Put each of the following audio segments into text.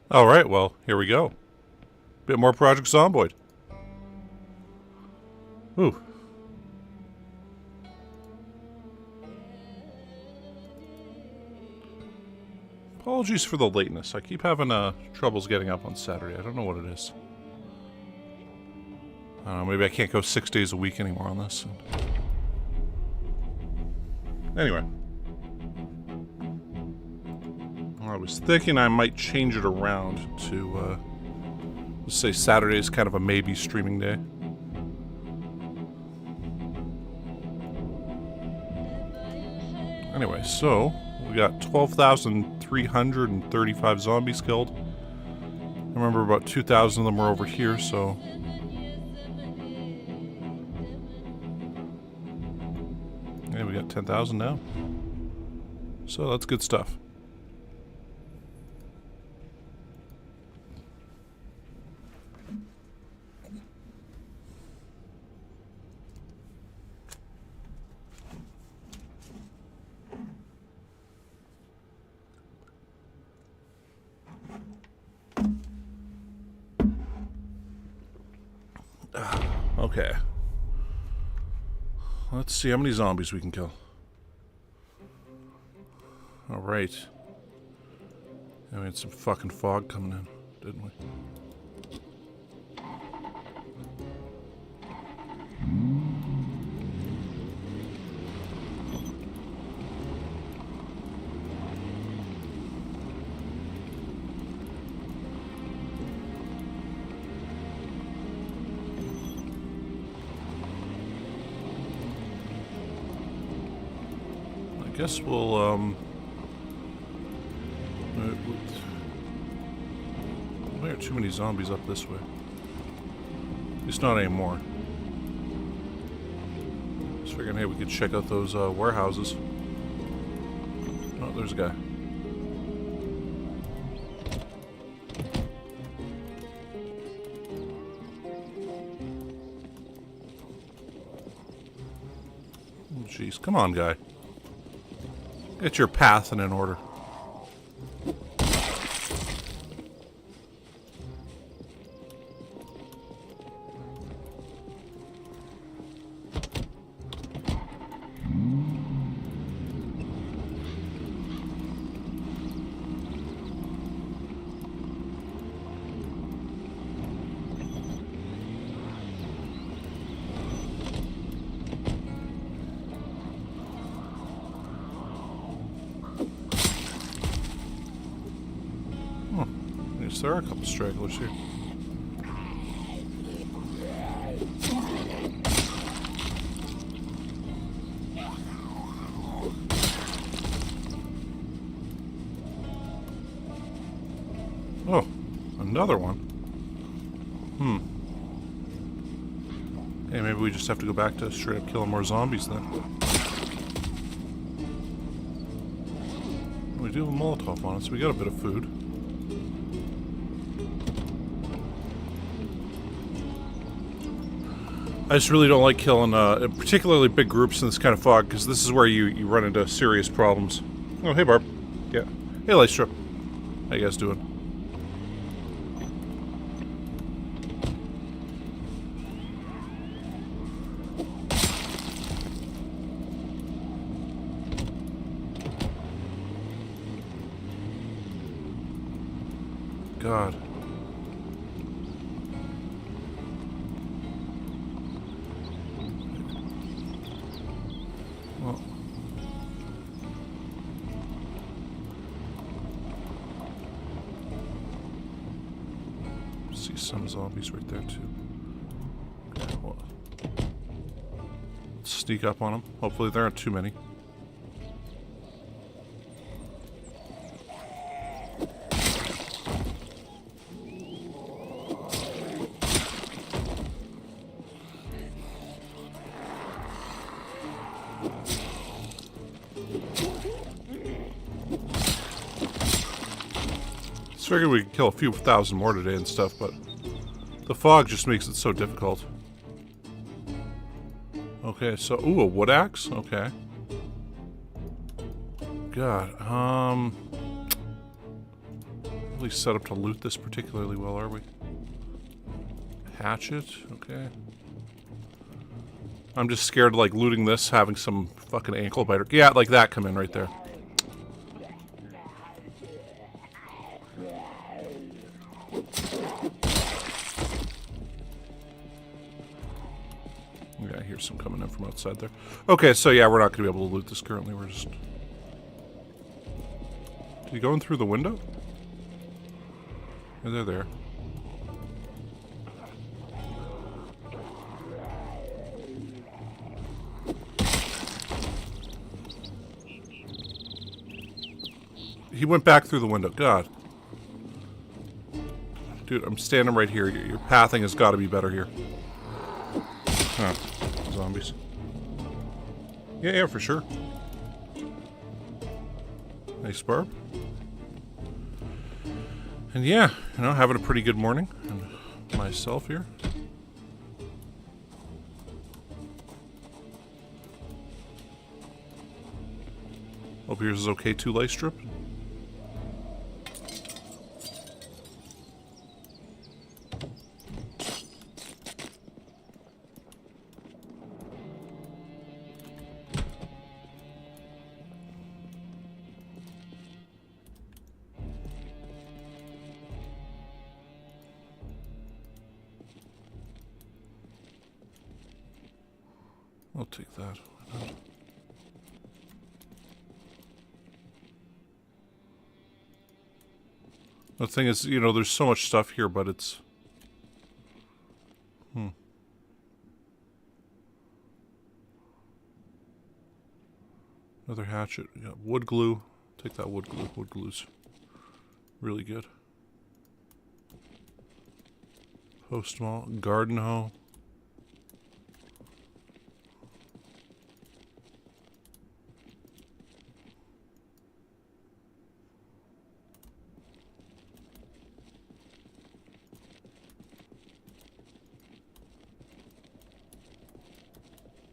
Alright, well, here we go. Bit more Project Zomboid. Ooh. Apologies for the lateness. I keep having troubles getting up on Saturday. I don't know what it is. I don't know, maybe I can't go 6 days a week anymore on this. Anyway. I was thinking I might change it around to, let's say Saturday is kind of a maybe streaming day. Anyway, so we got 12,335 zombies killed. I remember about 2,000 of them were over here, so... yeah, we got 10,000 now. So that's good stuff. Okay. Let's see how many zombies we can kill. Alright. Yeah, we had some fucking fog coming in, didn't we? I guess we'll, there are too many zombies up this way. At least not anymore. Just figuring, hey, we could check out those warehouses. Oh, there's a guy. Oh, jeez, come on, guy. Get your path in order. There are a couple stragglers here. Oh, another one. Hey, maybe we just have to go back to straight up killing more zombies then. We do have a Molotov on us, so we got a bit of food. I just really don't like killing, particularly big groups in this kind of fog, because this is where you run into serious problems. Oh, hey, Barb. Yeah. Hey, Lystra. How you guys doing? God. Some zombies right there too. Okay, well, let's sneak up on them. Hopefully there aren't too many. I figured we could kill a few thousand more today and stuff, but the fog just makes it so difficult. Okay, so, ooh, a wood axe? Okay. God, really set up to loot this particularly well, are we? Hatchet, okay. I'm just scared like looting this, having some fucking ankle biter. Yeah, like that come in right there. Yeah, I hear some coming in from outside there. Okay, so yeah, we're not going to be able to loot this currently. We're just... Did he go in through the window? Yeah, they're there. He went back through the window. God. Dude, I'm standing right here. Your pathing has got to be better here. Huh. Zombies. Yeah, for sure. Nice barb. And yeah, you know, having a pretty good morning. And myself here. Hope yours is okay too, light strip. I'll take that. The thing is, you know, there's so much stuff here, but it's... Another hatchet. We got wood glue. Take that wood glue. Wood glue's really good. Post malt. Garden hoe.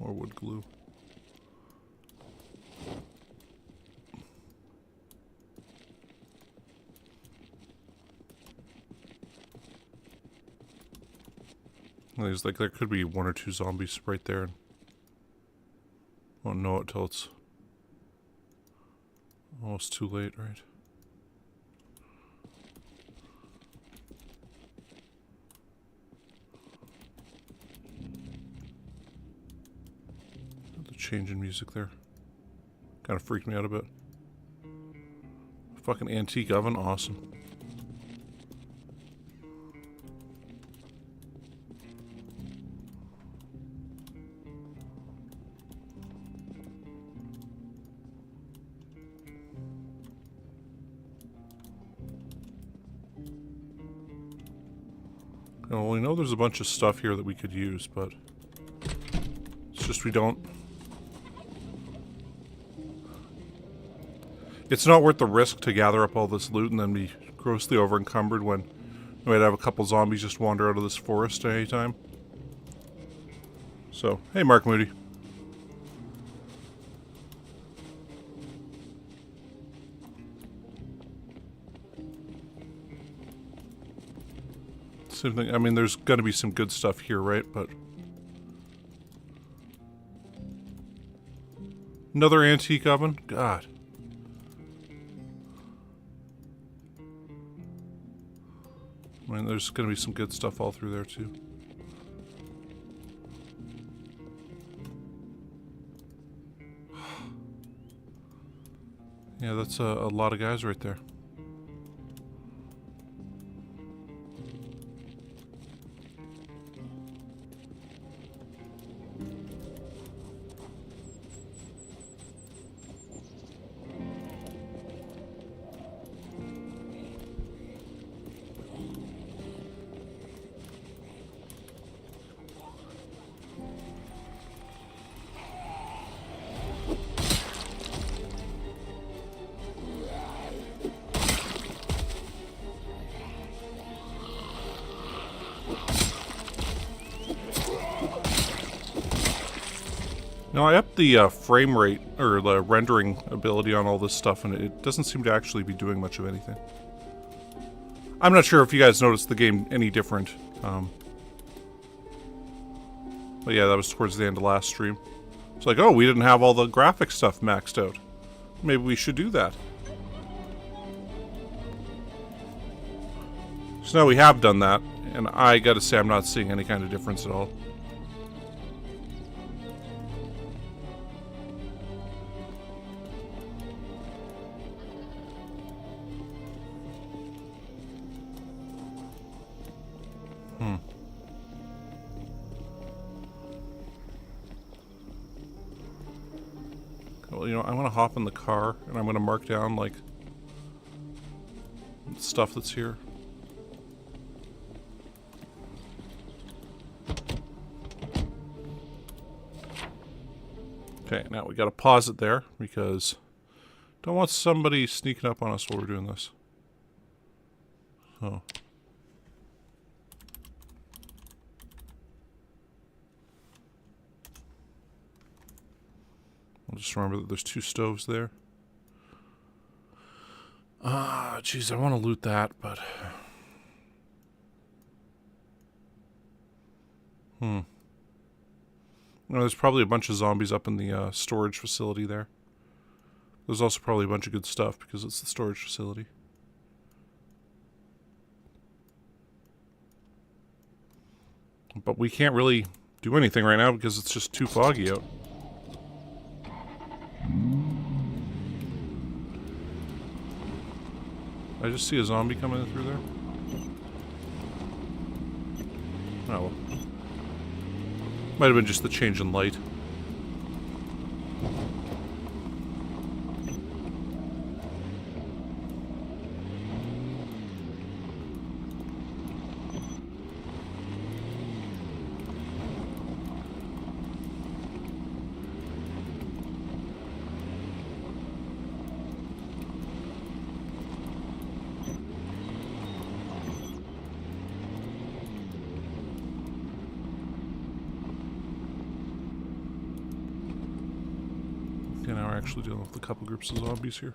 More wood glue. There's like, there could be one or two zombies right there. And won't know it till it's almost too late, right? The change in music there kind of freaked me out a bit. Fucking antique oven, awesome. Well, we know there's a bunch of stuff here that we could use, but it's just we don't... It's not worth the risk to gather up all this loot and then be grossly over-encumbered when we might have a couple zombies just wander out of this forest at any time. So, hey Mark Moody. Same thing. I mean, there's got to be some good stuff here, right? But another antique oven? God. I mean, there's going to be some good stuff all through there, too. Yeah, that's a lot of guys right there. No, I upped the frame rate, or the rendering ability on all this stuff, and it doesn't seem to actually be doing much of anything. I'm not sure if you guys noticed the game any different. But yeah, that was towards the end of last stream. It's like, oh, we didn't have all the graphic stuff maxed out. Maybe we should do that. So now we have done that, and I gotta say I'm not seeing any kind of difference at all. Well, you know, I'm gonna hop in the car, and I'm gonna mark down, like, stuff that's here. Okay, now we gotta pause it there, because don't want somebody sneaking up on us while we're doing this. So. I'll just remember that there's 2 stoves there. Ah, jeez, I want to loot that, but... No, there's probably a bunch of zombies up in the storage facility there. There's also probably a bunch of good stuff because it's the storage facility. But we can't really do anything right now because it's just too foggy out. I just see a zombie coming in through there. Oh well. Might have been just the change in light. Now we're actually dealing with a couple groups of zombies here.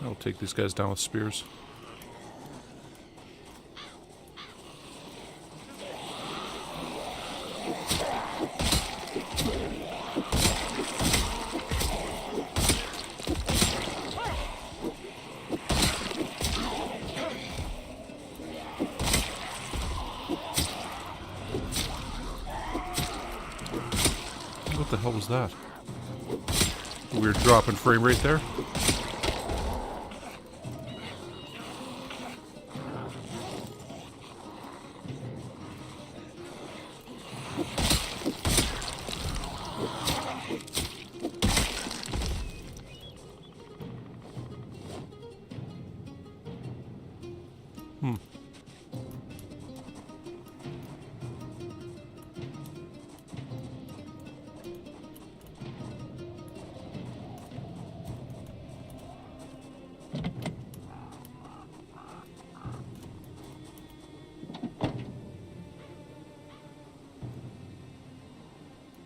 I'll take these guys down with spears. What the hell was that? A weird drop in frame rate there.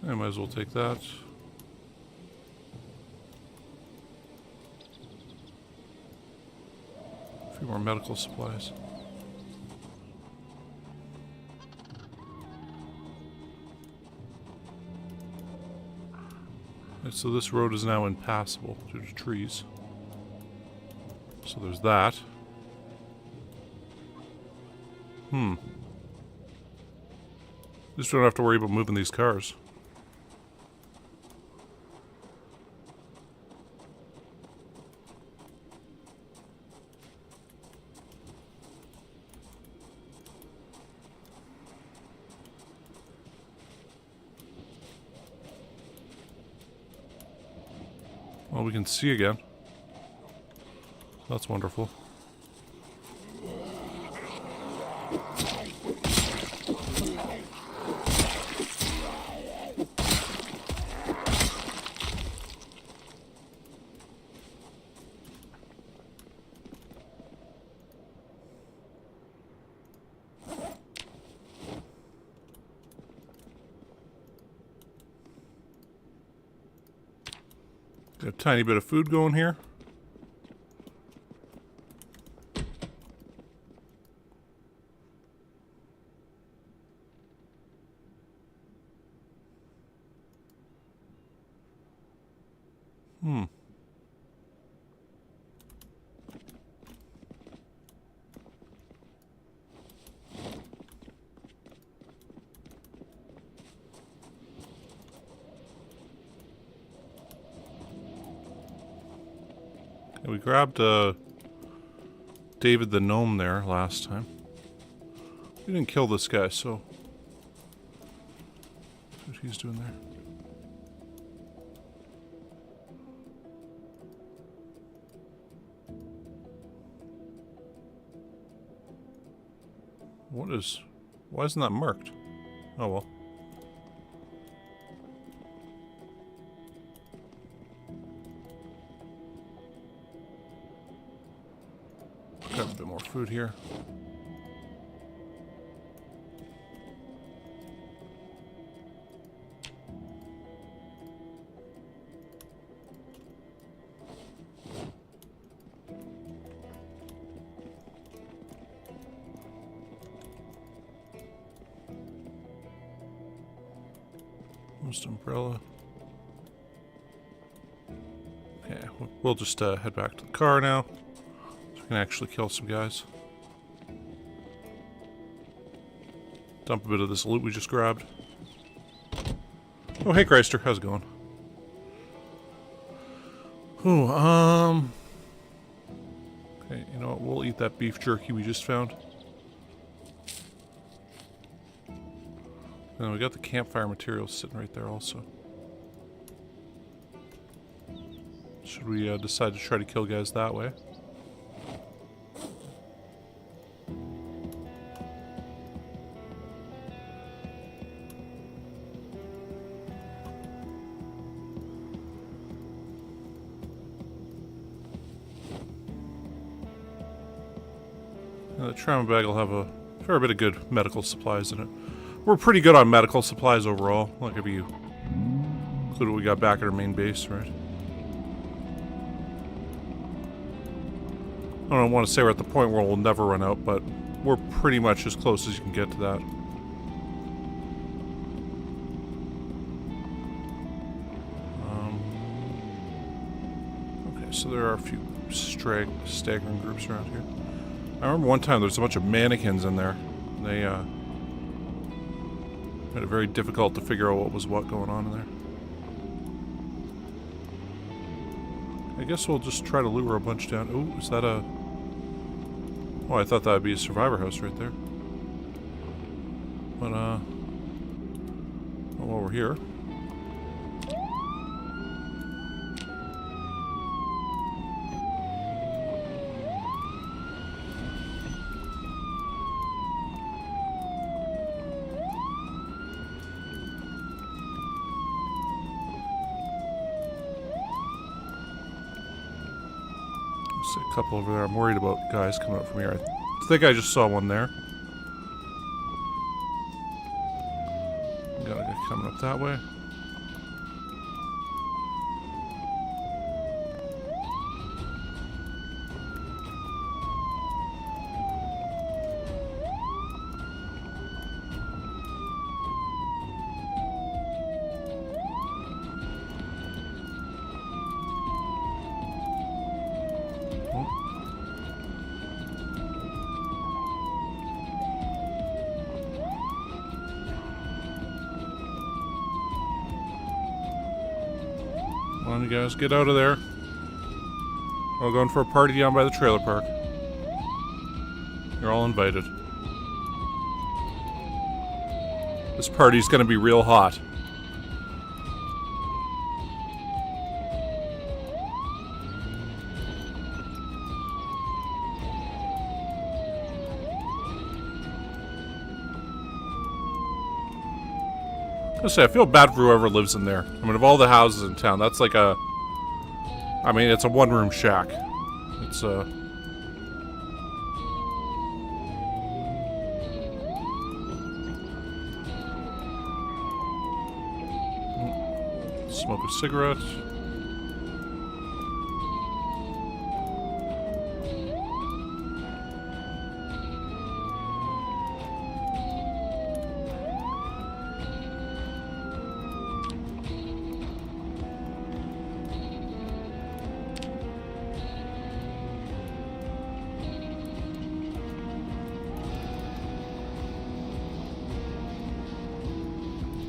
I might as well take that. A few more medical supplies. And so this road is now impassable due to trees. So there's that. At least we don't have to worry about moving these cars. Well, we can see again. That's wonderful. Got a tiny bit of food going here. Okay, we grabbed David the Gnome there last time. We didn't kill this guy, so... What he's doing there. What is... Why isn't that marked? Oh well. Got a bit more food here. Umbrella. Okay, we'll just head back to the car now, so we can actually kill some guys. Dump a bit of this loot we just grabbed. Oh, hey Chrysler, how's it going? Ooh, okay, you know what, we'll eat that beef jerky we just found. And we got the campfire materials sitting right there also. Should we decide to try to kill guys that way? The trauma bag will have a fair bit of good medical supplies in it. We're pretty good on medical supplies overall, like if you include what we got back at our main base, right? I don't want to say we're at the point where we'll never run out, but we're pretty much as close as you can get to that. Okay, so there are a few staggering groups around here. I remember one time there was a bunch of mannequins in there. They made it very difficult to figure out what was what going on in there. I guess we'll just try to lure a bunch down. Ooh, is that a... Oh, I thought that would be a survivor house right there. But, while we're here... a couple over there. I'm worried about guys coming up from here. I think I just saw one there. Got a guy coming up that way. Come on, you guys, get out of there. We're going for a party down by the trailer park. You're all invited. This party's gonna be real hot. I feel bad for whoever lives in there. I mean, of all the houses in town, that's like a... I mean, it's a one-room shack. It's a... Smoke a cigarette.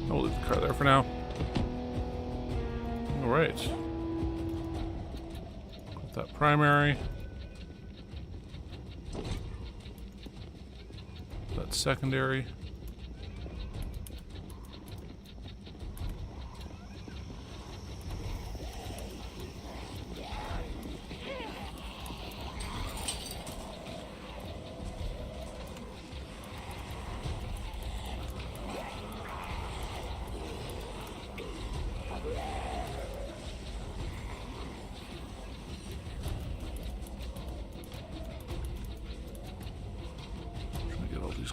I'll leave the car there for now. Alright. Got that primary. That secondary.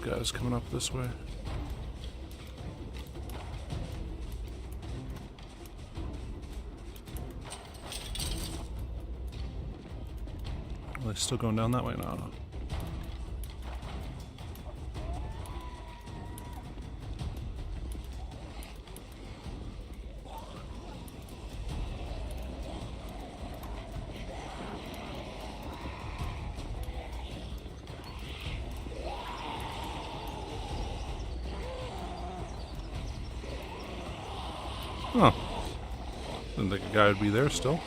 Guys coming up this way. Are they still going down that way? No. Huh. Didn't think a guy would be there still.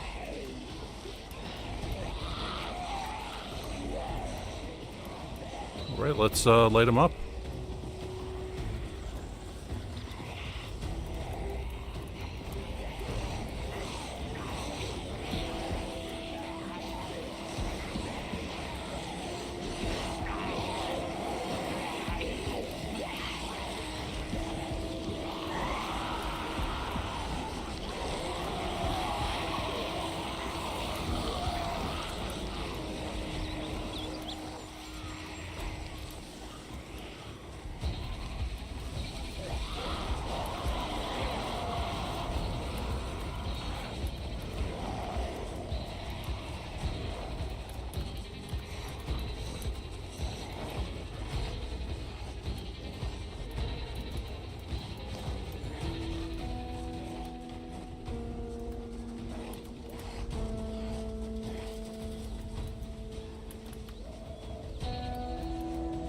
Alright, let's light him up.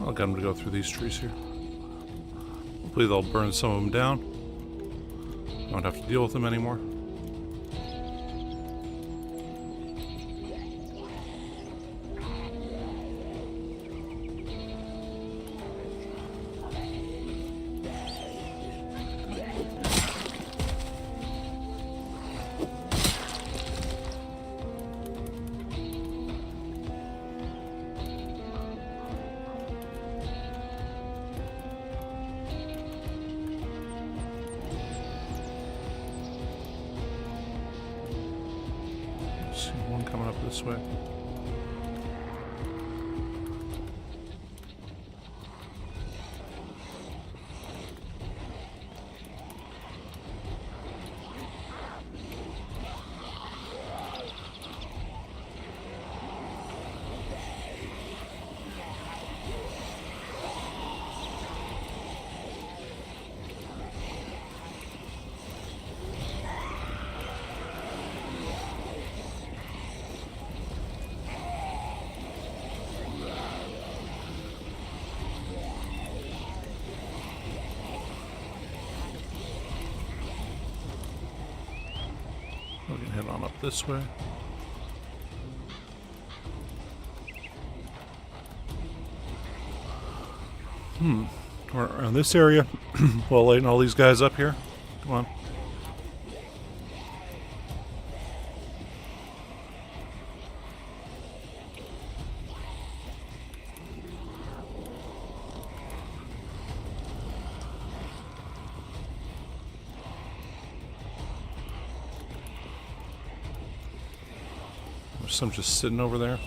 I'll get them to go through these trees here. Hopefully they'll burn some of them down. I don't have to deal with them anymore. See one coming up this way. We can head on up this way. We're around this area. Well, lighting all these guys up here. Come on. There's some just sitting over there.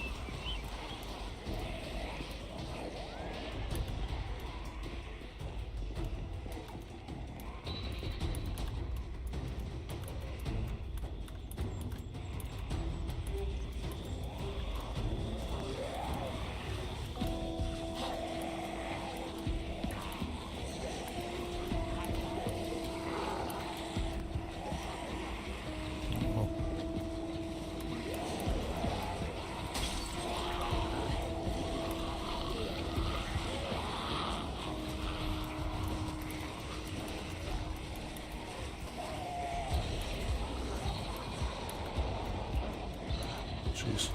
jeez.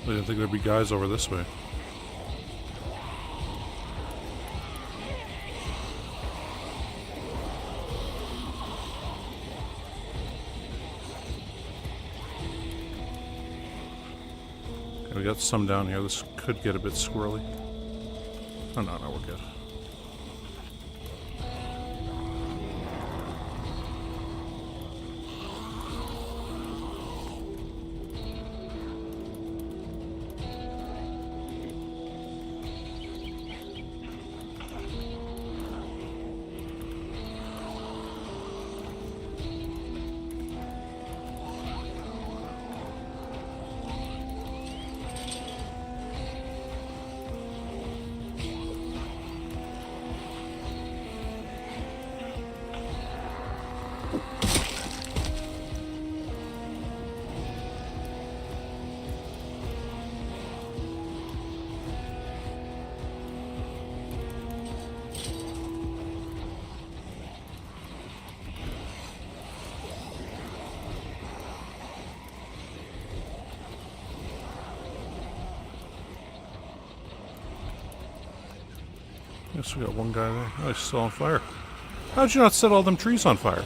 I didn't think there'd be guys over this way. Okay, we got some down here. This could get a bit squirrely. Oh, no, we're good. Guess we got one guy there. Oh, he's still on fire. How'd you not set all them trees on fire?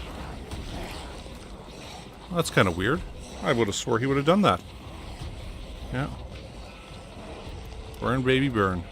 Well, that's kind of weird. I would have swore he would have done that. Yeah. Burn, baby, burn.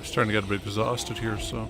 Starting to get a bit exhausted here, so.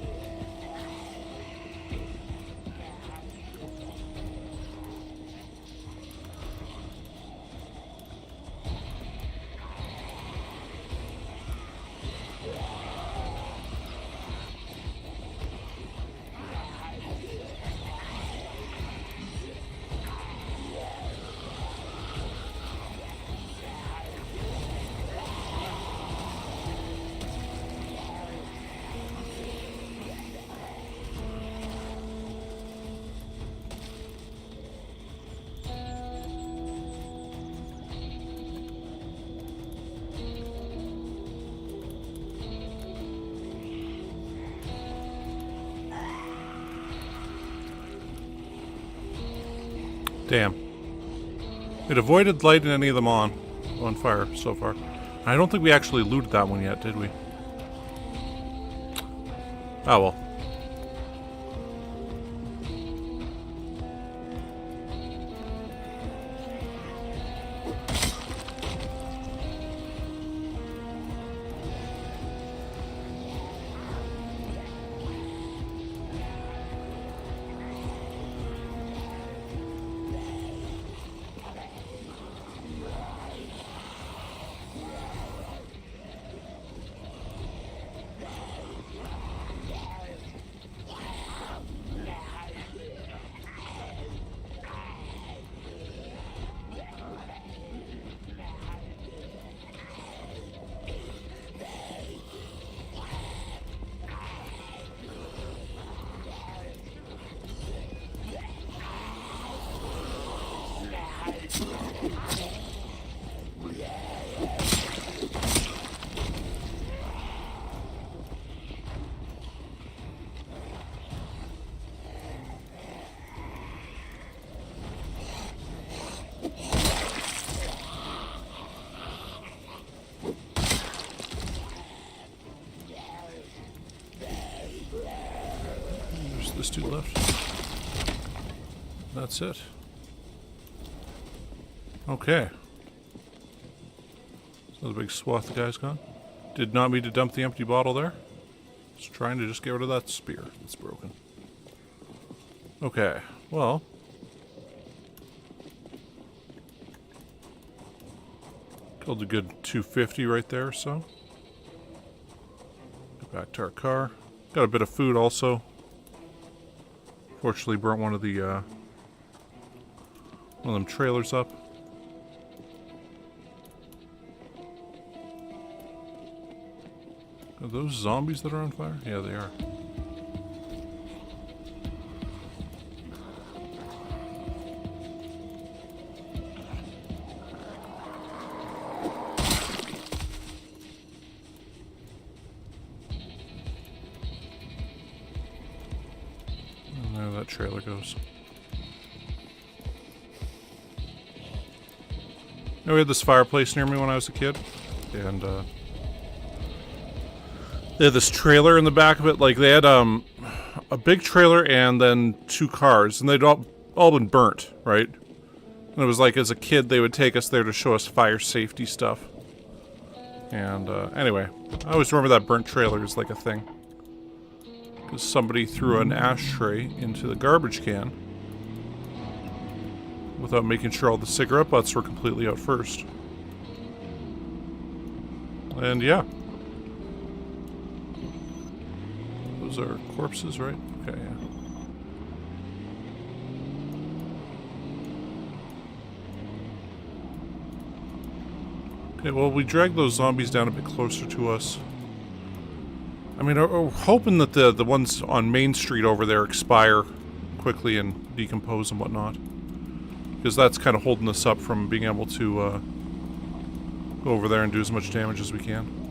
Damn. It avoided lighting any of them on fire so far. I don't think we actually looted that one yet, did we? Oh well. this dude left. That's it. Okay. So the big swath of guys gone. Did not mean to dump the empty bottle there. Just trying to just get rid of that spear that's broken. Okay, well. Killed a good 250 right there, so. Get back to our car. Got a bit of food also. Fortunately burnt one of them trailers up. Are those zombies that are on fire? Yeah, they are. And there that trailer goes. You know, we had this fireplace near me when I was a kid, and they had this trailer in the back of it. Like, they had a big trailer and then 2 cars, and they'd all been burnt, right? And it was like, as a kid, they would take us there to show us fire safety stuff. And anyway, I always remember that burnt trailer as like a thing. Because somebody threw an ashtray into the garbage can without making sure all the cigarette butts were completely out first. And yeah. Those are corpses, right? Okay, yeah. Okay, well, we dragged those zombies down a bit closer to us. I mean, we're hoping that the ones on Main Street over there expire quickly and decompose and whatnot. Because that's kind of holding us up from being able to go over there and do as much damage as we can.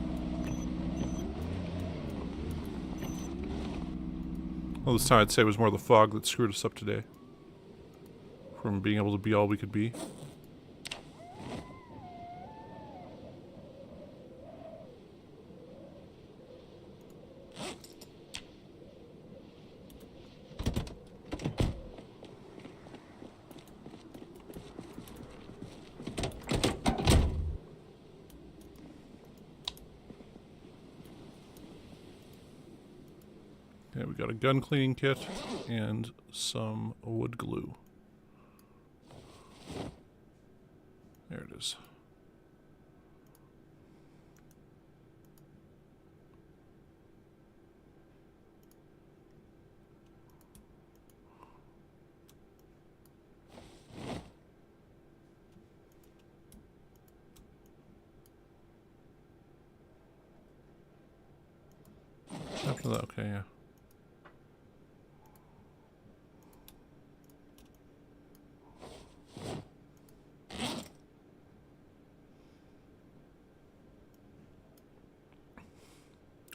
Well, this time I'd say it was more the fog that screwed us up today. From being able to be all we could be. Okay, we got a gun cleaning kit and some wood glue. There it is. After that, okay, yeah.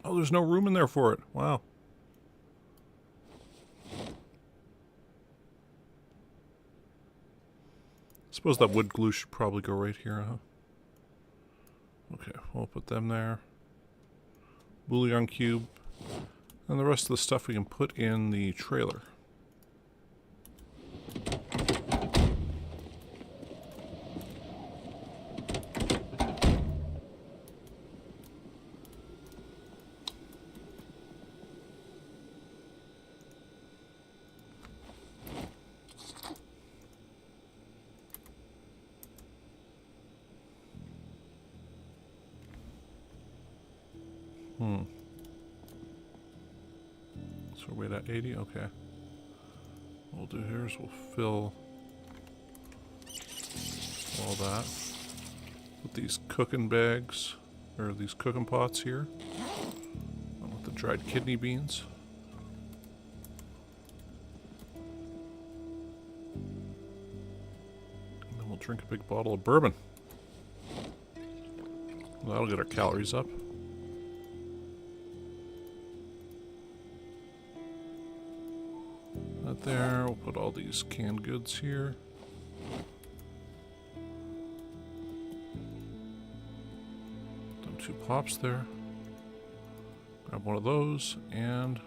Oh, there's no room in there for it. Wow. Suppose that wood glue should probably go right here, huh? Okay, we'll put them there. Bouillon cube. And the rest of the stuff we can put in the trailer. So we're at 80? Okay. What we'll do here is we'll fill all that. Put these cooking bags, or these cooking pots here. With the dried kidney beans. And then we'll drink a big bottle of bourbon. That'll get our calories up. That there, we'll put all these canned goods here. Dump 2 pops there. Grab one of those, and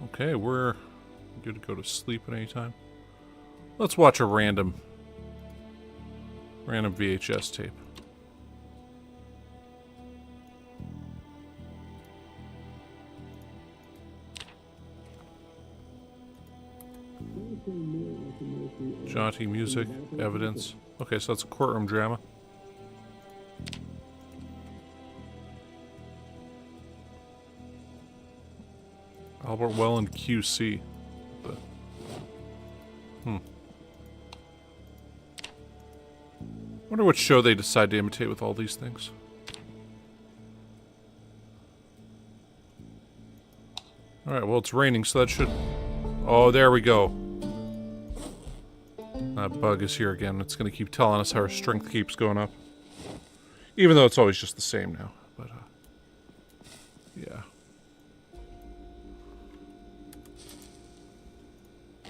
Okay, we're good to go to sleep at any time. Let's watch a random VHS tape. Jaunty music, evidence. Okay, so that's a courtroom drama. Albert Welland QC. Wonder what show they decide to imitate with all these things. Alright, well it's raining, so that should... Oh, there we go. That bug is here again. It's going to keep telling us how our strength keeps going up. Even though it's always just the same now. But, yeah.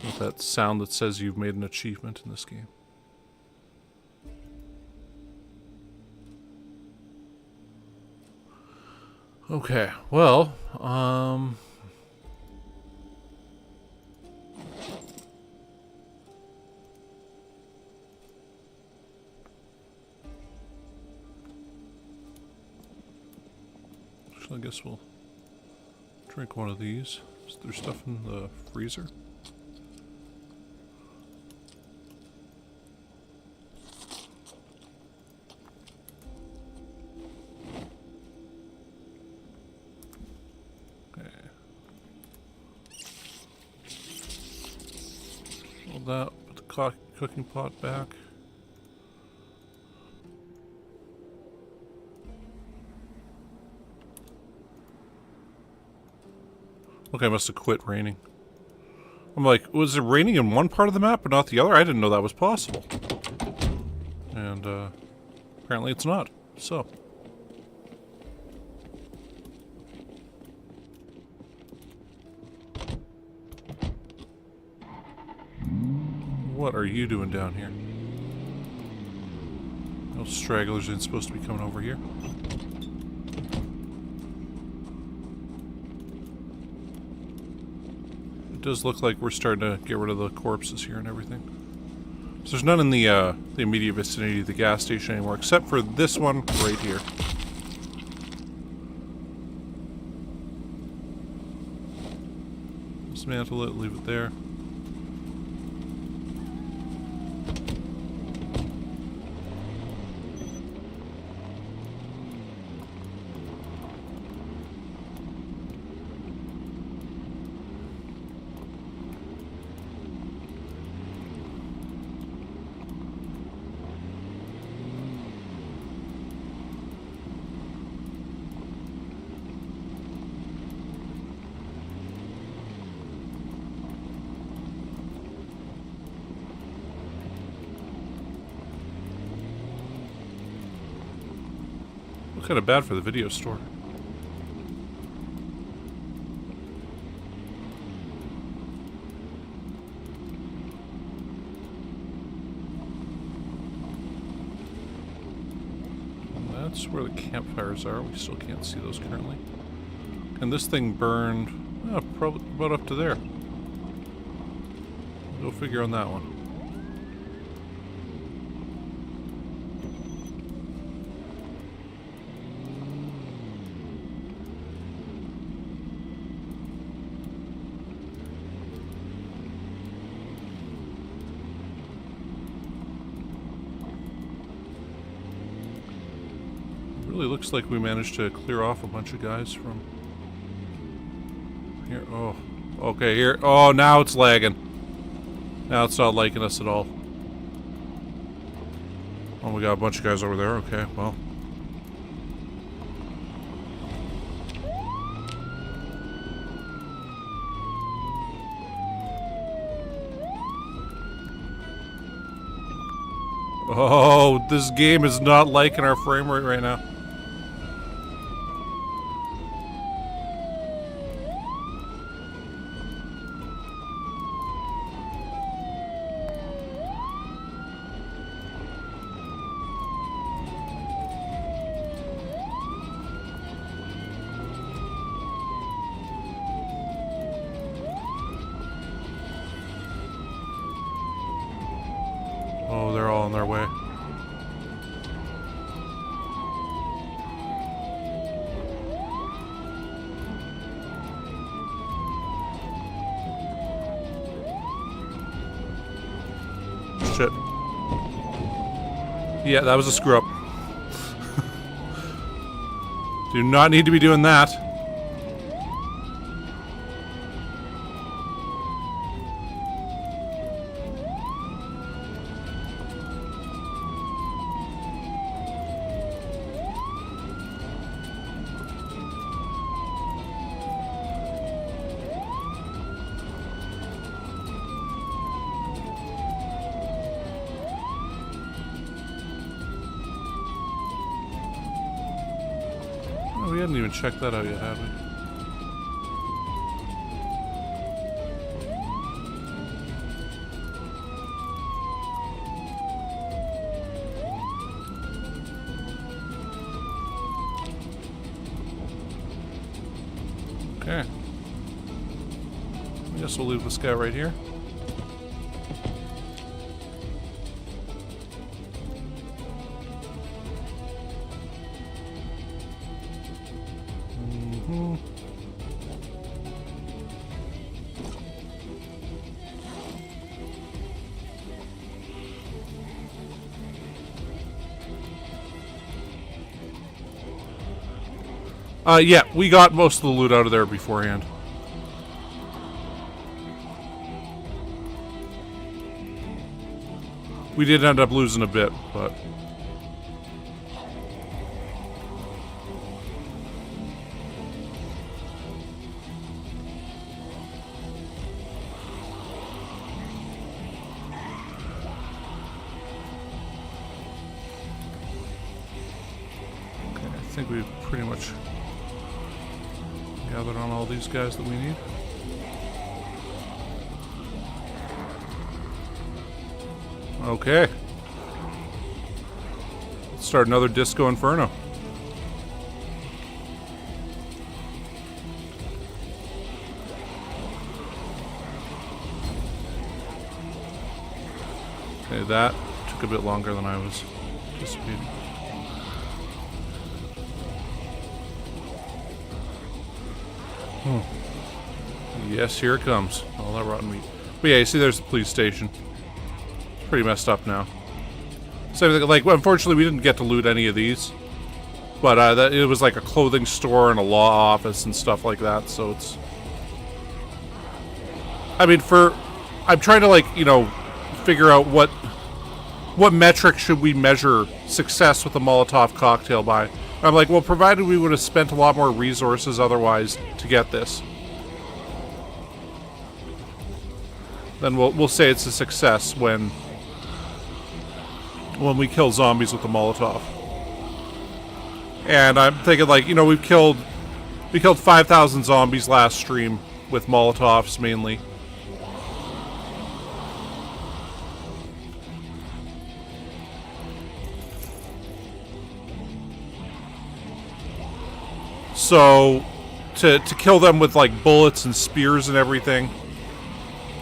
With that sound that says you've made an achievement in this game. Okay, well, I guess we'll drink one of these. Is there stuff in the freezer? Okay. Hold that, put the cooking pot back. Okay, I must have quit raining. I'm like, was it raining in one part of the map but not the other? I didn't know that was possible. And, apparently it's not. So. What are you doing down here? Those stragglers ain't supposed to be coming over here. It does look like we're starting to get rid of the corpses here and everything. So there's none in the immediate vicinity of the gas station anymore, except for this one right here. Dismantle it, leave it there. Kind of bad for the video store. That's where the campfires are. We still can't see those currently. And this thing burned, probably about up to there. Go figure on that one. Really looks like we managed to clear off a bunch of guys from here. Oh, okay, here. Oh, now it's lagging. Now it's not liking us at all. Oh, we got a bunch of guys over there. Okay, well. Oh, this game is not liking our frame rate right now. Oh, they're all on their way. Shit. Yeah, that was a screw up. Do not need to be doing that. We hadn't even checked that out yet, had we? Okay. I guess we'll leave this guy right here. Yeah, we got most of the loot out of there beforehand. We did end up losing a bit, but... Okay, I think we've pretty much gathered on all these guys that we need. Okay. Let's start another Disco Inferno. Okay, that took a bit longer than I was anticipating. Yes, here it comes. All that rotten meat. But yeah, you see there's the police station. It's pretty messed up now. So, like, unfortunately we didn't get to loot any of these. But it was like a clothing store and a law office and stuff like that, so it's... I mean, I'm trying to, like, you know, figure out what metric should we measure success with a Molotov cocktail by. I'm like, well, provided we would have spent a lot more resources otherwise to get this, then we'll say it's a success when we kill zombies with a Molotov. And I'm thinking, like, you know, we killed 5,000 zombies last stream with Molotovs mainly. So, to kill them with, like, bullets and spears and everything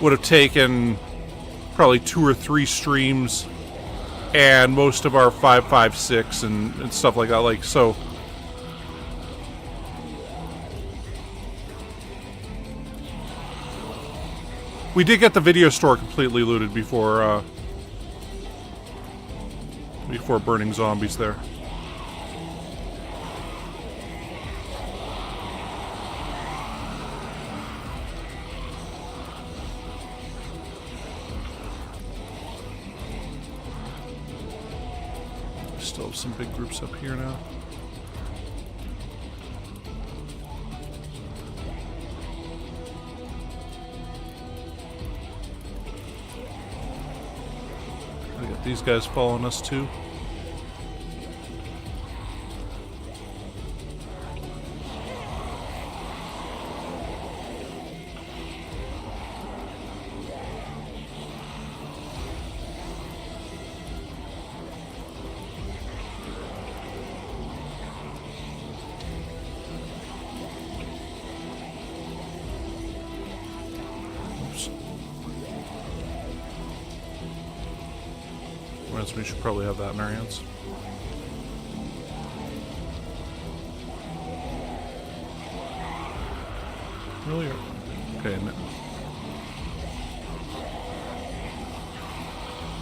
would have taken probably 2 or 3 streams and most of our 5.56 and stuff like that. Like, so... We did get the video store completely looted before burning zombies there. Still have some big groups up here now. I got these guys following us too. Reminds me we should probably have that in our hands. Really? Okay.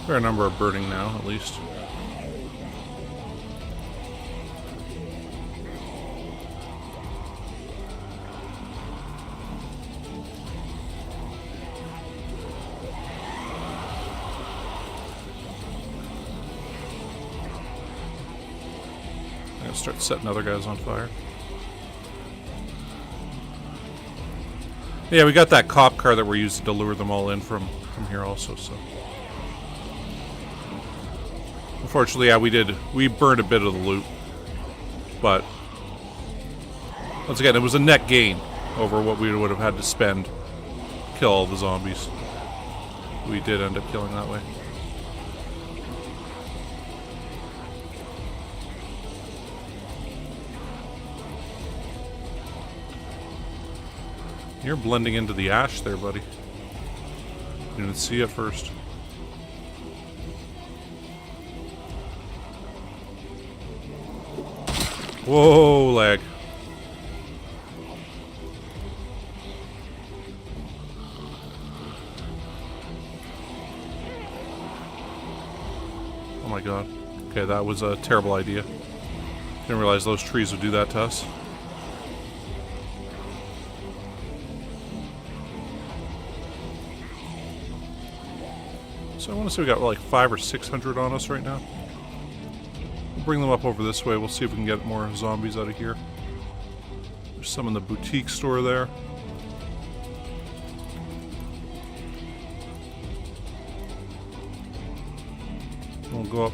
Fair number are burning now, at least. I'm gonna start setting other guys on fire. Yeah, we got that cop car that we're using to lure them all in from here also, so. Unfortunately, yeah, we burned a bit of the loot. But, once again, it was a net gain over what we would have had to spend to kill all the zombies. We did end up killing that way. You're blending into the ash there, buddy. Didn't even see it first. Whoa, lag. Oh my god. Okay, that was a terrible idea. Didn't realize those trees would do that to us. So I want to say we got like 500 or 600 on us right now. We'll bring them up over this way. We'll see if we can get more zombies out of here. There's some in the boutique store there. We'll go up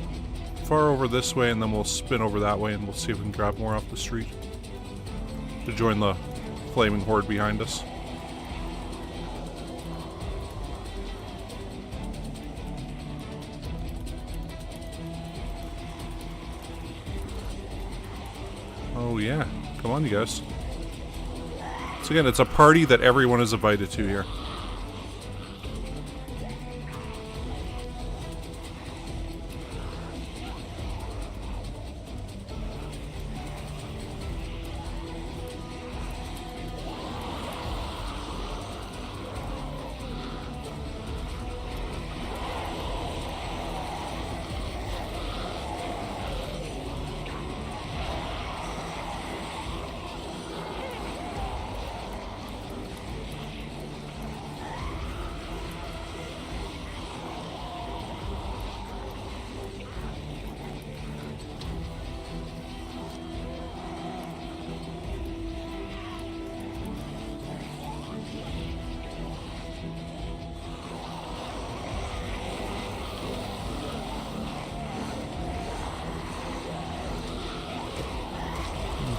far over this way and then we'll spin over that way and we'll see if we can grab more off the street to join the flaming horde behind us. Oh yeah, come on you guys. So again, it's a party that everyone is invited to here.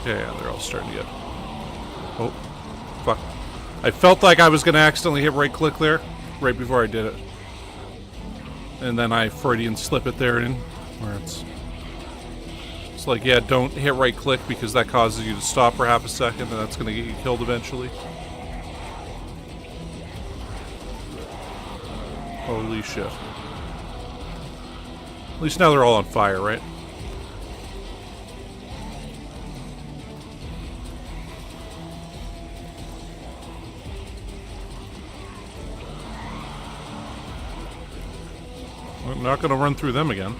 Okay, yeah, they're all starting to get... Oh, fuck. I felt like I was going to accidentally hit right click there, right before I did it. And then I Freudian slip it there in, where it's like, yeah, don't hit right click because that causes you to stop for half a second and that's going to get you killed eventually. Holy shit. At least now they're all on fire, right? I'm not going to run through them again.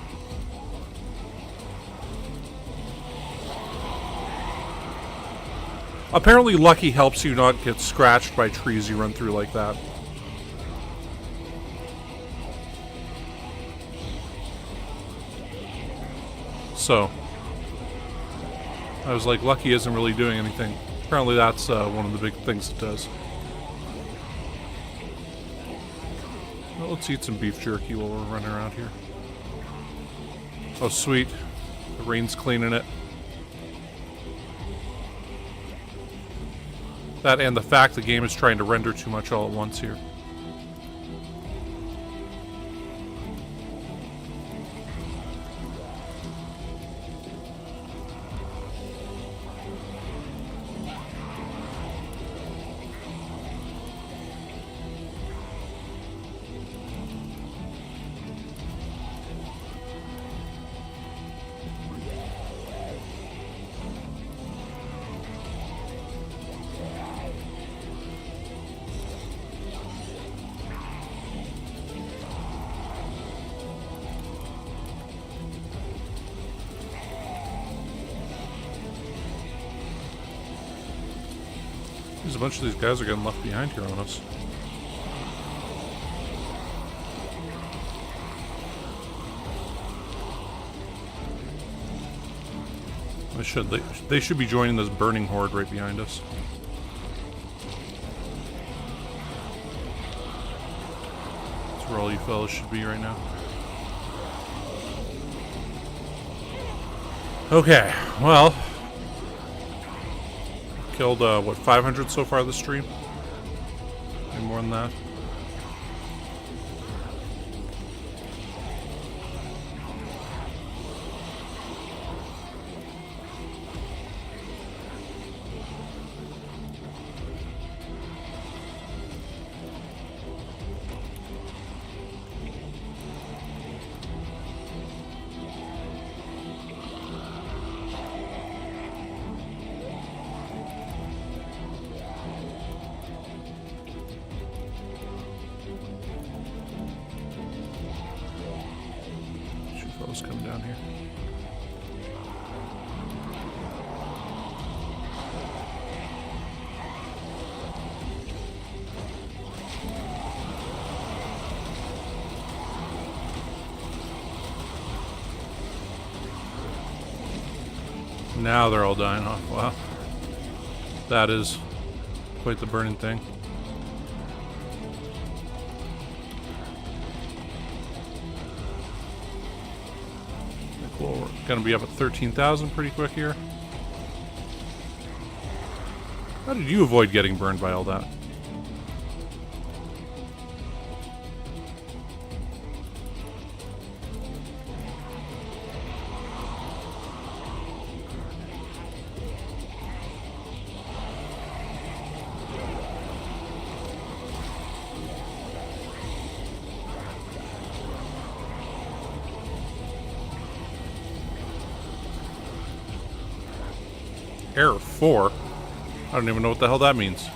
Apparently lucky helps you not get scratched by trees you run through like that. So, I was like, lucky isn't really doing anything. Apparently that's one of the big things it does. Well, let's eat some beef jerky while we're running around here. Oh, sweet. The rain's cleaning it. That and the fact the game is trying to render too much all at once here. Seems a bunch of these guys are getting left behind here on us. They should be joining this burning horde right behind us. That's where all you fellas should be right now. Okay, well, killed what, 500 so far this stream? Maybe more than that. Coming down here. Now they're all dying off. Wow. That is quite the burning thing. We're gonna be up at 13,000 pretty quick here. How did you avoid getting burned by all that? Error 4? I don't even know what the hell that means.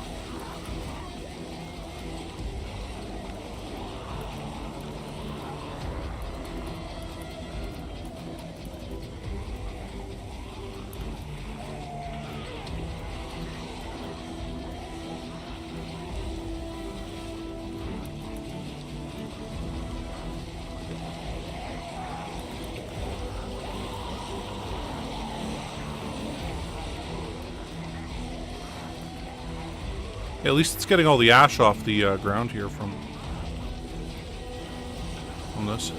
At least it's getting all the ash off the ground here from this.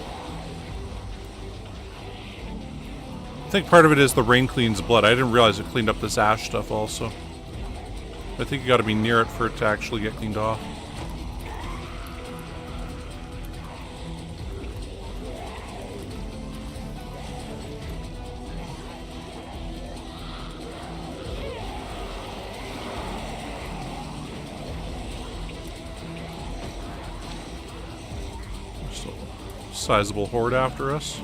I think part of it is the rain cleans blood. I didn't realize it cleaned up this ash stuff also. I think you gotta be near it for it to actually get cleaned off. Sizable horde after us.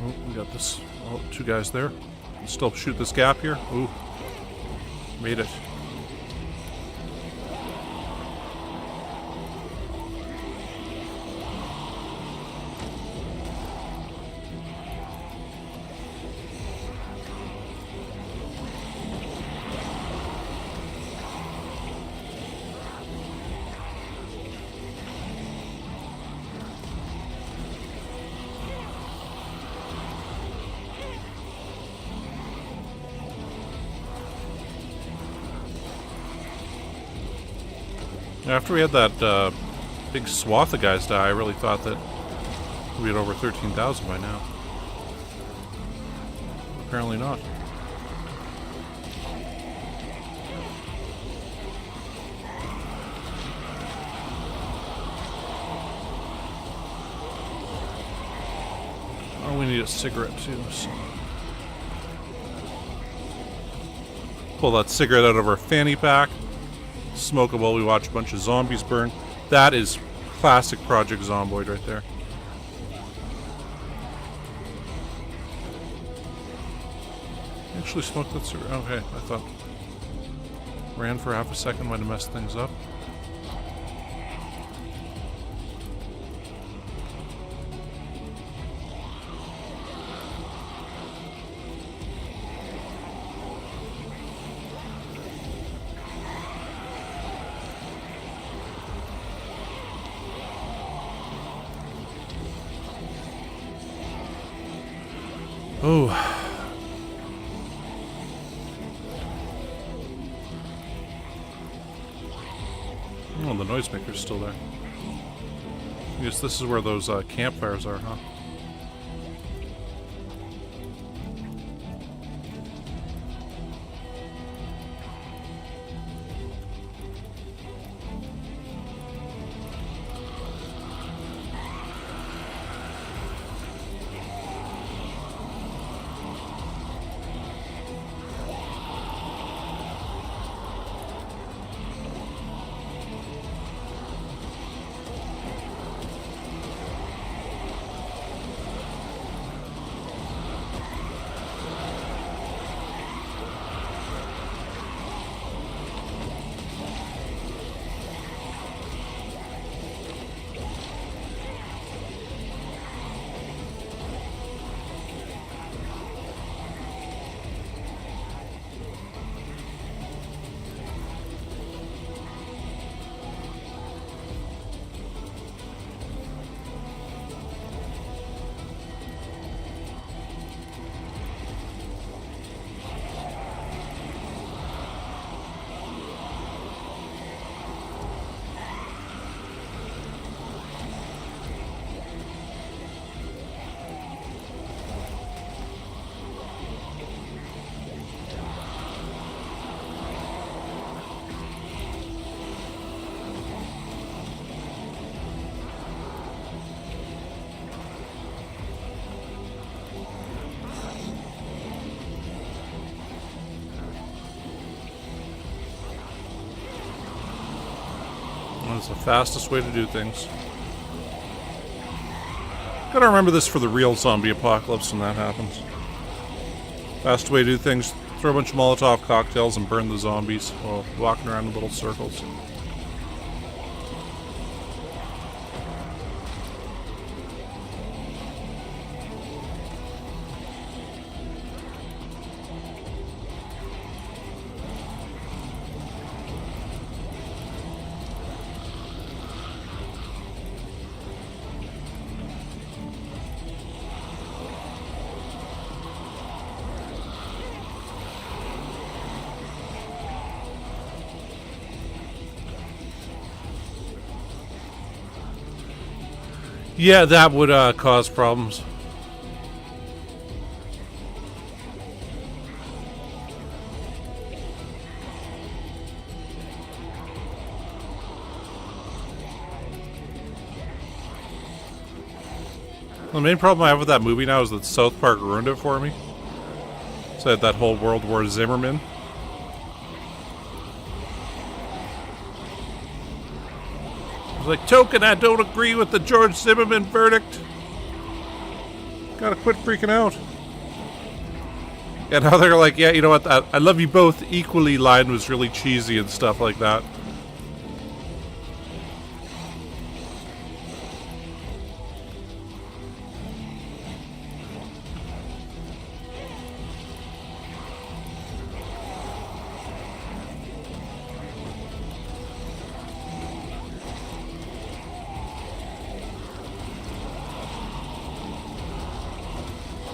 Oh, we got this. Oh, two guys there. Can still shoot this gap here. Ooh. Made it. After we had that big swath of guys die, I really thought that we'd had over 13,000 by now. Apparently not. Oh, we need a cigarette too, so. Pull that cigarette out of our fanny pack. Smoke it while we watch a bunch of zombies burn. That is classic Project Zomboid right there. Actually smoked that cigarette. Okay, I thought. Ran for half a second, might have messed things up. Oh. Oh, the noisemaker's still there. I guess this is where those campfires are, huh? That's the fastest way to do things. Gotta remember this for the real zombie apocalypse when that happens. Fast way to do things, throw a bunch of Molotov cocktails and burn the zombies while walking around in little circles. Yeah, that would cause problems. The main problem I have with that movie now is that South Park ruined it for me. So I had that whole World War Zimmerman. I was like, Token, I don't agree with the George Zimmerman verdict. Gotta quit freaking out. And how they're like, yeah, you know what, I love you both equally line was really cheesy and stuff like that.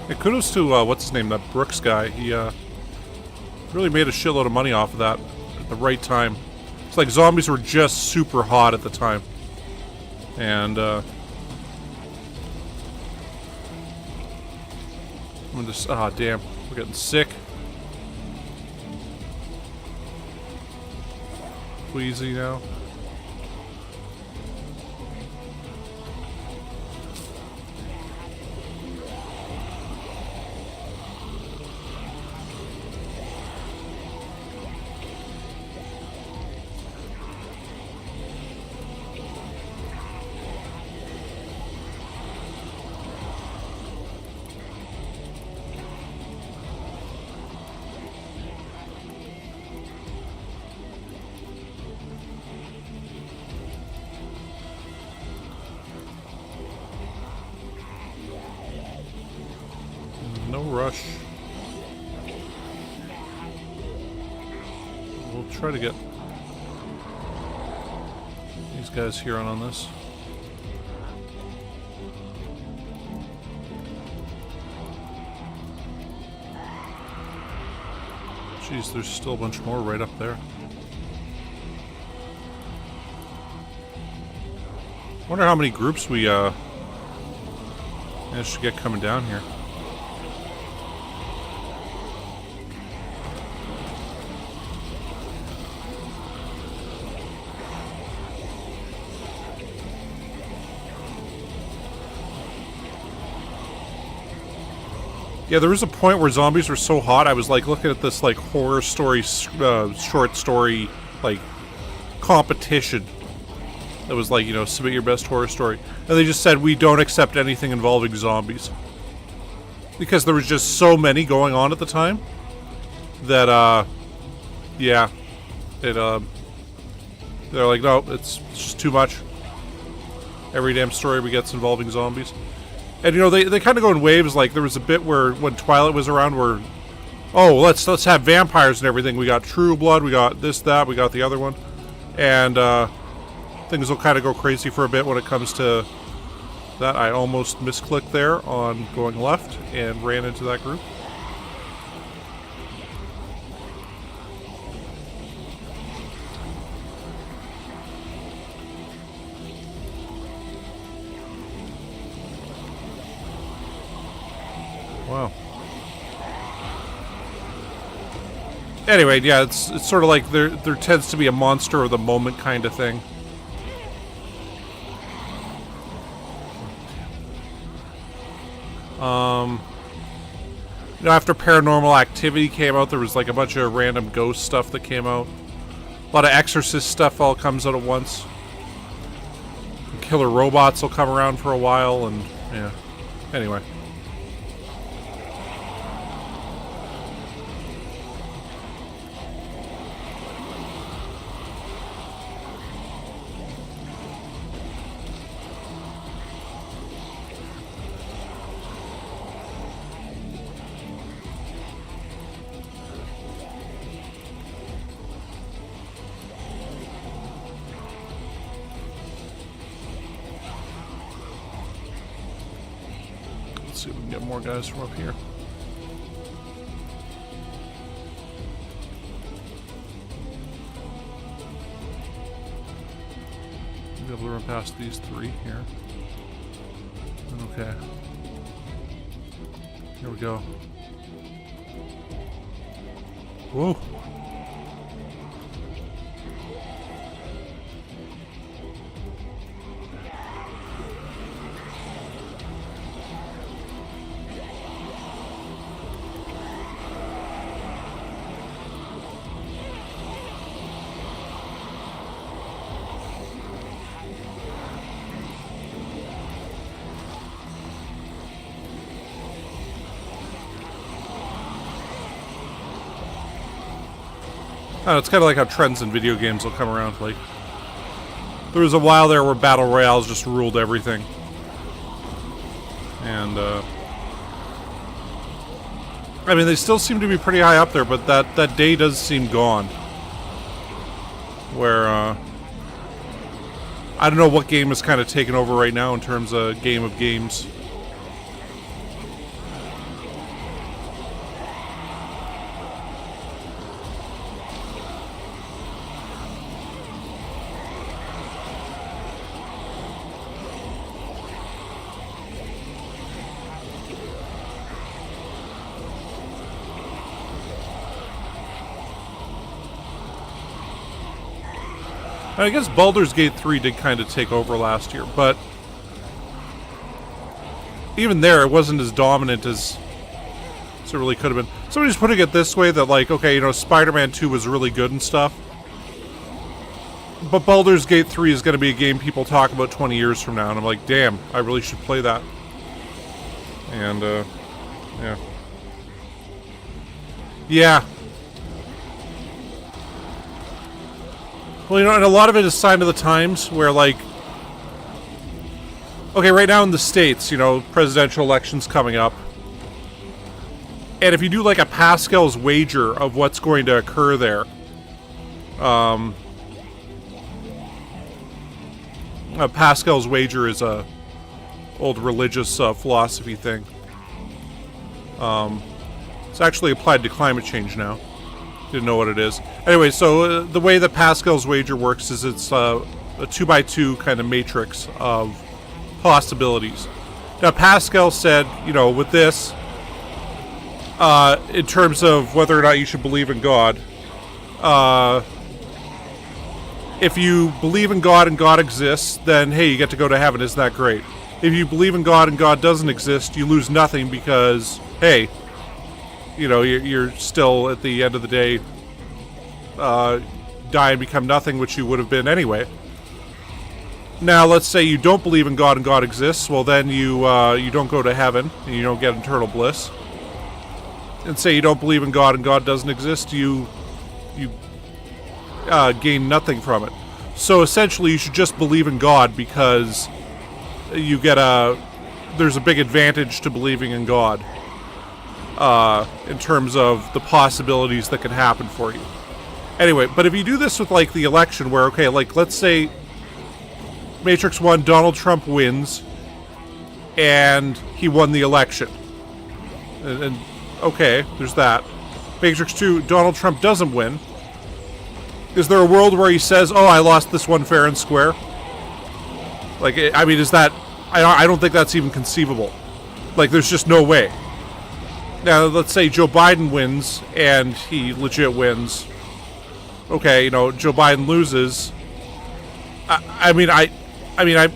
Hey, kudos to, what's his name, that Brooks guy. He, really made a shitload of money off of that at the right time. It's like zombies were just super hot at the time. And, I'm just, ah, damn, we're getting sick. Queasy now. rush. We'll try to get these guys here on this. Jeez, there's still a bunch more right up there. Wonder how many groups we managed to get coming down here. Yeah, there was a point where zombies were so hot, I was like looking at this like horror story, short story, like competition. That was like, you know, submit your best horror story. And they just said, we don't accept anything involving zombies. Because there was just so many going on at the time. That, yeah. They're like, no, it's just too much. Every damn story we get's involving zombies. And, you know, they kind of go in waves. Like, there was a bit where, when Twilight was around, where, oh, let's have vampires and everything. We got True Blood, we got this, that, we got the other one. And, things will kind of go crazy for a bit when it comes to that. I almost misclicked there on going left and ran into that group. Wow. Anyway, yeah, it's sort of like there tends to be a monster of the moment kind of thing. You know, after Paranormal Activity came out, there was like a bunch of random ghost stuff that came out. A lot of Exorcist stuff all comes out at once. Killer robots will come around for a while, and yeah. Anyway. Let's see if we can get more guys from up here. Be able to run past these three here. Okay. Here we go. Whoa. It's kind of like how trends in video games will come around. Like, there was a while there where Battle Royales just ruled everything. And, I mean, they still seem to be pretty high up there, but that day does seem gone. Where, I don't know what game is kind of taken over right now in terms of game of games. I guess Baldur's Gate 3 did kind of take over last year, but even there, it wasn't as dominant as it really could have been. Somebody's putting it this way, that like, okay, you know, Spider-Man 2 was really good and stuff, but Baldur's Gate 3 is going to be a game people talk about 20 years from now, and I'm like, damn, I really should play that. And, yeah. Yeah. Well, you know, and a lot of it is sign of the times where, like, okay, right now in the States, you know, presidential elections coming up. And if you do like a Pascal's wager of what's going to occur there, Pascal's wager is a old religious philosophy thing. It's actually applied to climate change now. Didn't know what it is. Anyway, so the way that Pascal's wager works is it's a 2x2 kind of matrix of possibilities. Now, Pascal said, you know, with this, in terms of whether or not you should believe in God, if you believe in God and God exists, then, hey, you get to go to heaven. Isn't that great? If you believe in God and God doesn't exist, you lose nothing because, hey, you know, you're still, at the end of the day, die and become nothing, which you would have been anyway. Now, let's say you don't believe in God and God exists. Well, then you don't go to heaven and you don't get eternal bliss. And say you don't believe in God and God doesn't exist, you gain nothing from it. So essentially, you should just believe in God because you get there's a big advantage to believing in God in terms of the possibilities that can happen for you. Anyway, but if you do this with like the election, where okay, like let's say Matrix 1, Donald Trump wins, and he won the election, and okay, there's that. Matrix 2, Donald Trump doesn't win. Is there a world where he says, oh, I lost this one fair and square? Like, I mean, is that... I don't think that's even conceivable. Like, there's just no way. Now, let's say Joe Biden wins, and he legit wins. Okay, you know, Joe Biden loses.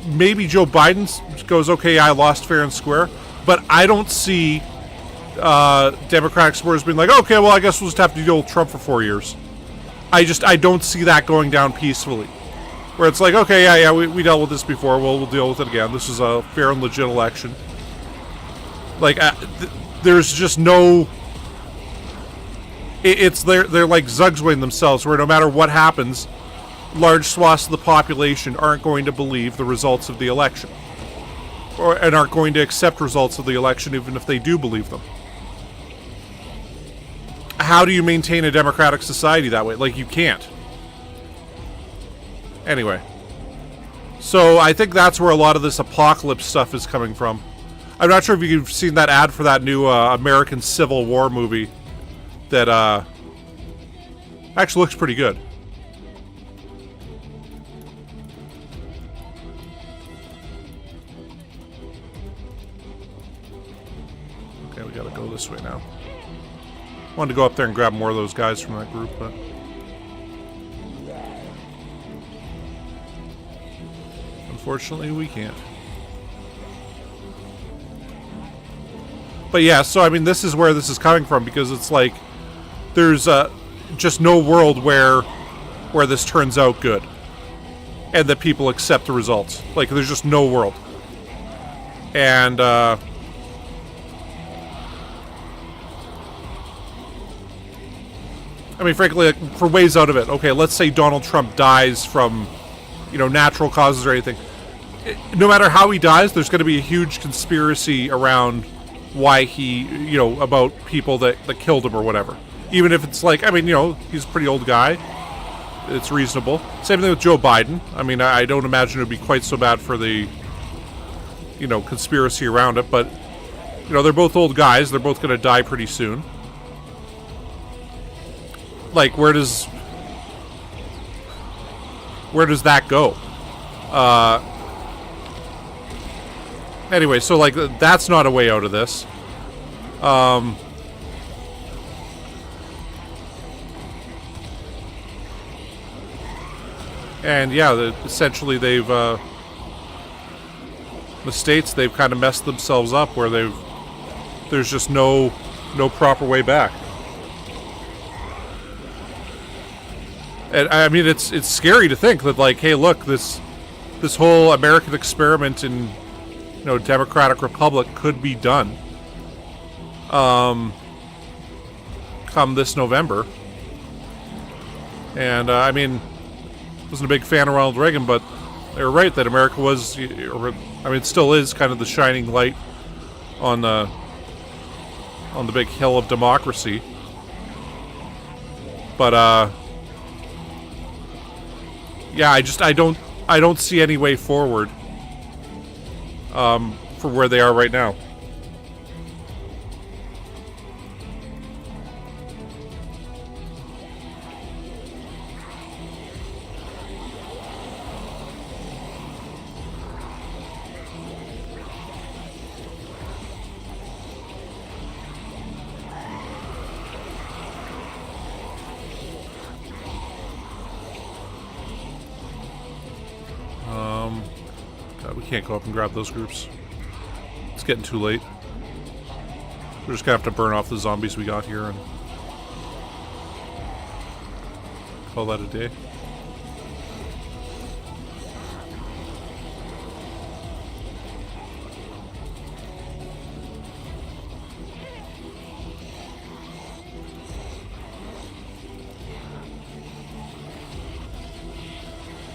Maybe Joe Biden goes, okay, I lost fair and square, but I don't see Democratic supporters being like, okay, well, I guess we'll just have to deal with Trump for 4 years. I don't see that going down peacefully. Where it's like, okay, yeah, we dealt with this before, we'll deal with it again. This is a fair and legit election. Like, there's just no... They're like Zugzwing themselves, where no matter what happens, large swaths of the population aren't going to believe the results of the election. And aren't going to accept results of the election even if they do believe them. How do you maintain a democratic society that way? Like, you can't. Anyway. So, I think that's where a lot of this apocalypse stuff is coming from. I'm not sure if you've seen that ad for that new American Civil War movie that actually looks pretty good. Okay, we gotta go this way now. Wanted to go up there and grab more of those guys from that group, but... unfortunately, we can't. But yeah, so I mean, this is where this is coming from, because it's like, there's just no world where this turns out good. And that people accept the results. Like, there's just no world. And, I mean, frankly, like, for ways out of it, okay, let's say Donald Trump dies from, you know, natural causes or anything. No matter how he dies, there's going to be a huge conspiracy around why he, you know, about people that killed him or whatever. Even if it's like, I mean, you know, he's a pretty old guy. It's reasonable. Same thing with Joe Biden. I mean, I don't imagine it would be quite so bad for the, you know, conspiracy around it, but, you know, they're both old guys. They're both going to die pretty soon. Like, where does that go? Anyway, so, like, that's not a way out of this. And, yeah, essentially they've, the states, they've kind of messed themselves up where there's just no proper way back. And, I mean, it's scary to think that, like, hey, look, this whole American experiment in, you know, democratic republic could be done come this November. And I mean, wasn't a big fan of Ronald Reagan, but they were right that America was, I mean, it still is kind of the shining light on on the big hill of democracy. But yeah, I don't see any way forward for where they are right now. God, we can't go up and grab those groups. It's getting too late. We're just gonna have to burn off the zombies we got here and call that a day.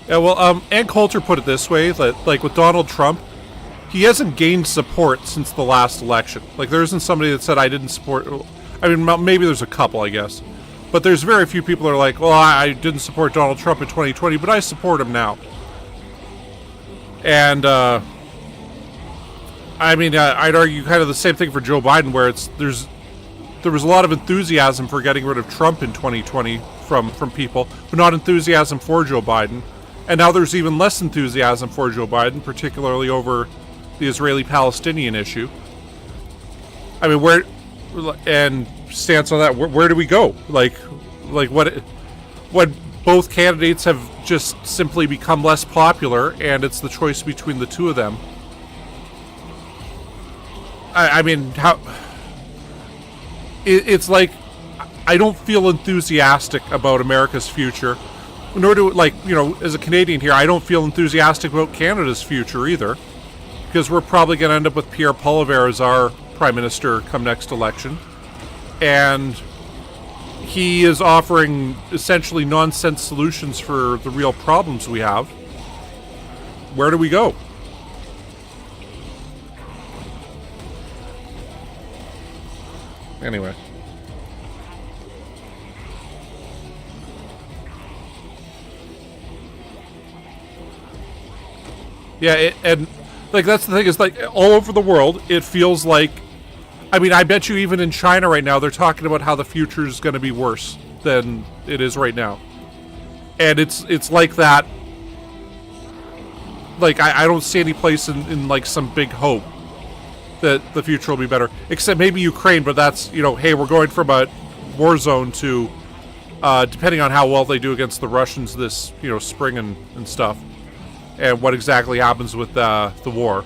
Yeah, well, Ann Coulter put it this way, that, like, with Donald Trump, he hasn't gained support since the last election. Like, there isn't somebody that said, I didn't support... I mean, maybe there's a couple, I guess. But there's very few people that are like, well, I didn't support Donald Trump in 2020, but I support him now. And, I mean, I'd argue kind of the same thing for Joe Biden, where there was a lot of enthusiasm for getting rid of Trump in 2020 from people, but not enthusiasm for Joe Biden. And now there's even less enthusiasm for Joe Biden, particularly over the Israeli-Palestinian issue. I mean, and stance on that, where do we go? Like what both candidates have just simply become less popular, and it's the choice between the two of them. I mean, how... It's like, I don't feel enthusiastic about America's future. Nor do, like, you know, as a Canadian here, I don't feel enthusiastic about Canada's future either. Because we're probably going to end up with Pierre Poilievre as our Prime Minister come next election. And he is offering essentially nonsense solutions for the real problems we have. Where do we go? Anyway. Yeah, and like that's the thing is like all over the world, it feels like, I mean, I bet you even in China right now, they're talking about how the future is going to be worse than it is right now. And it's like that. Like, I don't see any place in like some big hope that the future will be better. Except maybe Ukraine, but that's, you know, hey, we're going from a war zone to, depending on how well they do against the Russians this, you know, spring and stuff. And what exactly happens with the war.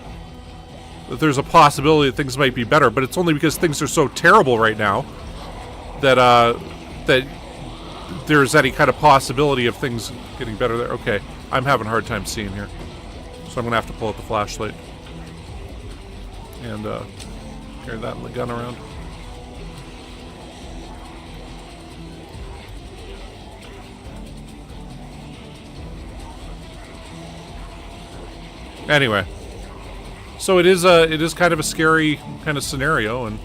There's a possibility that things might be better, but it's only because things are so terrible right now that that there's any kind of possibility of things getting better there. Okay, I'm having a hard time seeing here. So I'm going to have to pull out the flashlight. And carry that and the gun around. Anyway, so it is kind of a scary kind of scenario, and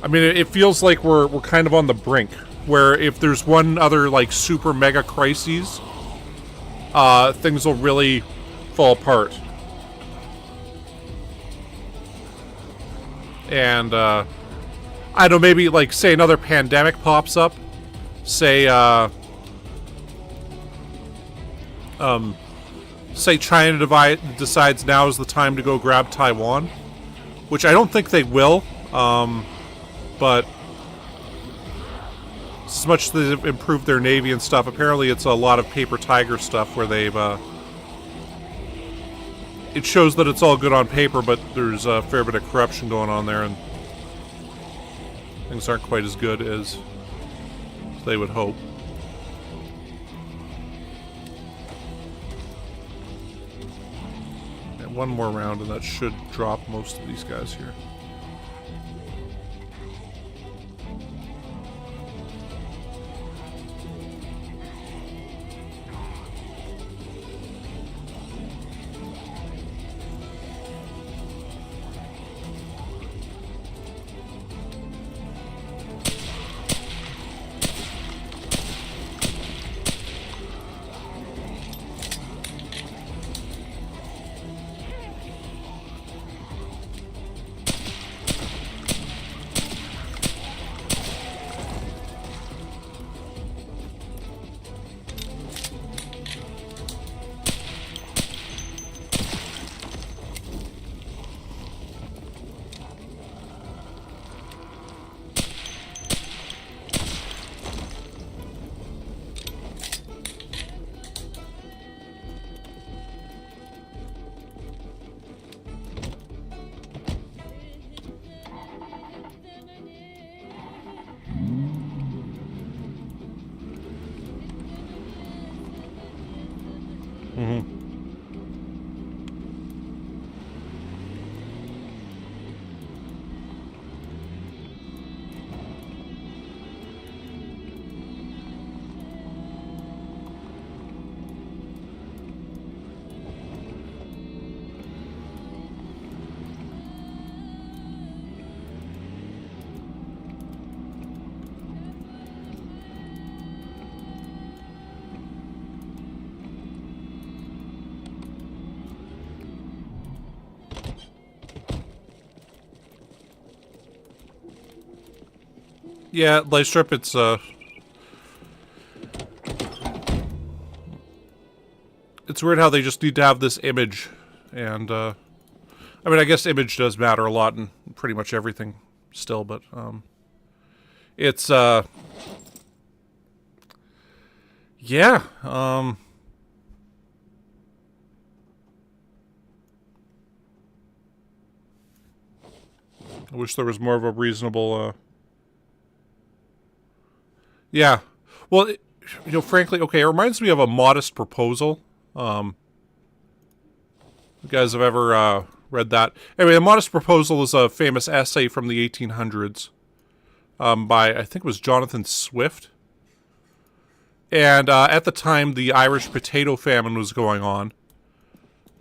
I mean it feels like we're kind of on the brink where if there's one other like super mega crises, things will really fall apart. And I don't know, maybe like say another pandemic pops up, say say China decides now is the time to go grab Taiwan, which I don't think they will, but as much as they've improved their navy and stuff, apparently it's a lot of paper tiger stuff where they've, it shows that it's all good on paper, but there's a fair bit of corruption going on there, and things aren't quite as good as they would hope. One more round and that should drop most of these guys here. Yeah, light strip, it's weird how they just need to have this image, and, I mean, I guess image does matter a lot in pretty much everything still, but, it's, yeah, I wish there was more of a reasonable, yeah. Well, you know, frankly, okay, it reminds me of a modest proposal. You guys have ever read that? Anyway, a modest proposal is a famous essay from the 1800s by, I think it was Jonathan Swift. And at the time, the Irish potato famine was going on.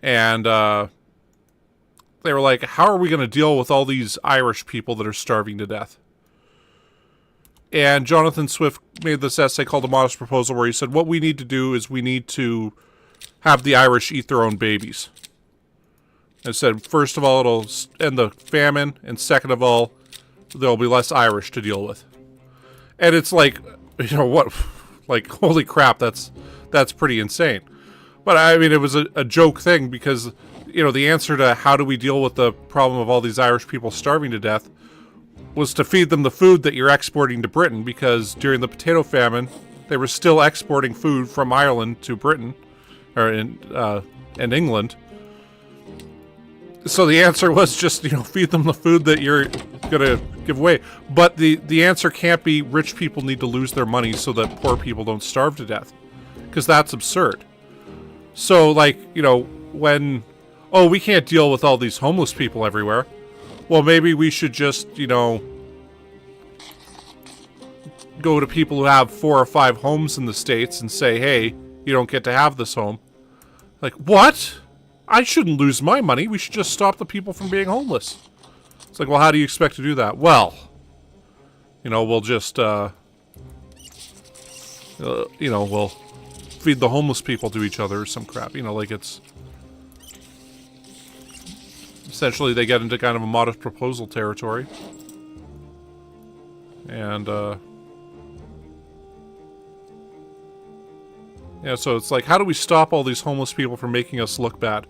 And they were like, how are we going to deal with all these Irish people that are starving to death? And Jonathan Swift made this essay called A Modest Proposal, where he said, what we need to do is we need to have the Irish eat their own babies. And said, first of all, it'll end the famine, and second of all, there'll be less Irish to deal with. And it's like, you know, what, like, holy crap, that's pretty insane. But I mean, it was a joke thing because, you know, the answer to how do we deal with the problem of all these Irish people starving to death was to feed them the food that you're exporting to Britain, because during the potato famine, they were still exporting food from Ireland to Britain, or and England. So the answer was just, you know, feed them the food that you're gonna give away. But the answer can't be rich people need to lose their money so that poor people don't starve to death, because that's absurd. So, like, you know, when, oh, we can't deal with all these homeless people everywhere. Well, maybe we should just, you know, go to people who have 4 or 5 homes in the States and say, hey, you don't get to have this home. Like, what? I shouldn't lose my money. We should just stop the people from being homeless. It's like, well, how do you expect to do that? Well, you know, we'll just, you know, we'll feed the homeless people to each other or some crap. You know, like, it's... Essentially, they get into kind of a modest proposal territory. And, yeah, so it's like, how do we stop all these homeless people from making us look bad?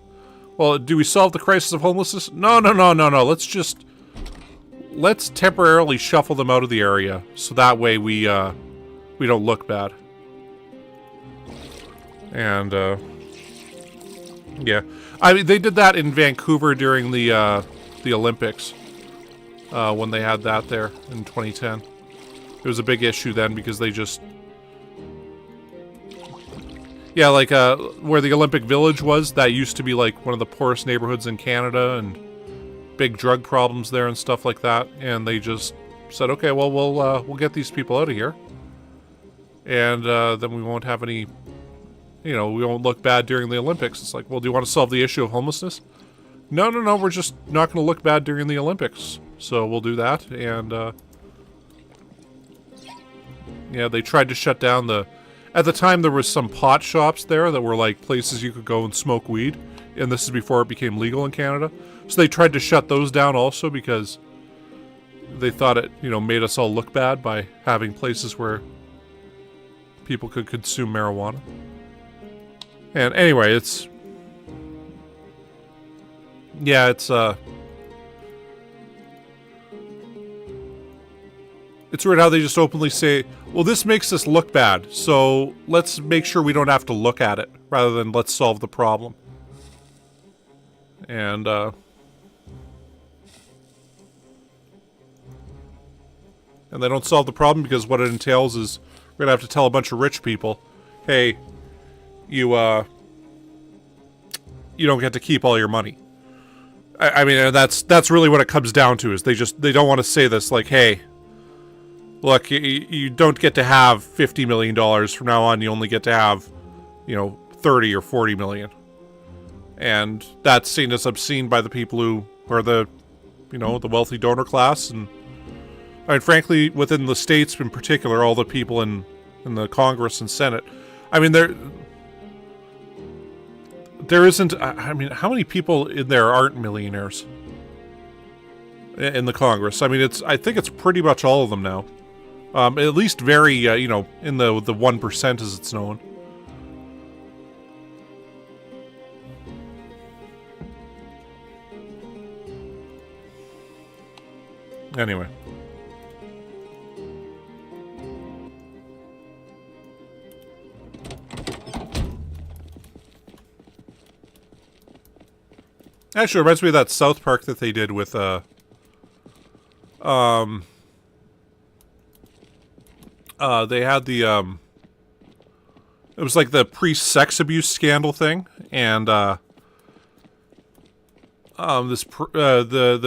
Well, do we solve the crisis of homelessness? No. Let's temporarily shuffle them out of the area, so that way we don't look bad. And, yeah. I mean, they did that in Vancouver during the Olympics, when they had that there in 2010. It was a big issue then because they just... Yeah, like, where the Olympic Village was, that used to be, like, one of the poorest neighborhoods in Canada, and big drug problems there and stuff like that, and they just said, okay, well, we'll get these people out of here, and then we won't have any... You know, we won't look bad during the Olympics. It's like, well, do you want to solve the issue of homelessness? No, we're just not going to look bad during the Olympics. So we'll do that, and, yeah, they tried to shut down the... At the time, there was some pot shops there that were, like, places you could go and smoke weed, and this is before it became legal in Canada. So they tried to shut those down also because they thought it, you know, made us all look bad by having places where people could consume marijuana. And anyway, it's... Yeah, it's weird how they just openly say, well, this makes us look bad, so let's make sure we don't have to look at it, rather than let's solve the problem. And, and they don't solve the problem because what it entails is we're gonna have to tell a bunch of rich people, hey, you don't get to keep all your money. I mean, that's really what it comes down to, is they don't want to say this, like, hey, look, you don't get to have $50 million from now on, you only get to have, you know, 30 or 40 million. And that's seen as obscene by the people who are the, you know, the wealthy donor class, and I mean, frankly, within the states in particular, all the people in the Congress and Senate, I mean, there isn't, I mean, how many people in there aren't millionaires in the Congress? I mean, I think it's pretty much all of them now. At least very, you know, in the 1% as it's known. Anyway. Actually, it reminds me of that South Park that they did with, they had the, it was like the priest sex abuse scandal thing, and, the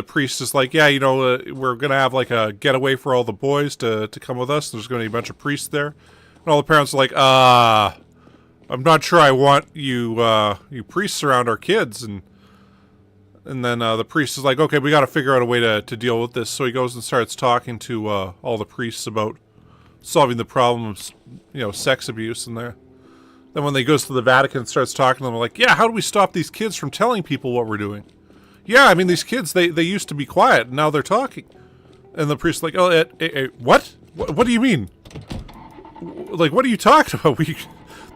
priest is like, yeah, you know, we're gonna have like a getaway for all the boys to come with us. There's gonna be a bunch of priests there, and all the parents are like, I'm not sure I want you, you priests around our kids, and then the priest is like, okay, we got to figure out a way to deal with this. So he goes and starts talking to all the priests about solving the problem of, you know, sex abuse. And then when they goes to the Vatican and starts talking to them, like, yeah, how do we stop these kids from telling people what we're doing? Yeah, I mean, these kids, they used to be quiet, and now they're talking. And the priest's like, oh, what? What do you mean? Like, what are you talking about?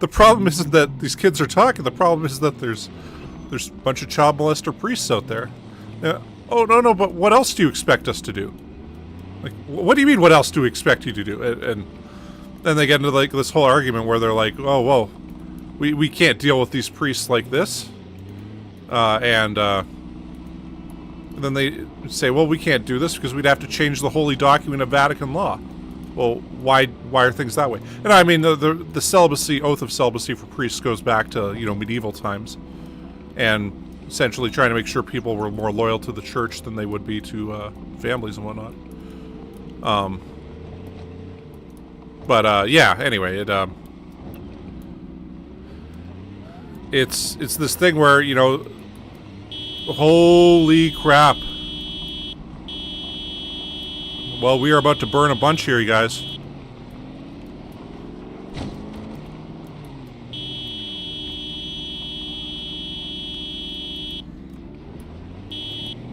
The problem isn't that these kids are talking. The problem is that there's a bunch of child molester priests out there. Oh, no, but what else do you expect us to do? Like, what do you mean, what else do we expect you to do? And then they get into, like, this whole argument where they're like, oh, whoa, we can't deal with these priests like this. And then they say, well, we can't do this because we'd have to change the holy document of Vatican law. Well, why are things that way? And I mean, the celibacy, oath of celibacy for priests goes back to, you know, medieval times. And essentially trying to make sure people were more loyal to the church than they would be to families and whatnot. Yeah, anyway, it's this thing where, you know, holy crap. Well, we are about to burn a bunch here, you guys.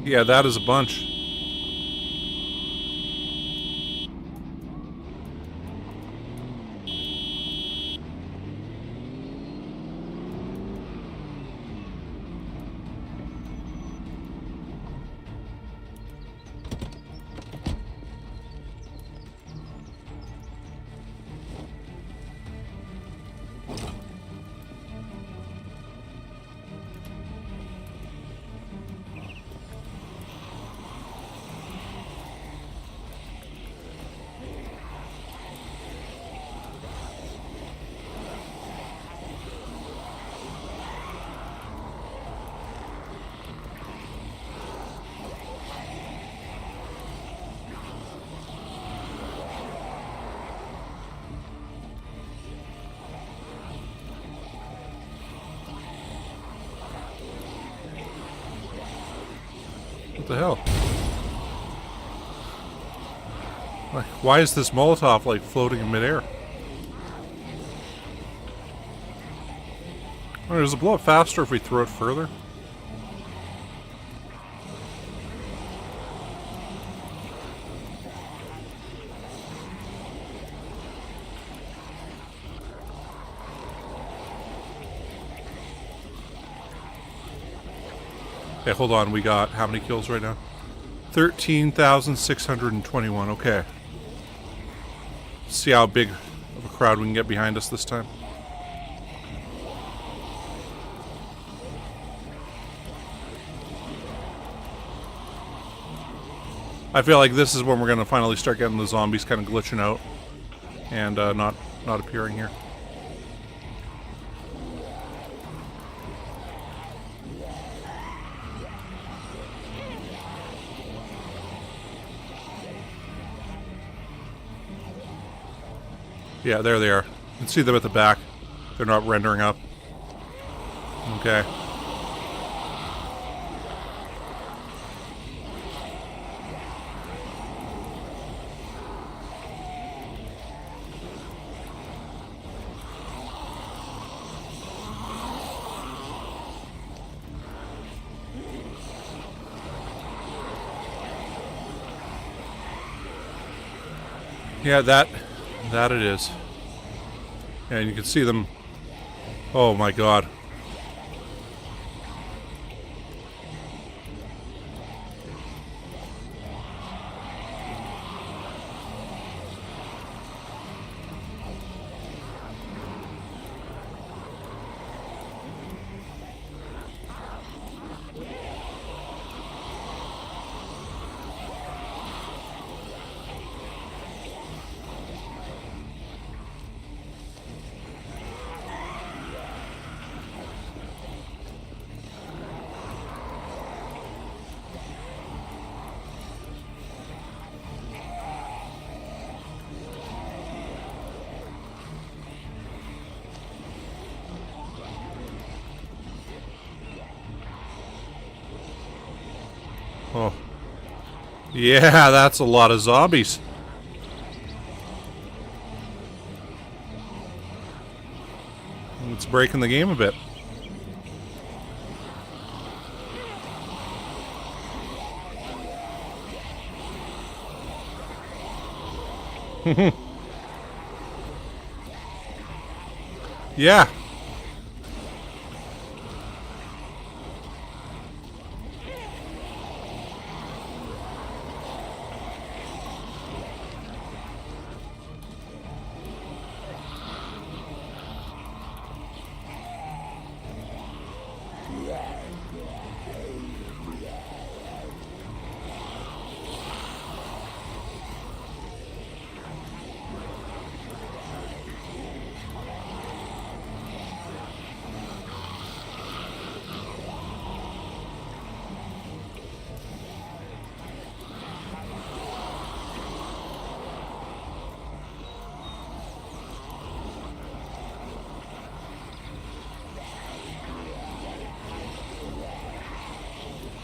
Yeah, that is a bunch. What the hell? Like, why is this Molotov, like, floating in midair? Or does it blow up faster if we throw it further? Okay, hold on. We got how many kills right now? 13,621. Okay. Let's see how big of a crowd we can get behind us this time. I feel like this is when we're going to finally start getting the zombies kind of glitching out and not appearing here. Yeah, there they are. You can see them at the back. They're not rendering up. Okay. Yeah, that it is. Yeah, and you can see them. Oh my god. Oh. Yeah, that's a lot of zombies. It's breaking the game a bit. Yeah.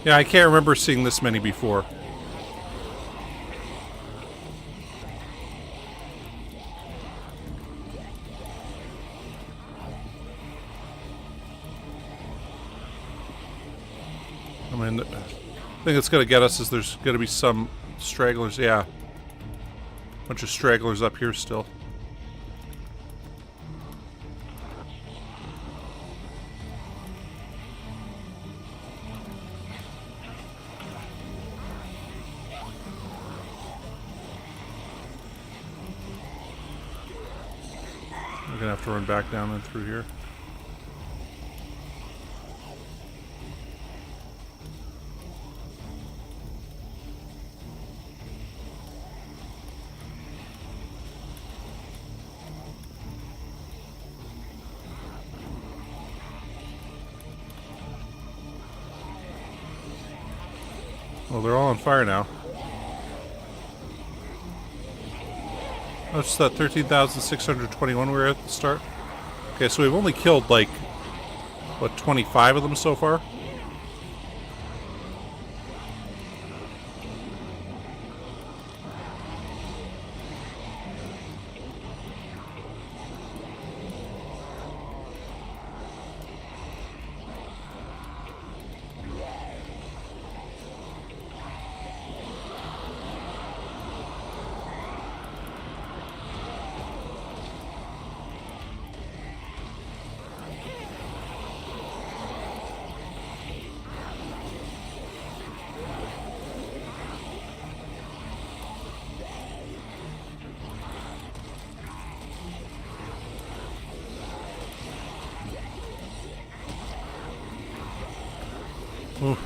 Yeah, I can't remember seeing this many before. I mean, the thing that's going to get us is there's going to be some stragglers. Yeah. Bunch of stragglers up here still. We're going to have to run back down and through here. Well, they're all on fire now. Oh, it's that 13,621 we were at the start. Okay, so we've only killed, like, what, 25 of them so far? Ooh.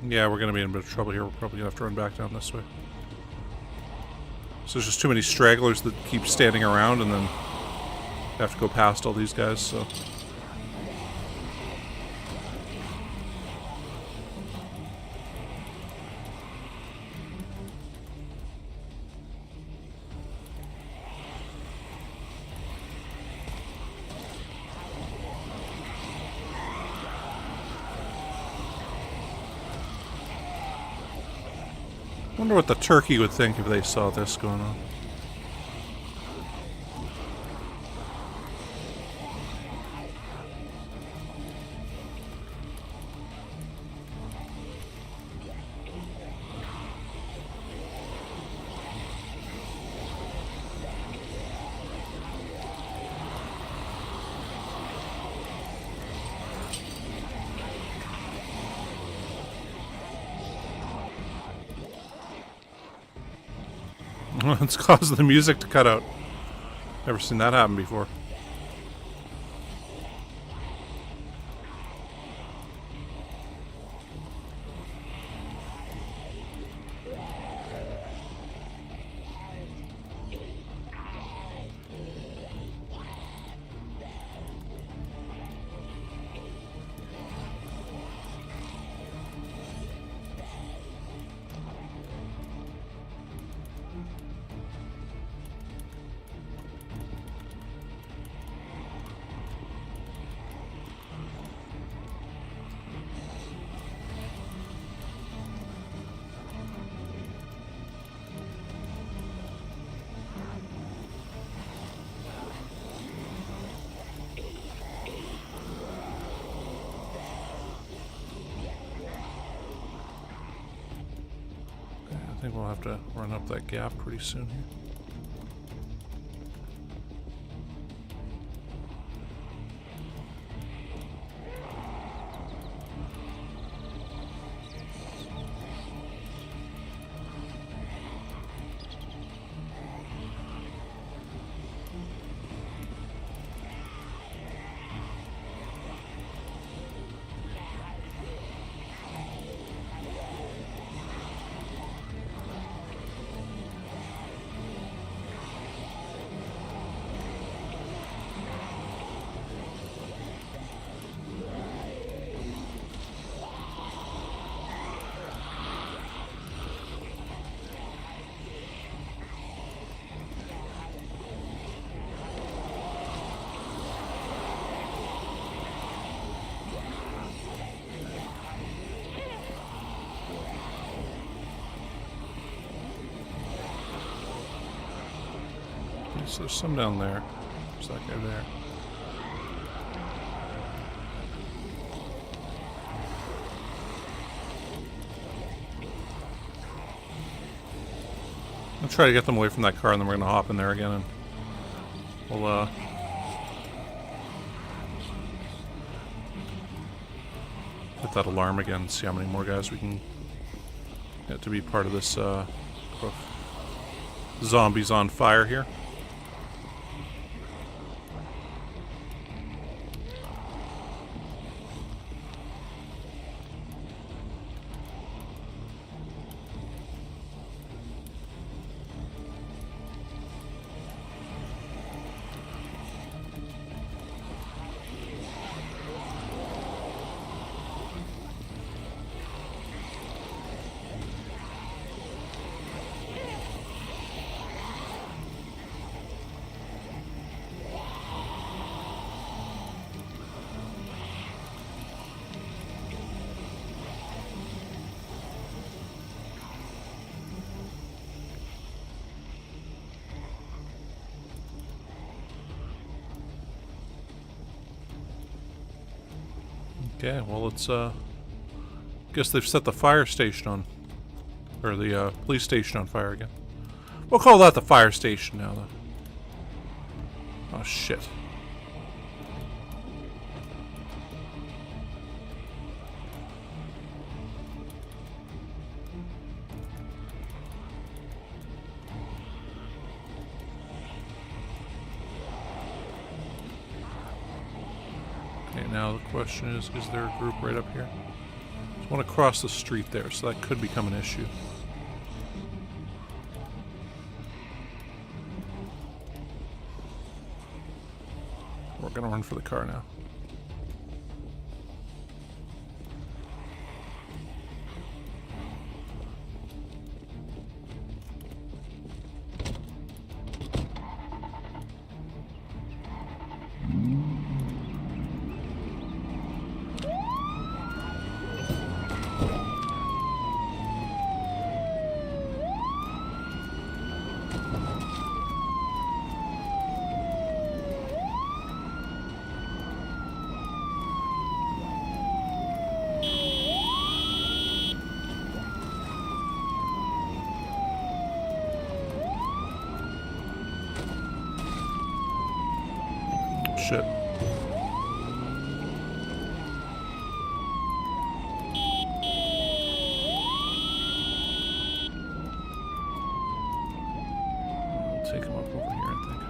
Yeah, we're going to be in a bit of trouble here. We're probably going to have to run back down this way. So there's just too many stragglers that keep standing around, and then have to go past all these guys, so... I wonder what the turkey would think if they saw this going on. It's causing the music to cut out. Never seen that happen before. I think we'll have to run up that gap pretty soon here. So there's some down there. There's that guy there. I'll try to get them away from that car, and then we're gonna hop in there again, and we'll hit that alarm again and see how many more guys we can get to be part of this zombies on fire here. Okay, well, it's, guess they've set the fire station on, or the, police station on fire again. We'll call that the fire station now, though. Oh, shit. Okay, now the question is there a group right up here? I want to cross the street there, so that could become an issue. We're gonna run for the car now. Shit. I'll take him up over here, I think.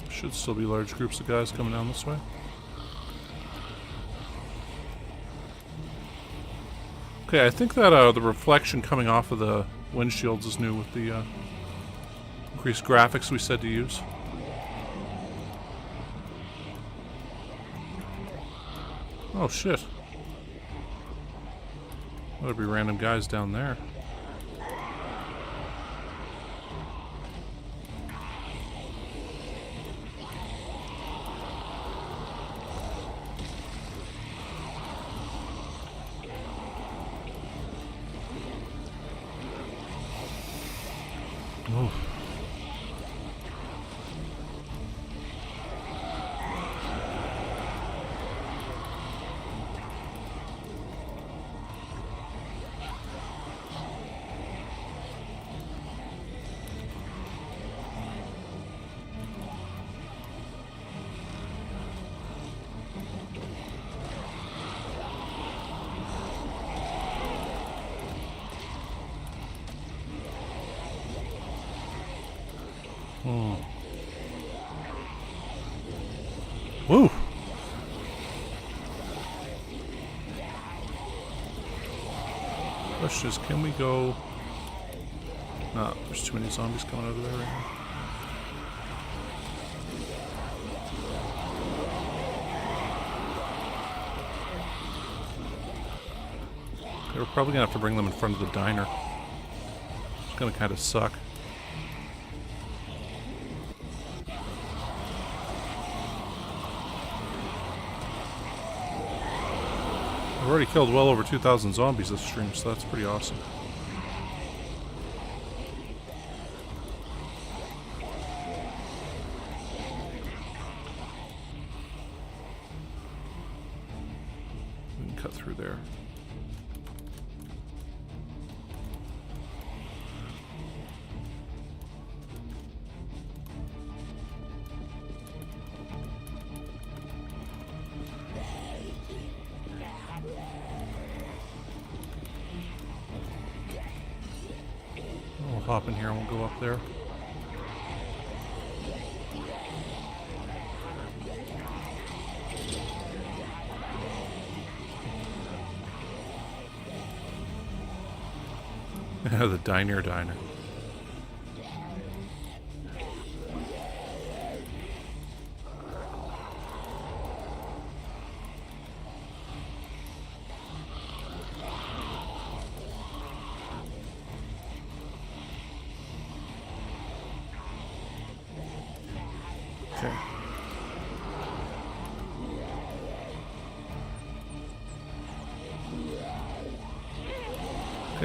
Should still be large groups of guys coming down this way. Okay, I think that the reflection coming off of the windshields is new with the increased graphics we said to use. Oh shit. There'll be random guys down there. Oh. Oh. Woo! Question is, can we go... Nah, there's too many zombies coming out of there right now. Okay, we're probably gonna have to bring them in front of the diner. It's gonna kind of suck. I've already killed well over 2,000 zombies this stream, so that's pretty awesome. We can cut through there. Hop in here and we'll go up there. The diner.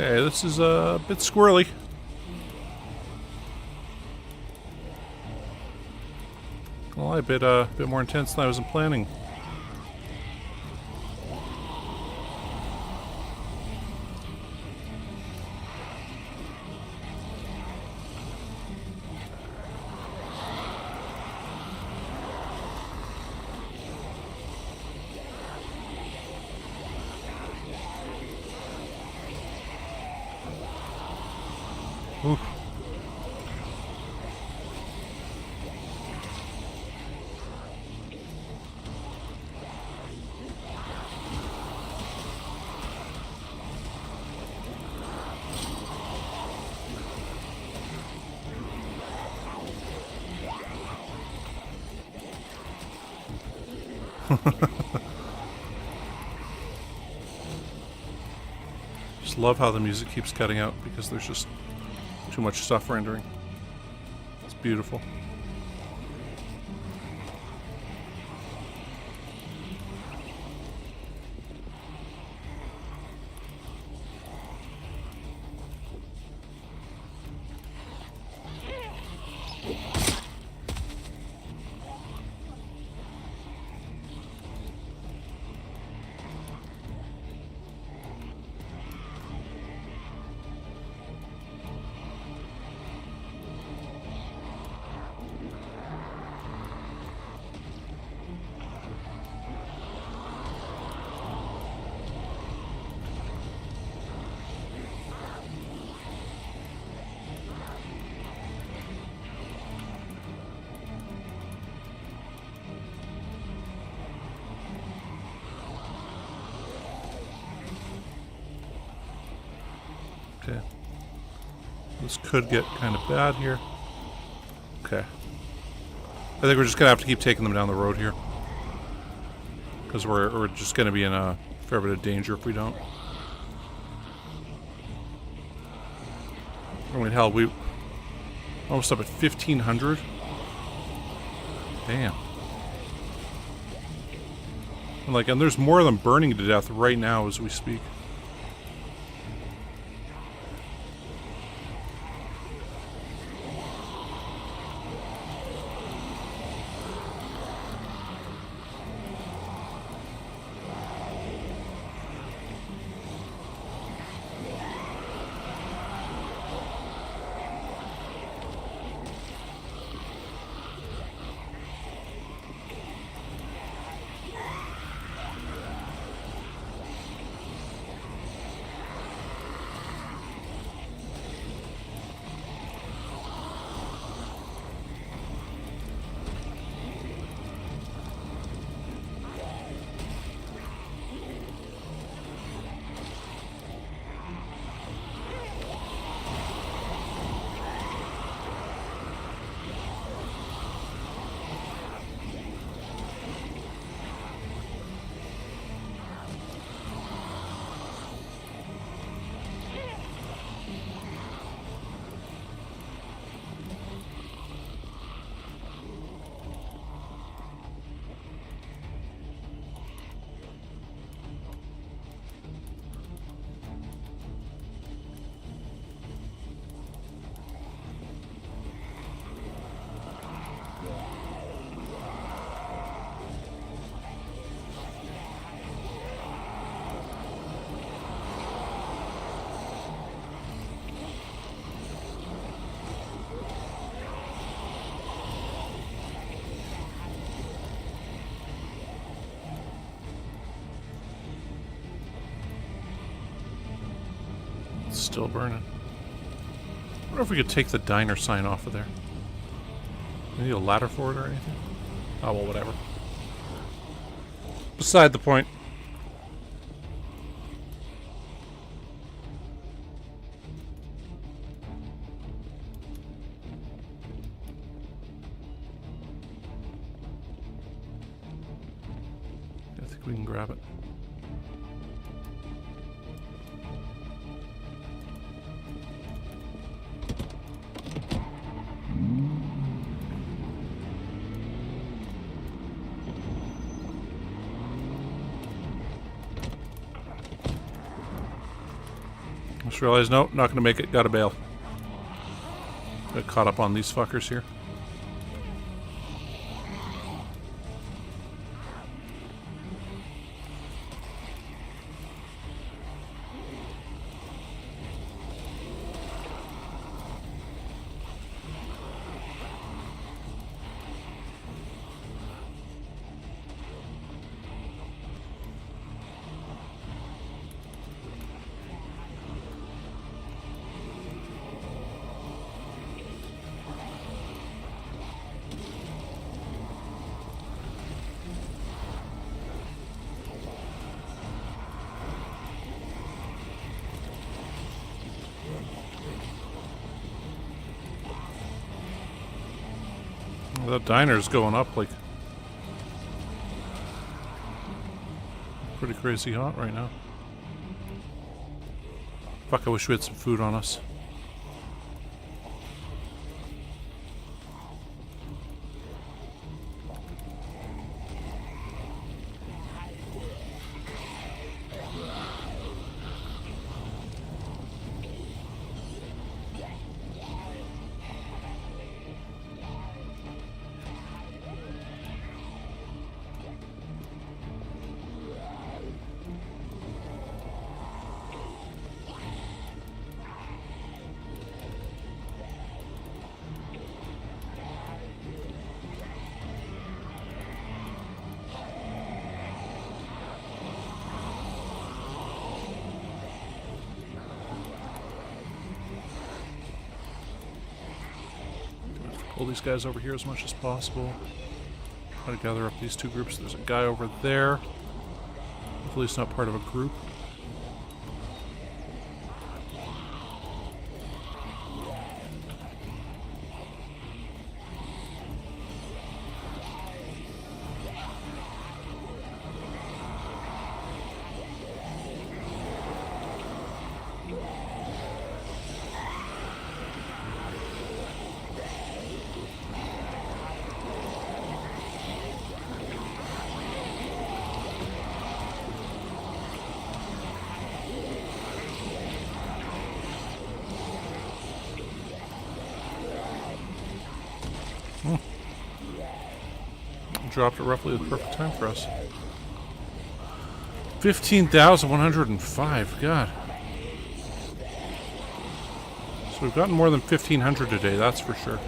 Okay, this is a bit squirrely. Well, a bit more intense than I was planning. Oof. Just love how the music keeps cutting out because there's just too much stuff rendering. It's beautiful. Okay. This could get kind of bad here. Okay. I think we're just gonna have to keep taking them down the road here. Because we're just gonna be in a fair bit of danger if we don't. I mean, hell, we almost up at 1,500. Damn. And there's more of them burning to death right now as we speak. Still burning. I wonder if we could take the diner sign off of there. We need a ladder for it or anything? Oh, well, whatever. Beside the point. I think we can grab it. Just realized, nope, not gonna make it. Gotta bail. Got caught up on these fuckers here. That diner's going up like pretty crazy hot right now. Fuck, I wish we had some food on us. Pull these guys over here as much as possible. Try to gather up these two groups. There's a guy over there. Hopefully he's not part of a group. Dropped it roughly at the perfect time for us. 15,105. God. So we've gotten more than 1,500 today, that's for sure.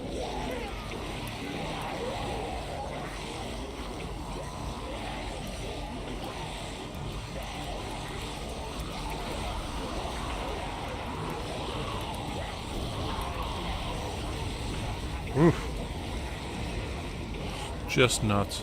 Oof. Just nuts.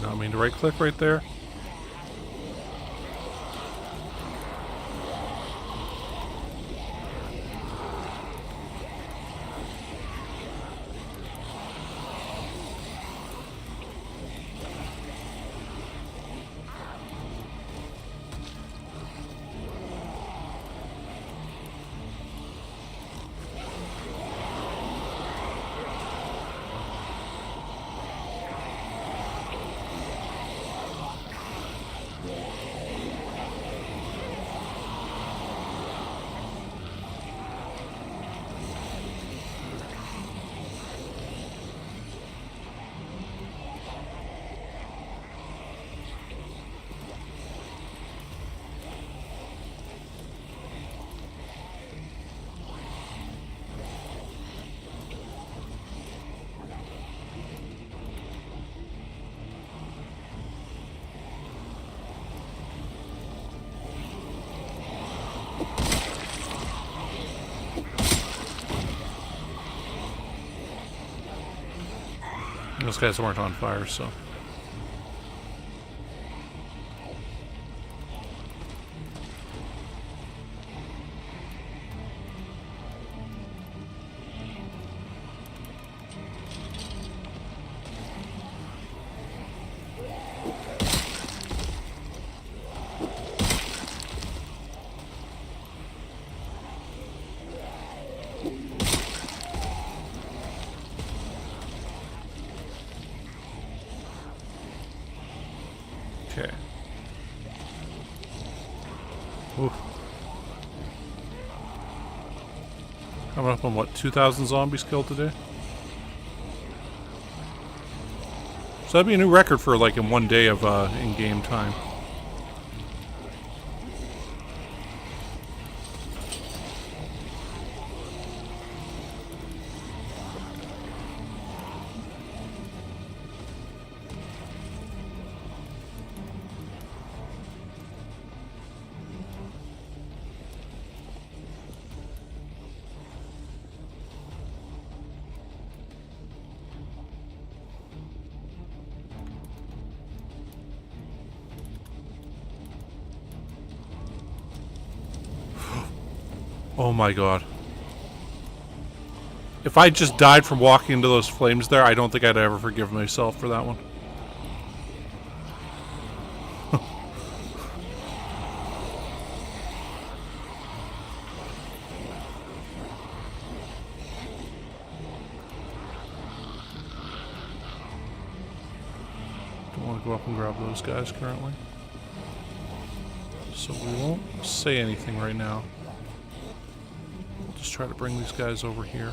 Not mean to right click right there. Those guys weren't on fire, so. Okay. Oof. Coming up on what, 2,000 zombies killed today? So that'd be a new record for like in one day of in-game time. Oh my god. If I just died from walking into those flames there, I don't think I'd ever forgive myself for that one. Don't want to go up and grab those guys currently. So we won't say anything right now. We'll just try to bring these guys over here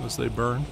as they burn.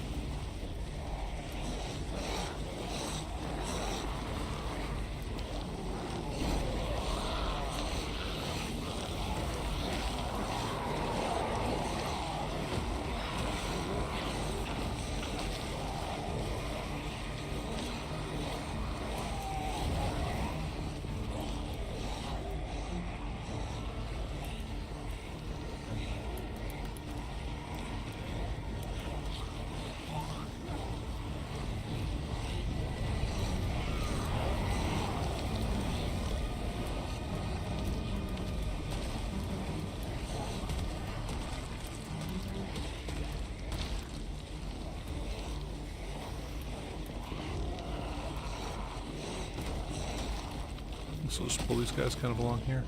So just pull these guys kind of along here.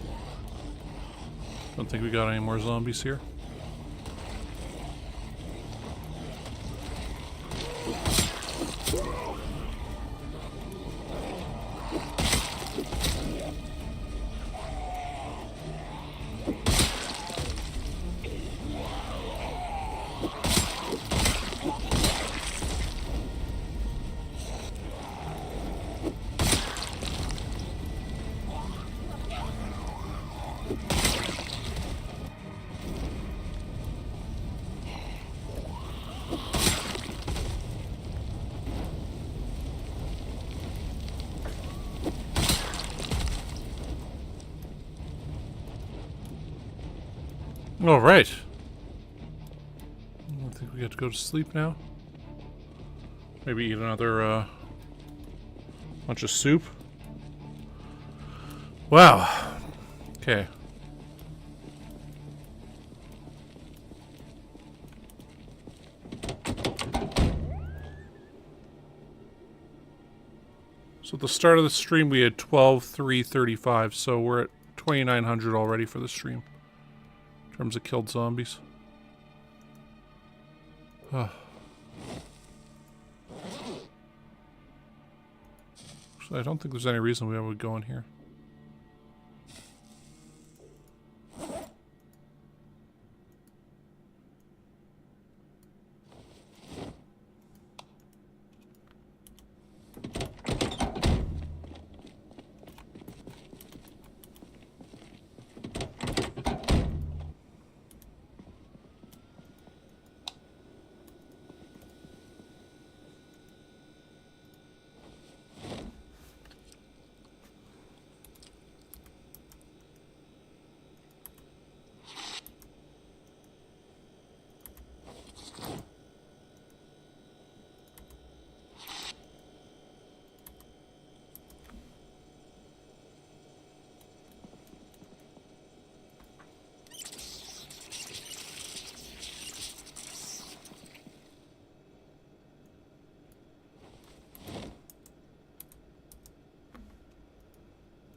Don't think we got any more zombies here. All right. I think we have to go to sleep now. Maybe eat another bunch of soup. Wow. Okay. So at the start of the stream we had 12,335, so we're at 2,900 already for the stream. In terms of killed zombies. So I don't think there's any reason we would go in here.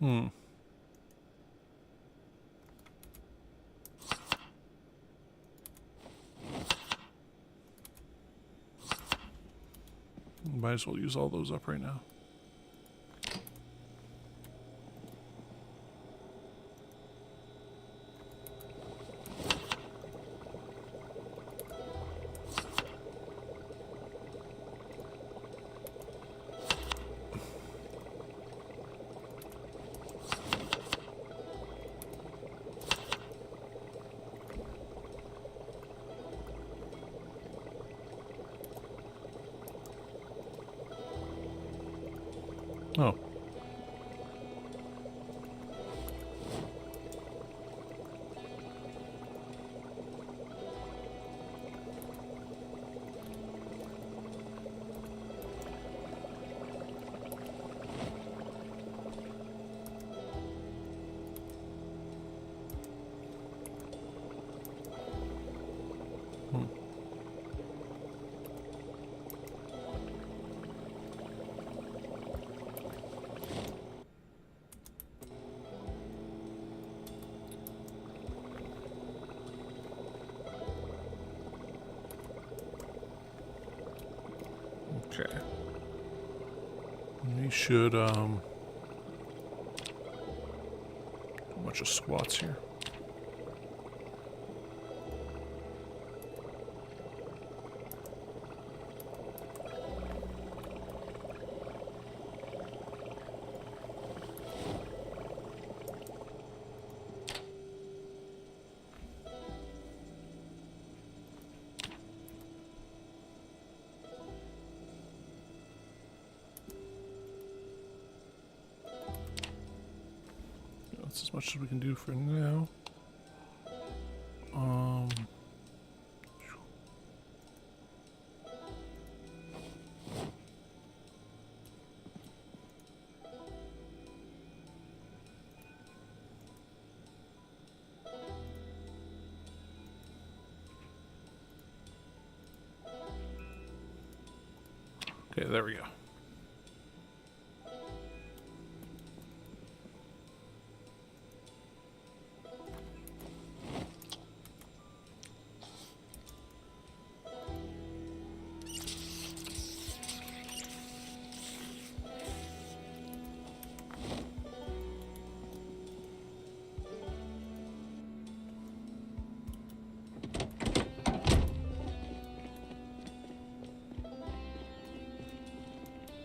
Hmm. Might as well use all those up right now. Oh. Okay. We should, a bunch of squats here. That's as much as we can do for now. Okay, there we go.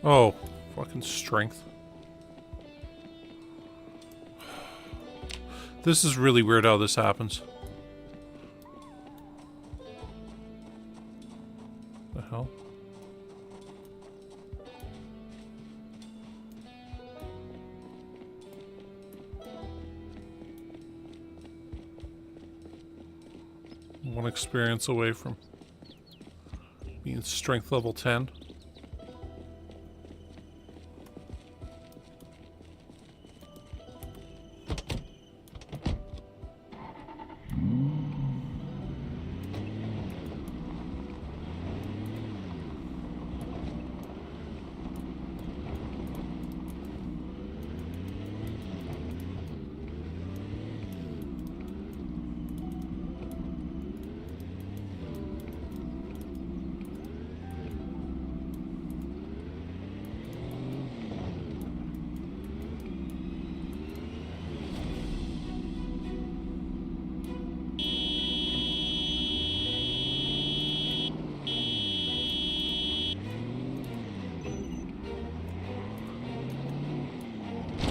Oh, fucking strength. This is really weird how this happens. The hell? One experience away from being strength level 10.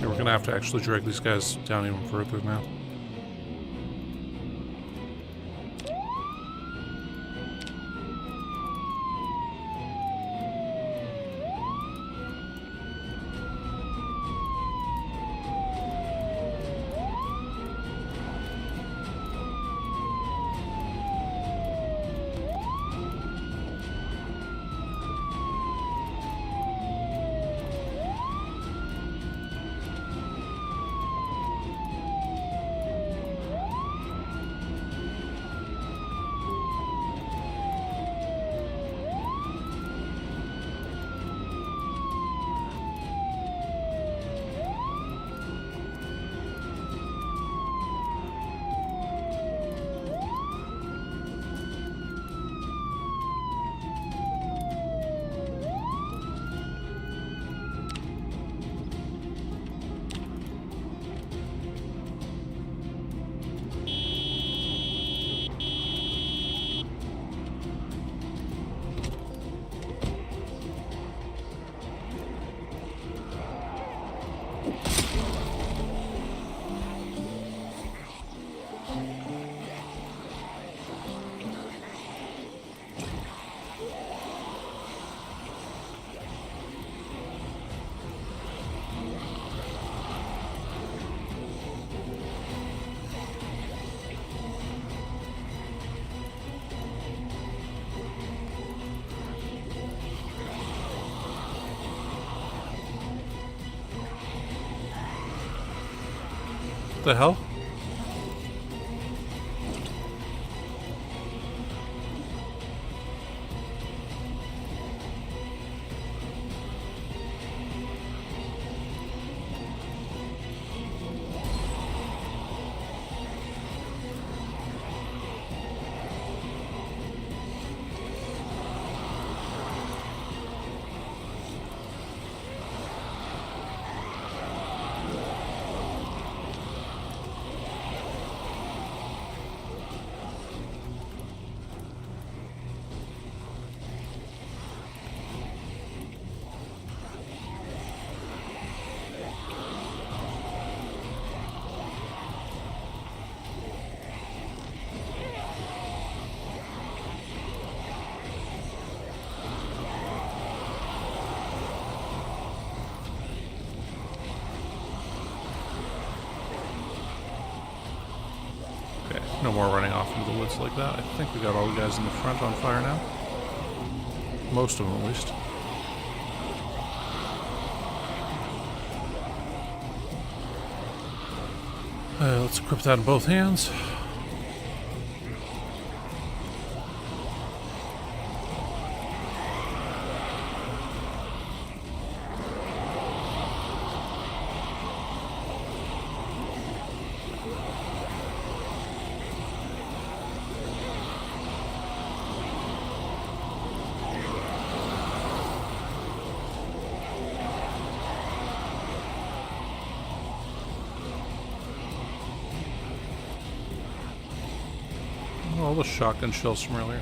We're gonna have to actually drag these guys down even further now. The hell? No more running off into the woods like that. I think we got all the guys in the front on fire now. Most of them, at least. Let's equip that in both hands. All the shotgun shells from earlier.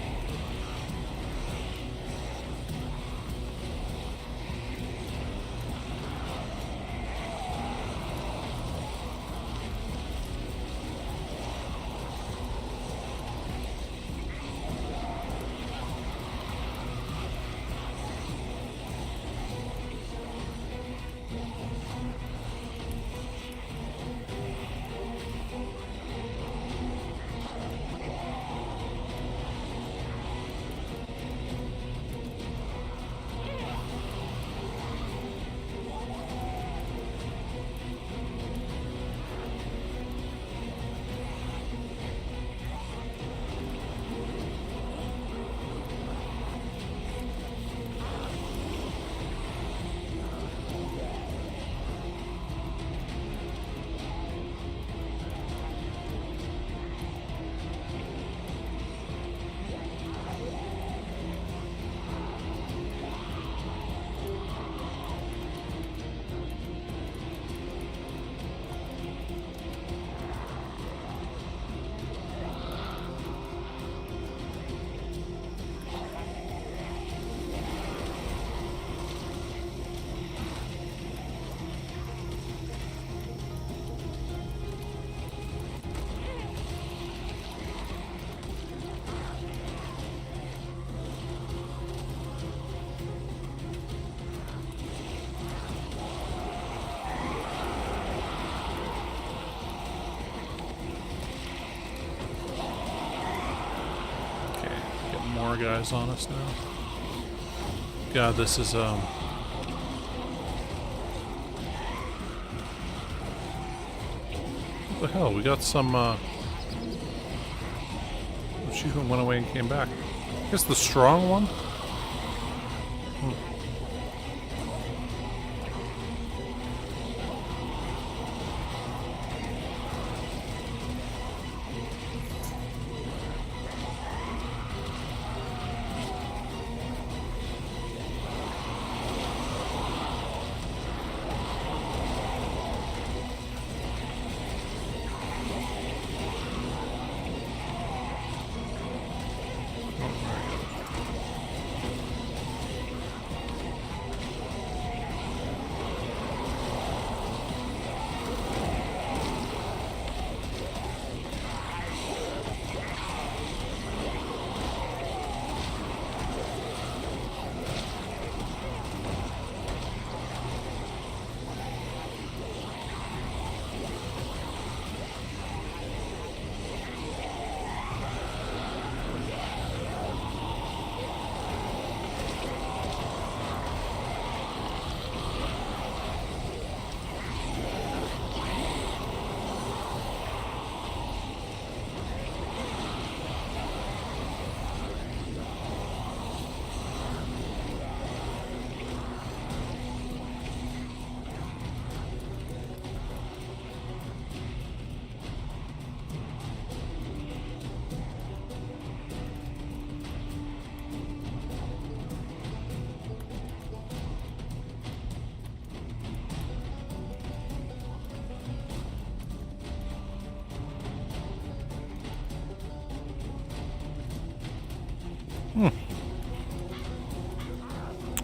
More guys on us now. God, this is what the hell? We got some achievement went away and came back. I guess the strong one?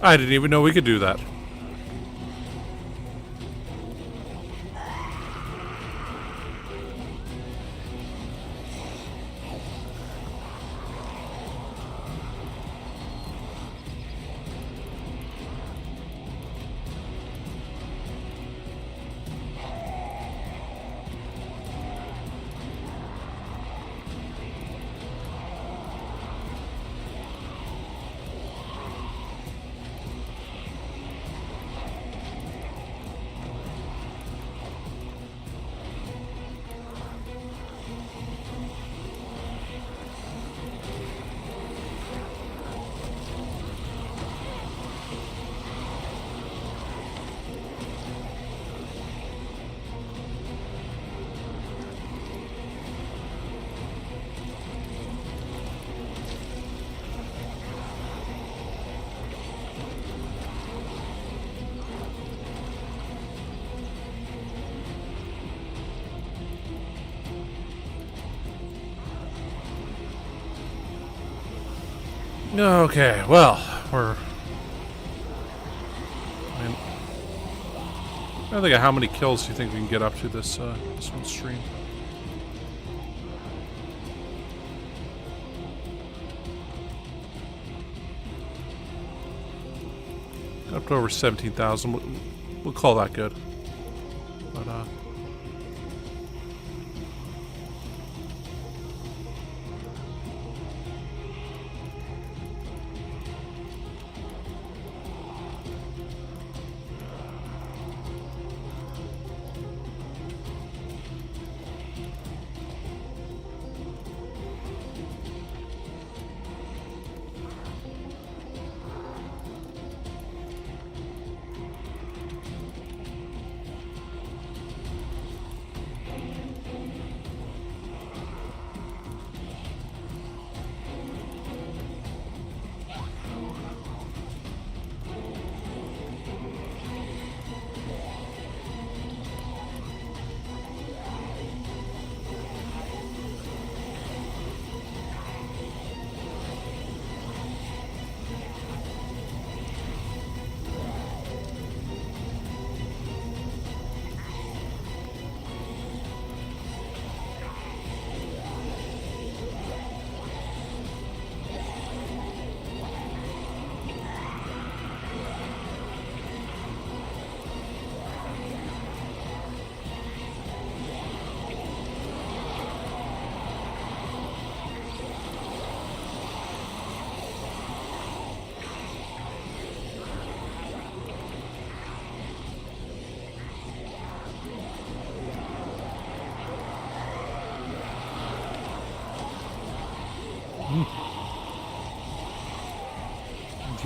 I didn't even know we could do that. Okay, well, we're... I mean, I think of how many kills do you think we can get up to this one stream? Up to over 17,000. We'll call that good. But,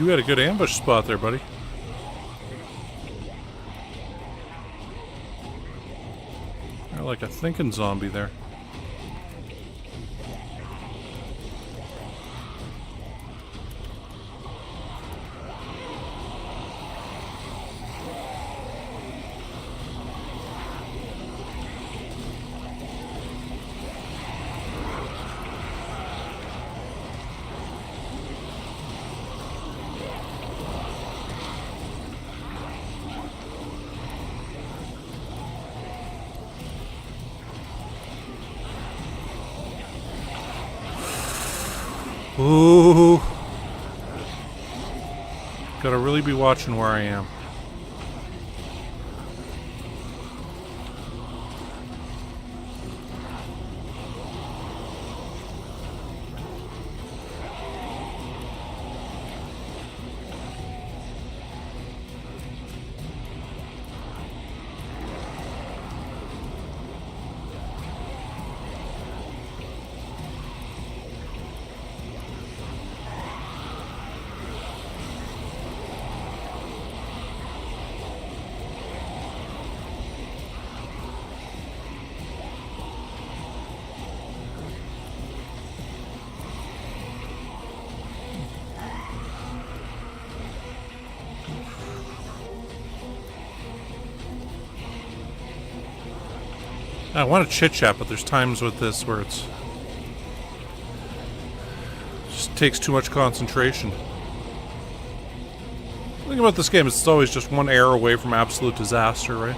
you had a good ambush spot there, buddy. You're like a thinking zombie there. Ooh. Gotta really be watching where I am. I want to chit chat, but there's times with this where it's just takes too much concentration. The thing about this game is it's always just one error away from absolute disaster, right?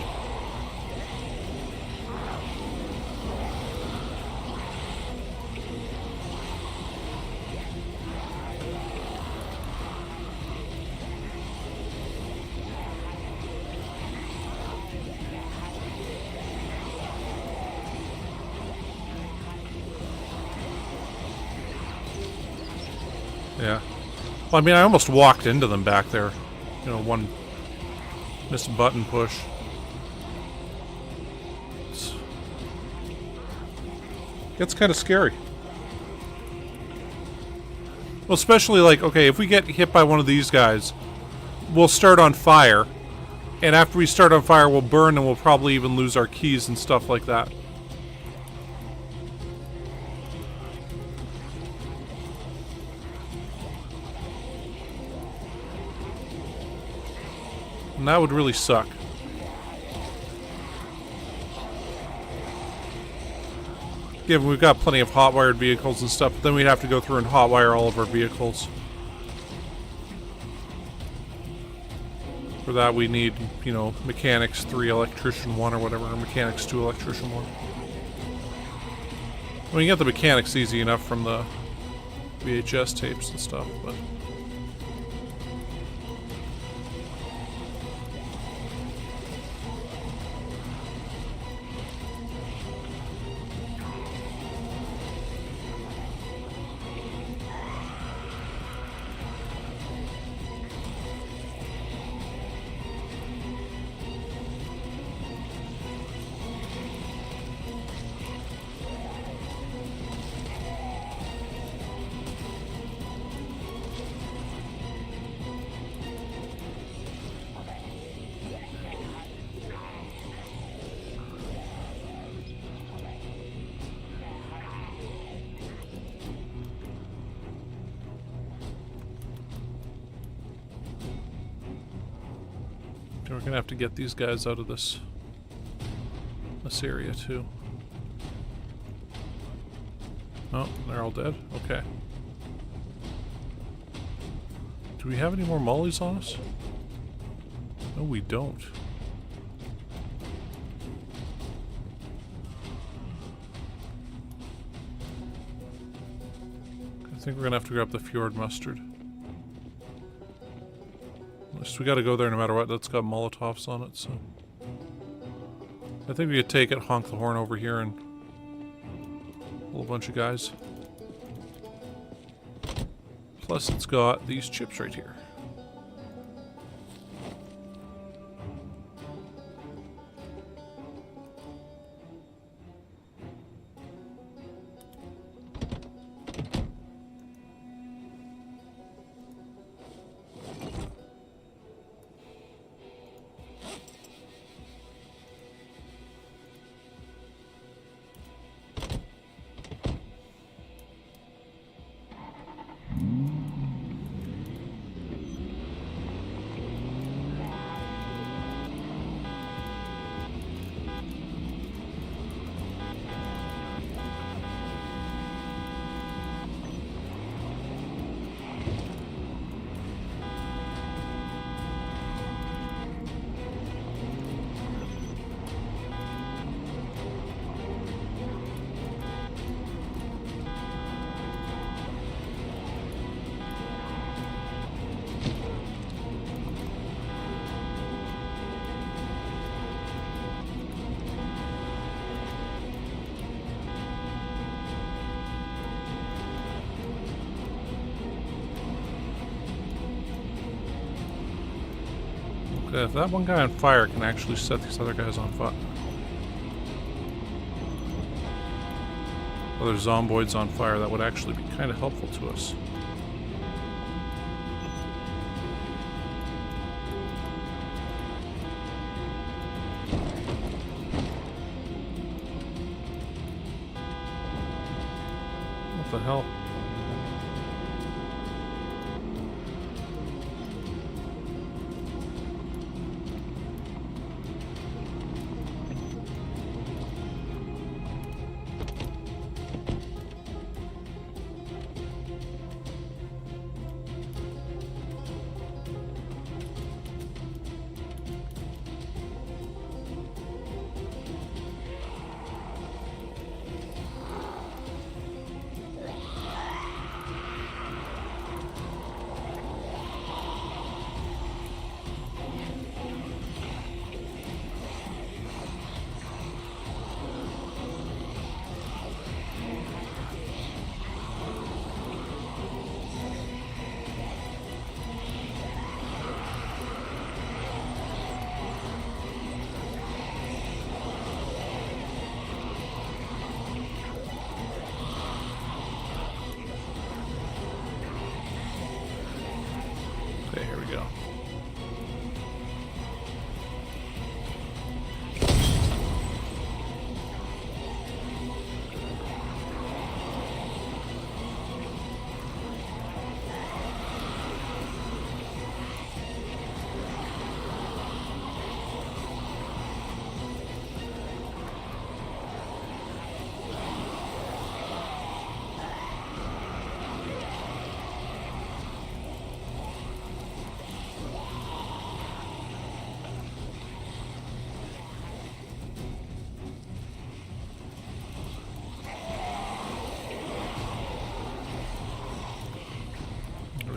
Yeah. Well, I mean, I almost walked into them back there. You know, one missed button push. It's kind of scary. Well, especially like, okay, if we get hit by one of these guys, we'll start on fire. And after we start on fire, we'll burn and we'll probably even lose our keys and stuff like that. And that would really suck. Given we've got plenty of hot-wired vehicles and stuff, but then we'd have to go through and hot-wire all of our vehicles. For that we need, you know, mechanics 3, electrician 1 or whatever, or mechanics 2, electrician 1. I mean, you get the mechanics easy enough from the VHS tapes and stuff, but... We're gonna have to get these guys out of this area too. Oh, they're all dead? Okay. Do we have any more mollies on us? No, we don't. I think we're gonna have to grab the Fjord Mustard. We gotta go there no matter what. That's got Molotovs on it, so... I think we could take it, honk the horn over here, and... a whole bunch of guys. Plus it's got these chips right here. If that one guy on fire can actually set these other guys on fire. Other Zomboids on fire, that would actually be kind of helpful to us. What the hell?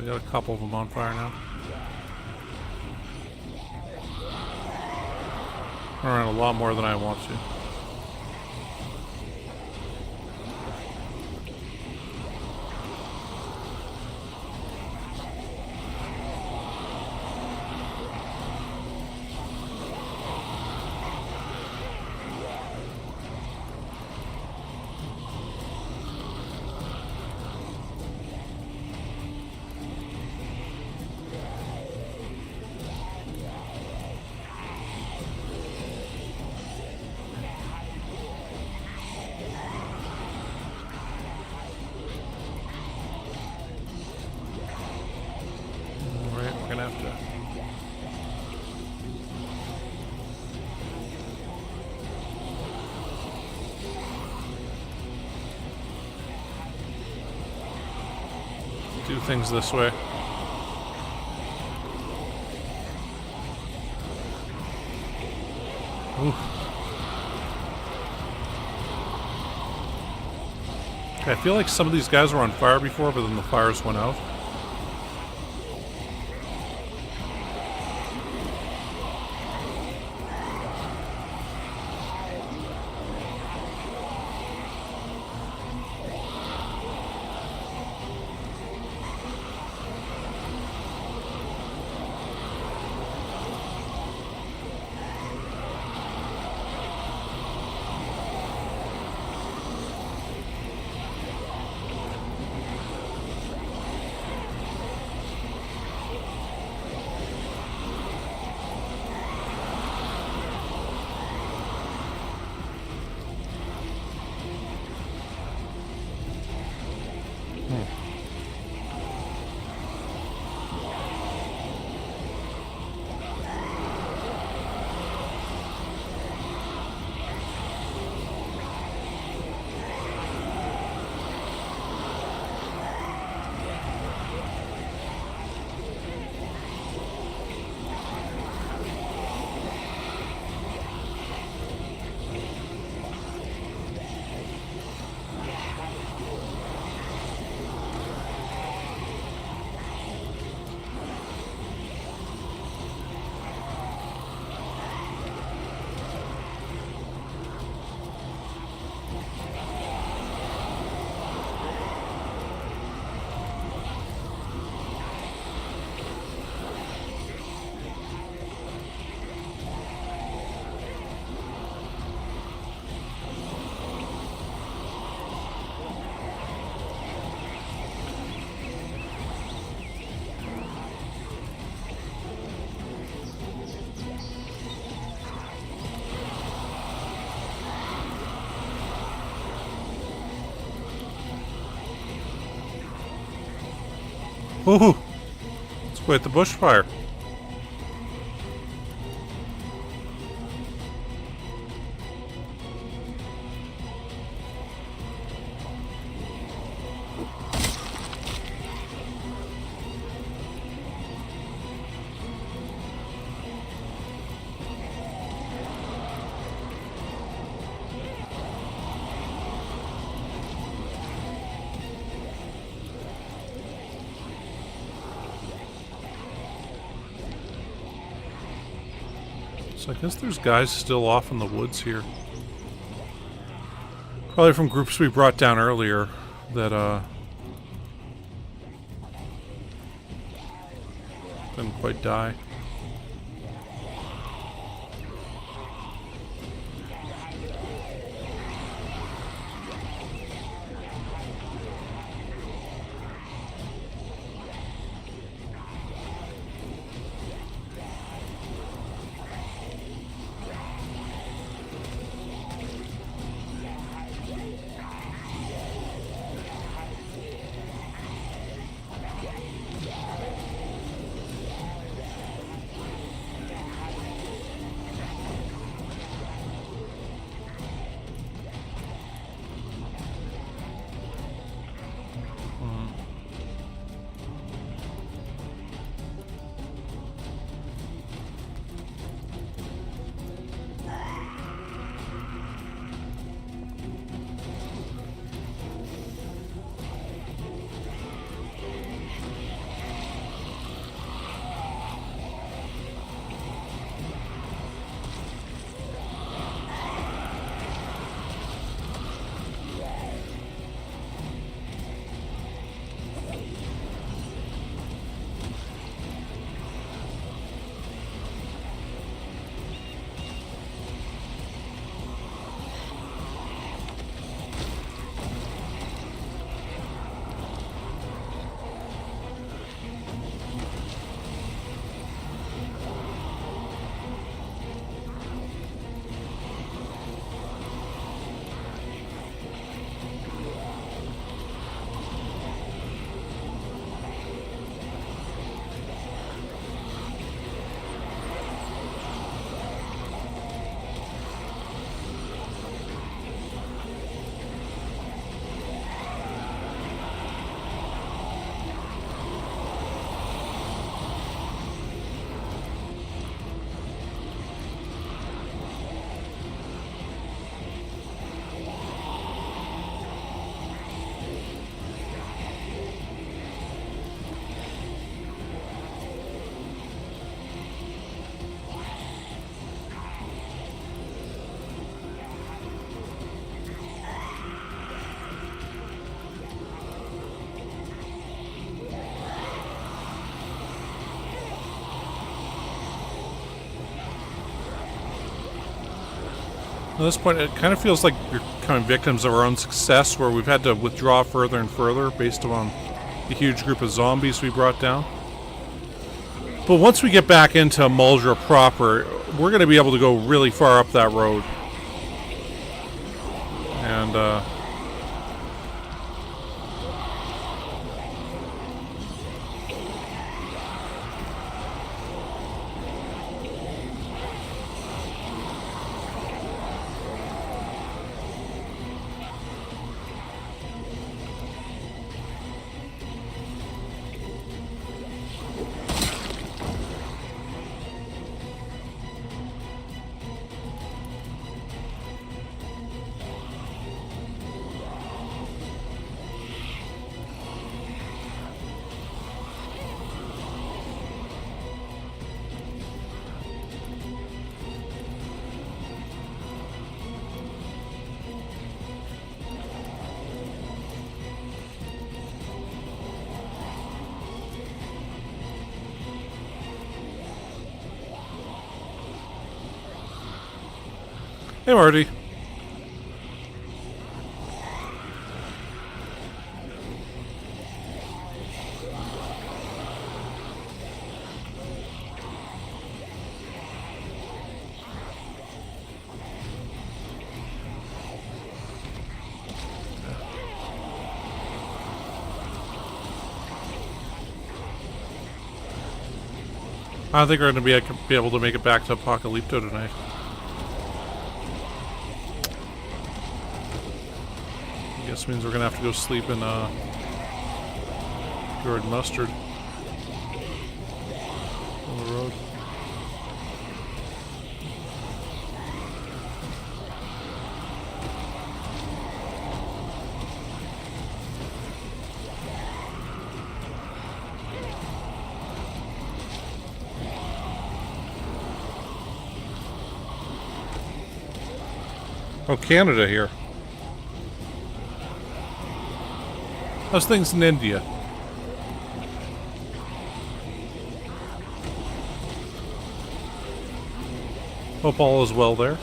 got a couple of them on fire now. Alright, a lot more than I want to. Do things this way. Ooh. Okay, I feel like some of these guys were on fire before, but then the fires went out. Ooh, let's quit the bushfire. So I guess there's guys still off in the woods here. Probably from groups we brought down earlier that, didn't quite die. At this point, it kind of feels like we're becoming victims of our own success, where we've had to withdraw further and further based on the huge group of zombies we brought down. But once we get back into Muldraugh proper, we're going to be able to go really far up that road. And, hey, Marty. I don't think we're going to be able to make it back to Apocalypto tonight. I guess means we're going to have to go sleep in George Mustard on the road. Oh, Canada here. How's things in India? Hope all is well there.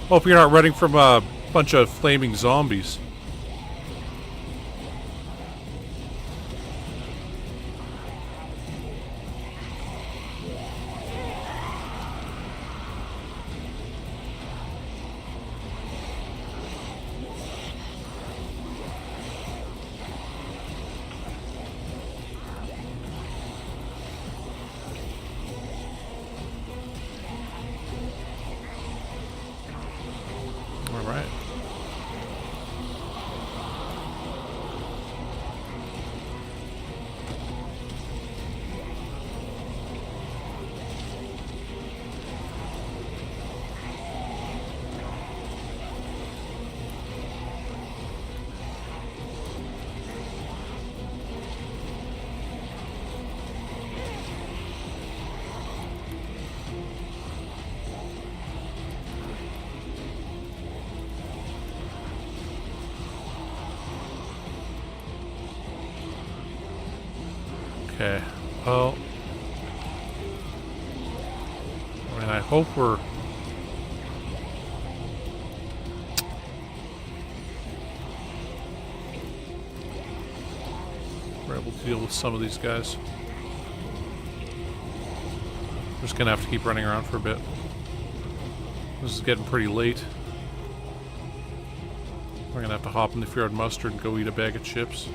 Hope you're not running from a bunch of flaming zombies. Okay, well, I mean, I hope we're able to deal with some of these guys. We're just gonna have to keep running around for a bit. This is getting pretty late. We're gonna have to hop in the Fjord Mustard and go eat a bag of chips.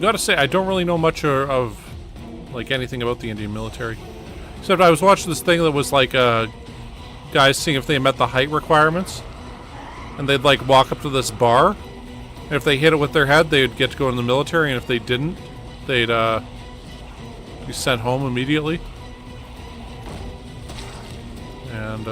Gotta say, I don't really know much of like anything about the Indian military. Except I was watching this thing that was like guys seeing if they met the height requirements, and they'd like walk up to this bar, and if they hit it with their head, they'd get to go in the military, and if they didn't, they'd be sent home immediately. And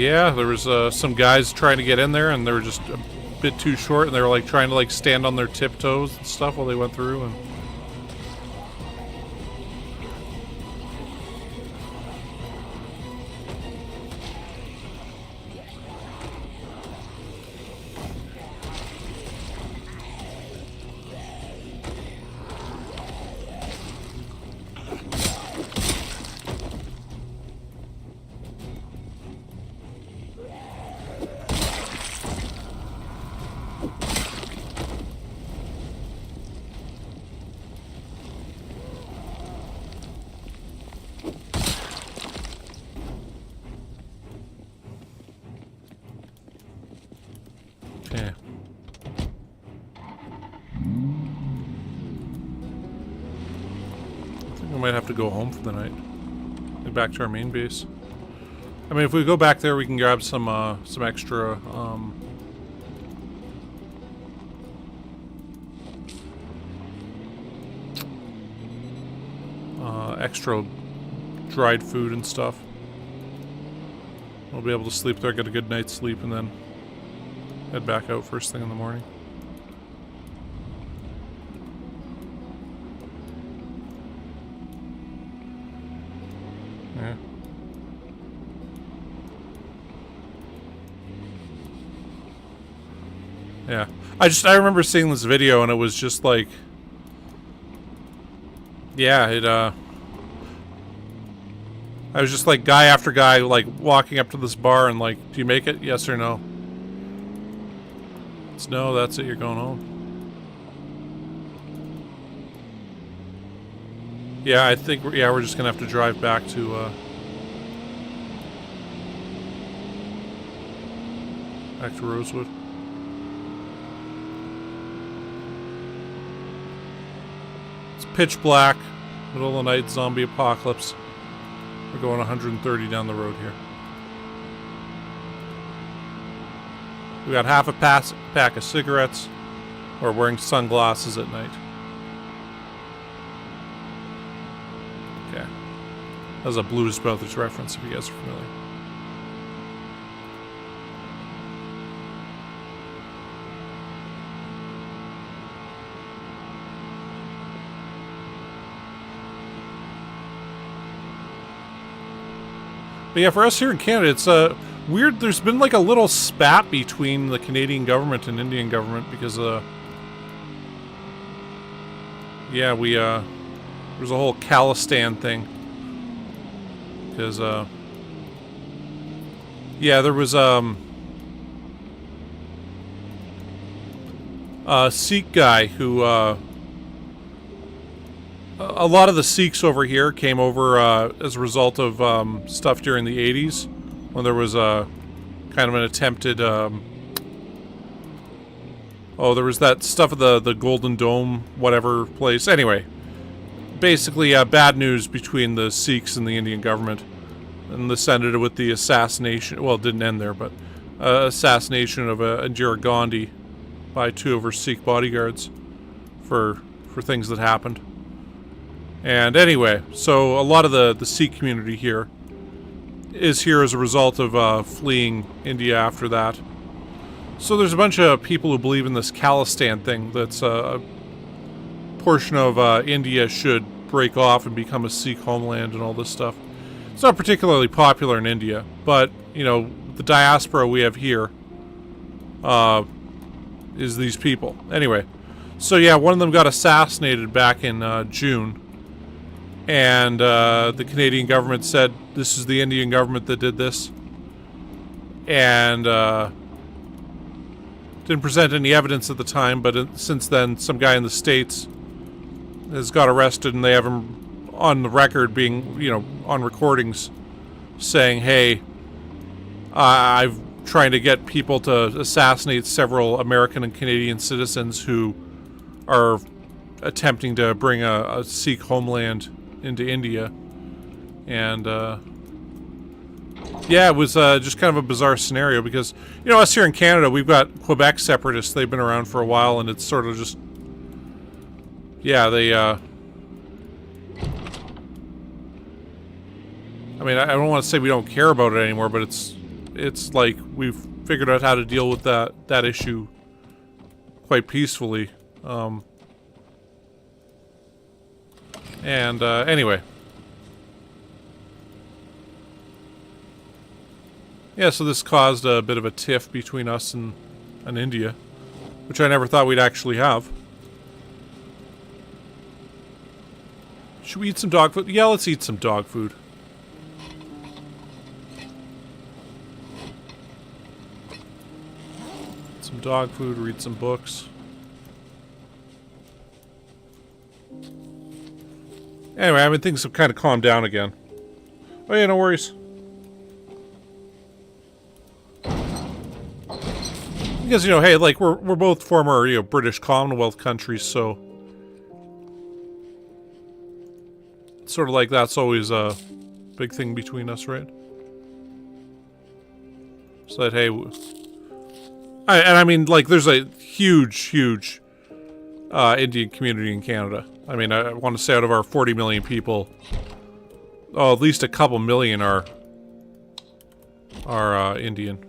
Yeah, there was some guys trying to get in there, and they were just a bit too short, and they were like trying to like stand on their tiptoes and stuff while they went through. And okay. I think we might have to go home for the night. Get back to our main base. I mean, if we go back there, we can grab some extra, extra dried food and stuff. We'll be able to sleep there, get a good night's sleep, and then head back out first thing in the morning. Yeah. Yeah. I remember seeing this video and it was just like, yeah, I was just like guy after guy like walking up to this bar and like, do you make it? Yes or no? It's no, that's it, you're going home. Yeah, I think we're just gonna have to drive back to Rosewood. It's pitch black, middle of the night, zombie apocalypse. We're going 130 down the road here. We got half a pack of cigarettes. We're wearing sunglasses at night. Okay. That was a Blues Brothers reference if you guys are familiar. But yeah, for us here in Canada, it's weird. There's been like a little spat between the Canadian government and Indian government because, yeah, there's a whole Khalistan thing. Because, yeah, there was a Sikh guy who, a lot of the Sikhs over here came over as a result of stuff during the 80s when there was a kind of an attempted there was that stuff at the Golden Dome whatever place. Anyway, basically bad news between the Sikhs and the Indian government, and this ended with the assassination, well, it didn't end there, but assassination of Indira Gandhi by 2 of her Sikh bodyguards for things that happened. And anyway, so a lot of the Sikh community here is here as a result of fleeing India after that. So there's a bunch of people who believe in this Khalistan thing, that's a portion of India should break off and become a Sikh homeland and all this stuff. It's not particularly popular in India, but, you know, the diaspora we have here is these people. Anyway, so yeah, one of them got assassinated back in June. And the Canadian government said this is the Indian government that did this, and didn't present any evidence at the time. But since then, some guy in the States has got arrested, and they have him on the record, being, you know, on recordings, saying, "Hey, I've trying to get people to assassinate several American and Canadian citizens who are attempting to bring a Sikh homeland into India." And yeah, it was just kind of a bizarre scenario because, you know, us here in Canada, we've got Quebec separatists. They've been around for a while, and it's sort of just, yeah, they I mean, I don't want to say we don't care about it anymore, but it's it's like we've figured out how to deal with that issue quite peacefully. Anyway. Yeah, so this caused a bit of a tiff between us and India, which I never thought we'd actually have. Should we eat some dog food? Yeah, let's eat some dog food. Some dog food, read some books. Anyway, I mean, things have kind of calmed down again. Oh yeah, no worries. Because, you know, hey, like, we're both former, you know, British Commonwealth countries, so... sort of like that's always a big thing between us, right? So that, hey... I mean, like, there's a huge Indian community in Canada. I mean, I want to say out of our 40 million people, oh, at least a couple million are Indian.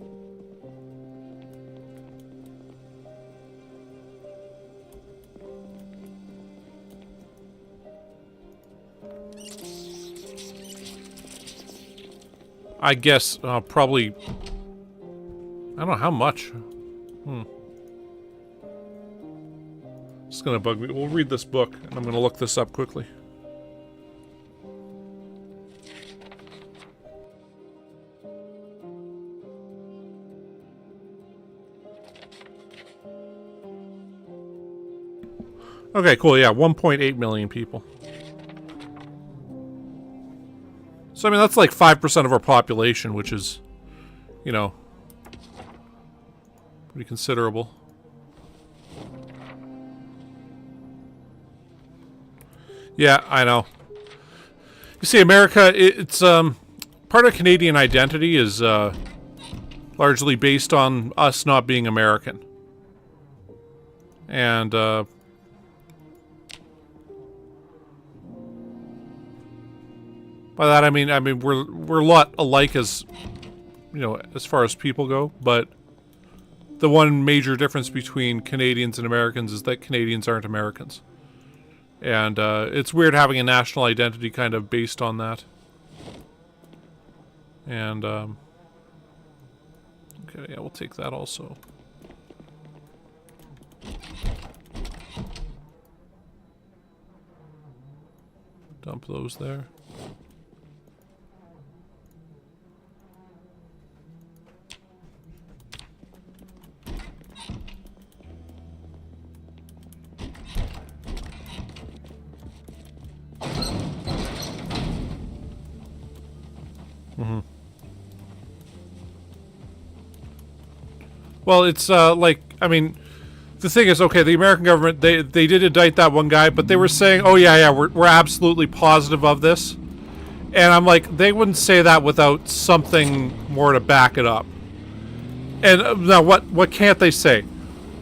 I guess, probably... I don't know how much. It's gonna bug me. We'll read this book, and I'm gonna look this up quickly. Okay, cool, yeah, 1.8 million people. So, I mean, that's like 5% of our population, which is, you know, pretty considerable. Yeah, I know. You see, America, it's, part of Canadian identity is, largely based on us not being American. And, by that I mean we're a lot alike as, you know, as far as people go, but the one major difference between Canadians and Americans is that Canadians aren't Americans. And it's weird having a national identity kind of based on that. And okay, yeah, we'll take that also. Dump those there. Well, it's, like, I mean, the thing is, okay, the American government, they did indict that one guy, but they were saying, oh, yeah, we're absolutely positive of this. And I'm like, they wouldn't say that without something more to back it up. And now, what can't they say?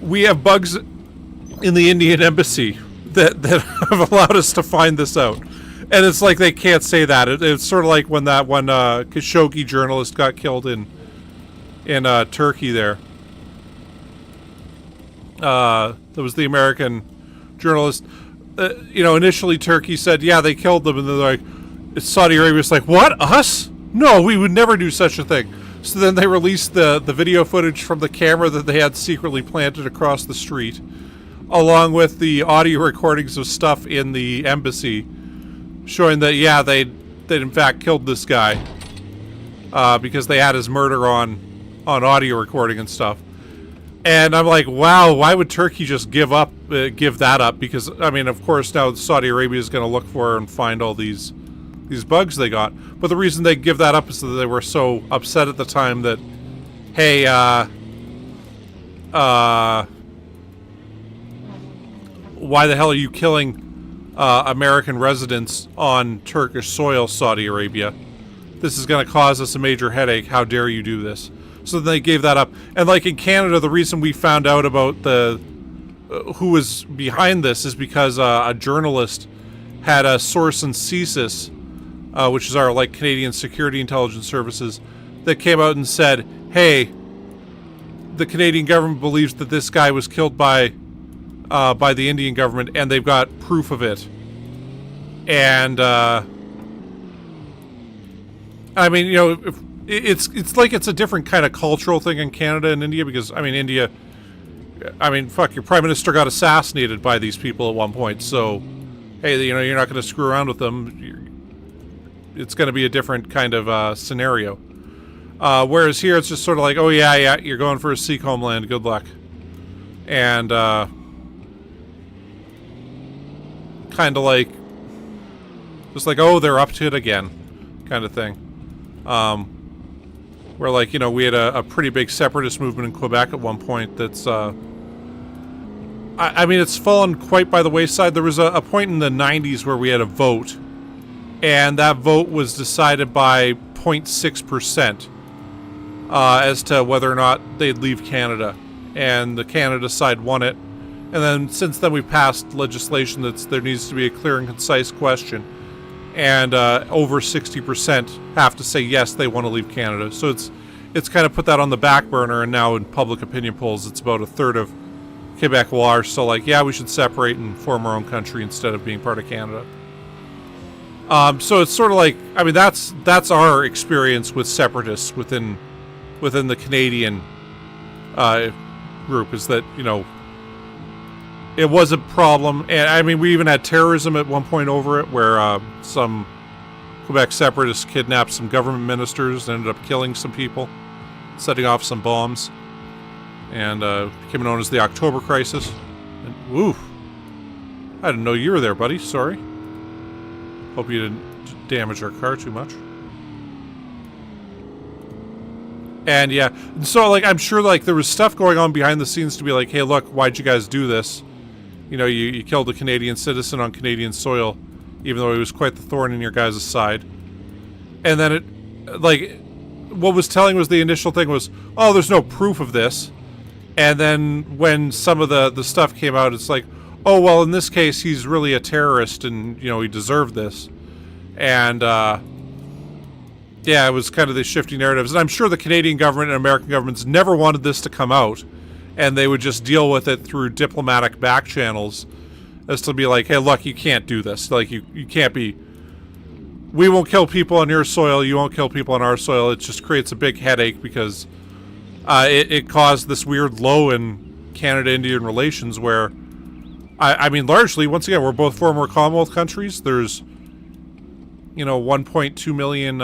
We have bugs in the Indian embassy that have allowed us to find this out. And it's like they can't say that. It's sort of like when that one Khashoggi journalist got killed in Turkey there. That was the American journalist. You know, initially Turkey said, yeah, they killed them. And they're like, Saudi Arabia's like, what? Us? No, we would never do such a thing. So then they released the video footage from the camera that they had secretly planted across the street, along with the audio recordings of stuff in the embassy, showing that, yeah, they'd in fact killed this guy, because they had his murder on audio recording and stuff. And I'm like, wow, why would Turkey just give that up? Because, I mean, of course, now Saudi Arabia is going to look for and find all these bugs they got. But the reason they give that up is that they were so upset at the time that, hey, why the hell are you killing American residents on Turkish soil, Saudi Arabia? This is going to cause us a major headache. How dare you do this? So they gave that up. And like in Canada, the reason we found out about the who was behind this is because a journalist had a source in CSIS, which is our like Canadian Security Intelligence Services, that came out and said, hey, the Canadian government believes that this guy was killed by the Indian government, and they've got proof of it. And I mean, you know, it's like it's a different kind of cultural thing in Canada and India, because I mean, India, I mean, fuck, your prime minister got assassinated by these people at one point, so hey, you know, you're not going to screw around with them. It's going to be a different kind of scenario. Whereas here, it's just sort of like, oh yeah, you're going for a Sikh homeland, good luck. And kind of like, just like, oh, they're up to it again, kind of thing. Where, like, you know, we had a pretty big separatist movement in Quebec at one point that's, I mean, it's fallen quite by the wayside. There was a point in the 90s where we had a vote, and that vote was decided by 0.6% as to whether or not they'd leave Canada. And the Canada side won it. And then, since then, we've passed legislation that there needs to be a clear and concise question. And over 60% have to say yes, they want to leave Canada. So it's kind of put that on the back burner, and now in public opinion polls, it's about a third of Quebecois are still like, yeah, we should separate and form our own country instead of being part of Canada. So it's sort of like, I mean, that's our experience with separatists within the Canadian group, is that, you know, it was a problem. And I mean, we even had terrorism at one point over it, where some Quebec separatists kidnapped some government ministers and ended up killing some people, setting off some bombs, and became known as the October Crisis. And, ooh, I didn't know you were there, buddy. Sorry. Hope you didn't damage our car too much. And yeah, so like, I'm sure like there was stuff going on behind the scenes to be like, hey, look, why'd you guys do this? You know, you killed a Canadian citizen on Canadian soil, even though he was quite the thorn in your guys' side. And then it, like, what was telling was the initial thing was, oh, there's no proof of this. And then when some of the stuff came out, it's like, oh, well, in this case, he's really a terrorist and, you know, he deserved this. And, yeah, it was kind of the shifting narratives. And I'm sure the Canadian government and American governments never wanted this to come out. And they would just deal with it through diplomatic back channels as to be like, hey, look, you can't do this. Like, you can't be... We won't kill people on your soil, you won't kill people on our soil. It just creates a big headache because it caused this weird low in Canada-Indian relations where, I mean, largely, once again, we're both former Commonwealth countries. There's, you know, 1.2 million,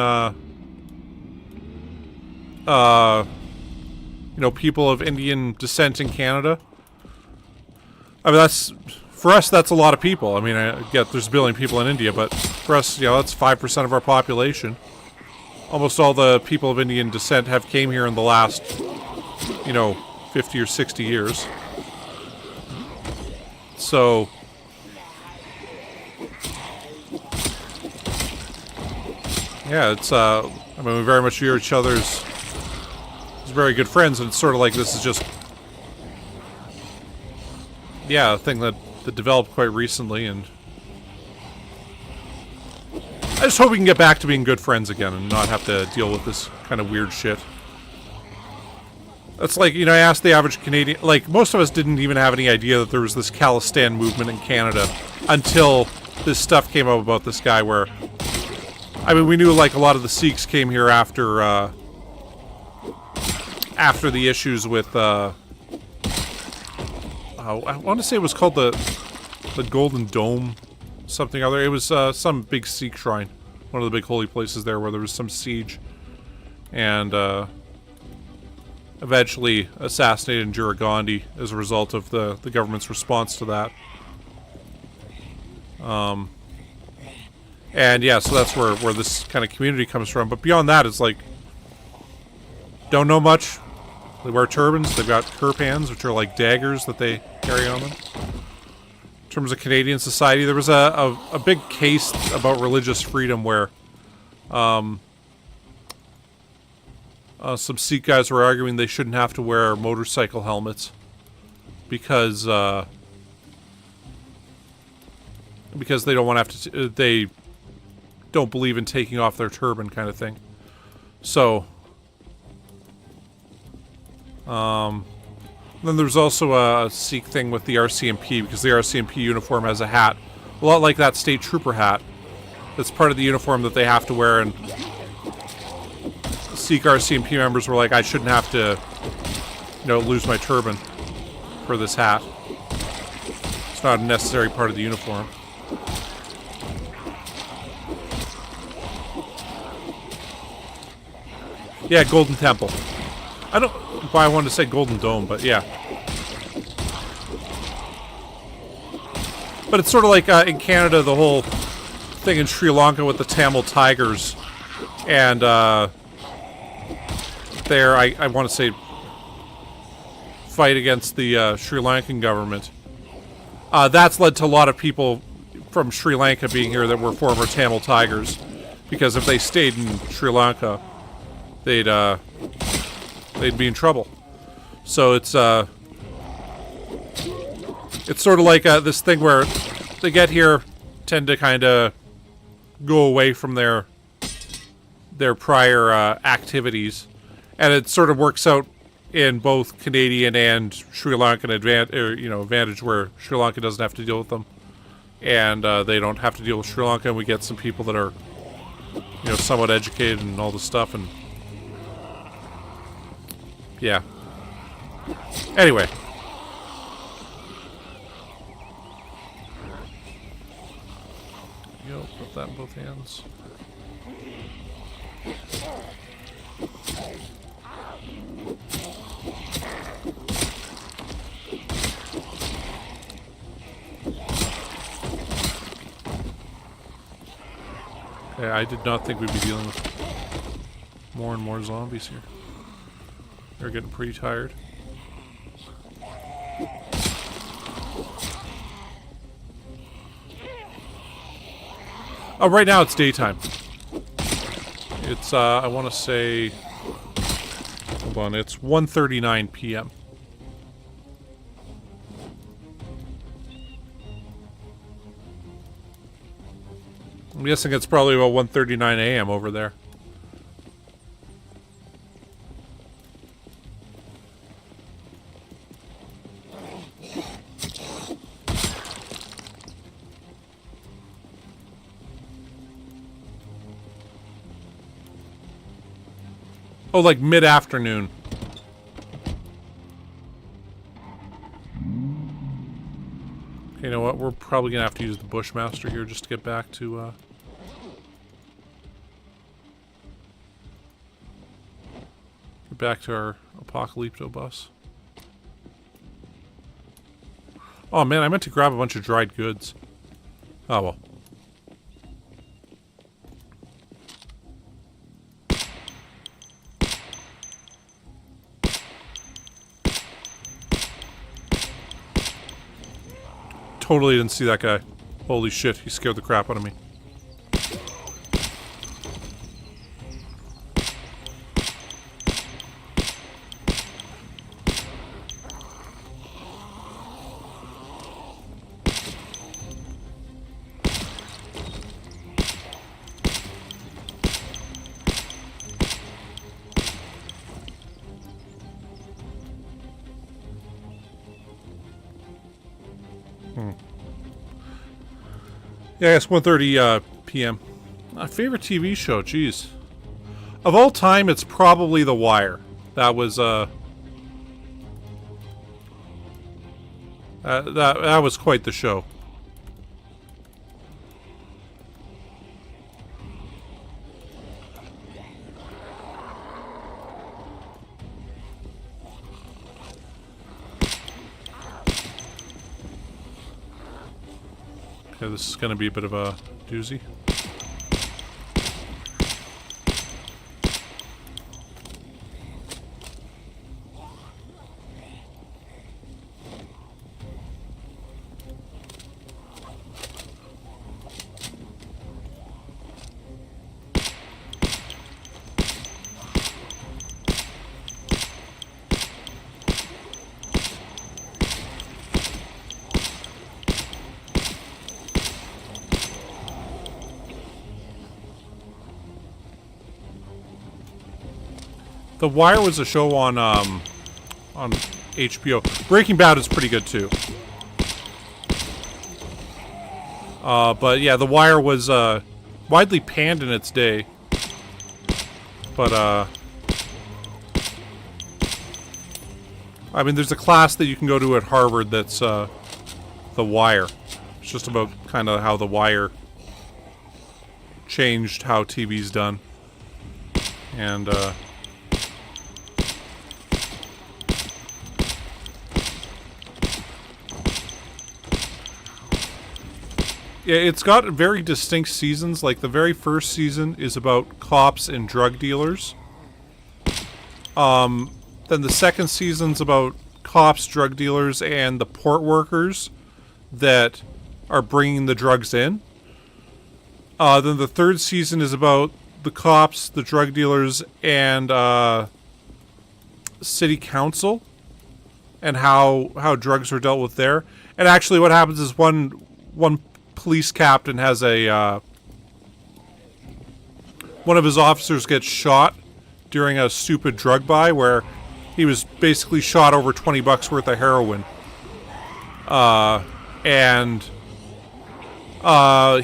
you know, people of Indian descent in Canada. I mean, that's, for us, that's a lot of people. I mean, I get there's a billion people in India, but for us, you know, that's 5% of our population. Almost all the people of Indian descent have came here in the last, you know, 50 or 60 years. So, yeah, it's, I mean, we very much view each other as very good friends, and it's sort of like this is just, yeah, a thing that developed quite recently, and I just hope we can get back to being good friends again and not have to deal with this kind of weird shit. That's like, you know, I asked the average Canadian, like, most of us didn't even have any idea that there was this Khalistan movement in Canada until this stuff came up about this guy where, I mean, we knew, like, a lot of the Sikhs came here after the issues with, I want to say it was called the Golden Dome, something other. It was some big Sikh shrine, one of the big holy places there where there was some siege, and eventually assassinated Indira Gandhi as a result of the government's response to that. And yeah, so that's where this kind of community comes from. But beyond that, it's like, don't know much. They wear turbans. They've got kirpans, which are like daggers that they carry on them. In terms of Canadian society, there was a big case about religious freedom where some Sikh guys were arguing they shouldn't have to wear motorcycle helmets because they don't want to have to. They don't believe in taking off their turban, kind of thing. So Then there's also a Sikh thing with the RCMP, because the RCMP uniform has a hat, a lot like that state trooper hat. That's part of the uniform that they have to wear, and Sikh RCMP members were like, I shouldn't have to, you know, lose my turban for this hat. It's not a necessary part of the uniform. Yeah, Golden Temple. I don't know why I wanted to say Golden Dome, but yeah. But it's sort of like in Canada, the whole thing in Sri Lanka with the Tamil Tigers. And there, I want to say, fight against the Sri Lankan government. That's led to a lot of people from Sri Lanka being here that were former Tamil Tigers. Because if they stayed in Sri Lanka, they'd be in trouble. So it's sort of like this thing where they get here, tend to kind of go away from their prior activities, and it sort of works out in both Canadian and Sri Lankan advantage, where Sri Lanka doesn't have to deal with them, and they don't have to deal with Sri Lanka, and we get some people that are, you know, somewhat educated and all this stuff, and yeah. Anyway. Yo, put that in both hands. Okay, I did not think we'd be dealing with more and more zombies here. They're getting pretty tired. Oh, right now it's daytime. It's, I want to say... Hold on, it's 1:39 p.m. I'm guessing it's probably about 1:39 a.m. over there. Oh, like mid-afternoon. Okay, you know what? We're probably gonna have to use the Bushmaster here just to get back to, get back to our Apocalypto bus. Oh man, I meant to grab a bunch of dried goods. Oh well. Totally didn't see that guy. Holy shit, he scared the crap out of me. Yeah, it's 1:30 p.m. My favorite TV show, jeez. Of all time, it's probably The Wire. That was that was quite the show. Okay, this is going to be a bit of a doozy. The Wire was a show on on HBO. Breaking Bad is pretty good too. But yeah, The Wire was widely panned in its day. But I mean, there's a class that you can go to at Harvard that's The Wire. It's just about kind of how The Wire changed how TV's done. And yeah, it's got very distinct seasons. Like, the very first season is about cops and drug dealers. Then the second season's about cops, drug dealers, and the port workers that are bringing the drugs in. Then the third season is about the cops, the drug dealers, and city council, and how drugs are dealt with there. And actually, what happens is one police captain has a one of his officers gets shot during a stupid drug buy where he was basically shot over $20 worth of heroin, and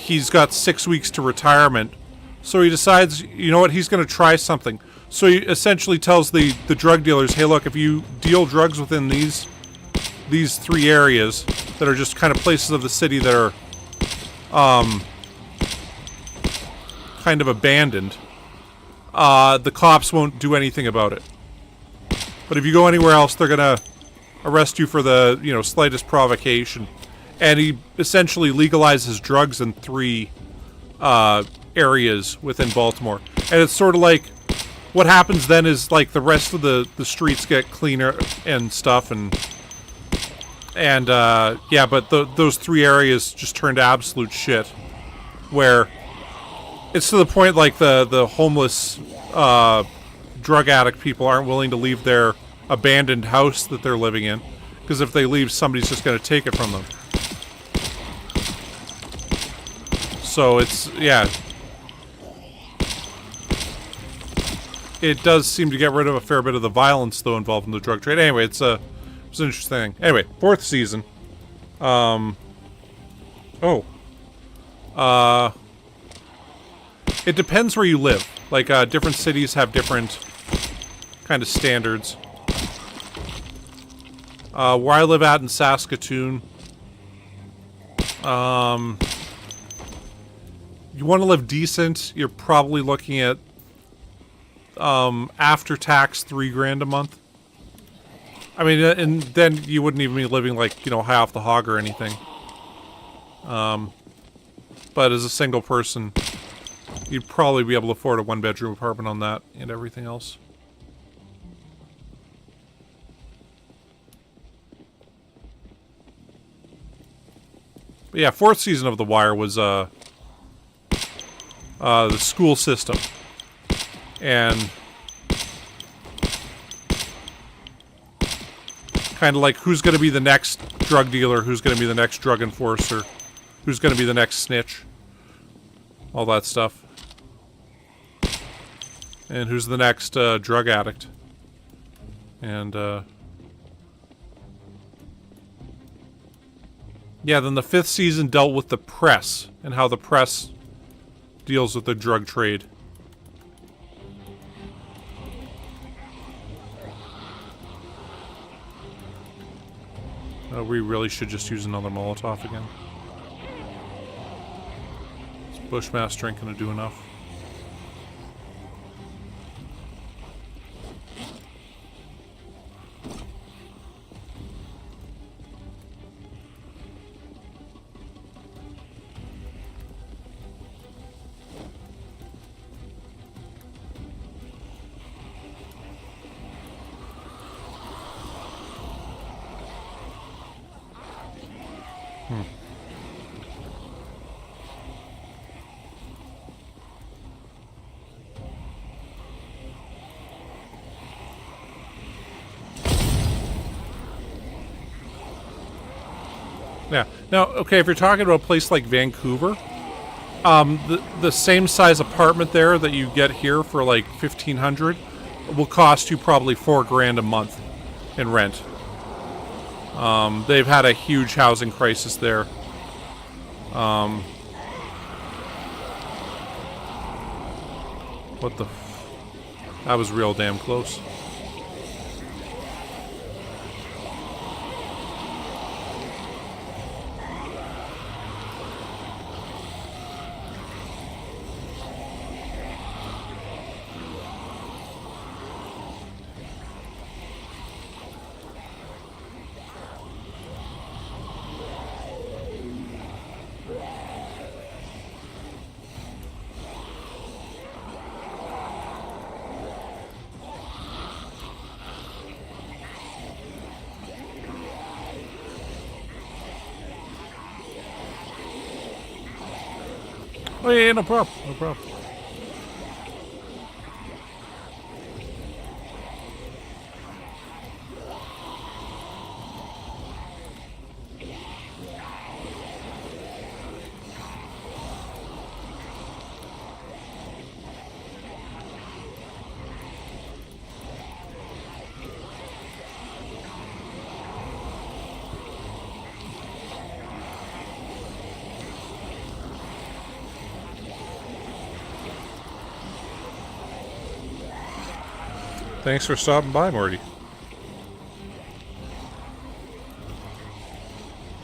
he's got 6 weeks to retirement. So he decides, you know what, he's going to try something. So he essentially tells the drug dealers, hey, look, if you deal drugs within these 3 areas that are just kind of places of the city that are kind of abandoned, the cops won't do anything about it. But if you go anywhere else, they're gonna arrest you for the, you know, slightest provocation. And he essentially legalizes drugs in 3 areas within Baltimore. And it's sort of like, what happens then is, like, the rest of the streets get cleaner and stuff, and yeah, but those 3 areas just turned to absolute shit, where it's to the point, like, the homeless drug addict people aren't willing to leave their abandoned house that they're living in, because if they leave, somebody's just going to take it from them. So it's, yeah, it does seem to get rid of a fair bit of the violence, though, involved in the drug trade. Anyway, it's an interesting thing. Anyway, 4th season. It depends where you live. Like, different cities have different kind of standards. Where I live at in Saskatoon, you want to live decent, you're probably looking at, after tax, $3,000 a month. I mean, and then you wouldn't even be living, like, you know, high off the hog or anything. But as a single person, you'd probably be able to afford a 1-bedroom apartment on that and everything else. But yeah, 4th season of The Wire was, the school system. And kind of like, who's going to be the next drug dealer, who's going to be the next drug enforcer, who's going to be the next snitch, all that stuff. And who's the next drug addict. And yeah, then the 5th season dealt with the press and how the press deals with the drug trade. We really should just use another Molotov again. Is Bushmaster ain't gonna do enough. Yeah. Now, okay, if you're talking about a place like Vancouver, the same size apartment there that you get here for like $1,500 will cost you probably $4,000 a month. in rent. They've had a huge housing crisis there. What the... That was real damn close. Oh yeah, no problem, no problem. Thanks for stopping by, Morty.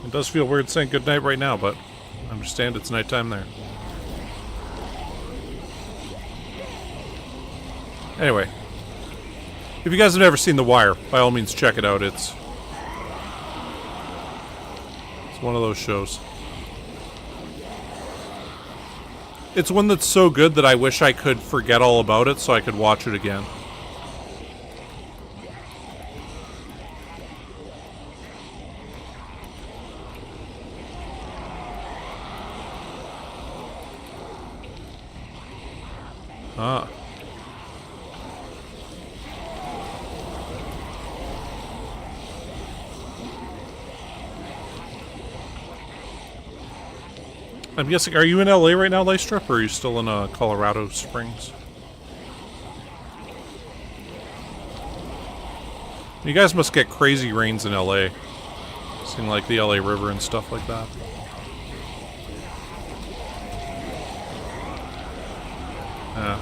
It does feel weird saying goodnight right now, but I understand it's nighttime there. Anyway, if you guys have never seen The Wire, by all means check it out. It's one of those shows. It's one that's so good that I wish I could forget all about it so I could watch it again. Ah. I'm guessing, are you in LA right now, Lystra, or are you still in Colorado Springs? You guys must get crazy rains in LA. Seeing like the LA River and stuff like that. Yeah.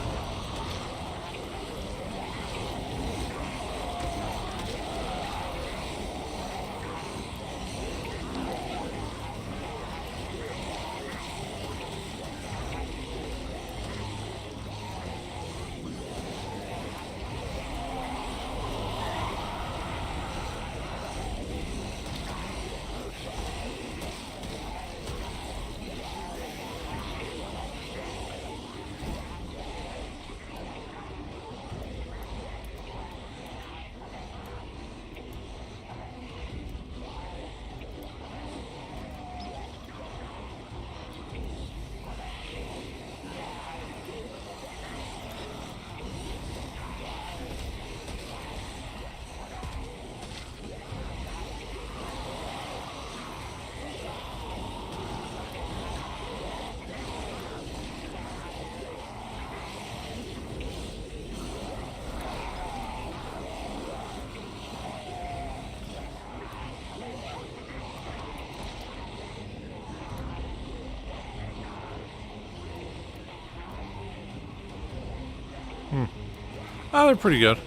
Oh, they're pretty good.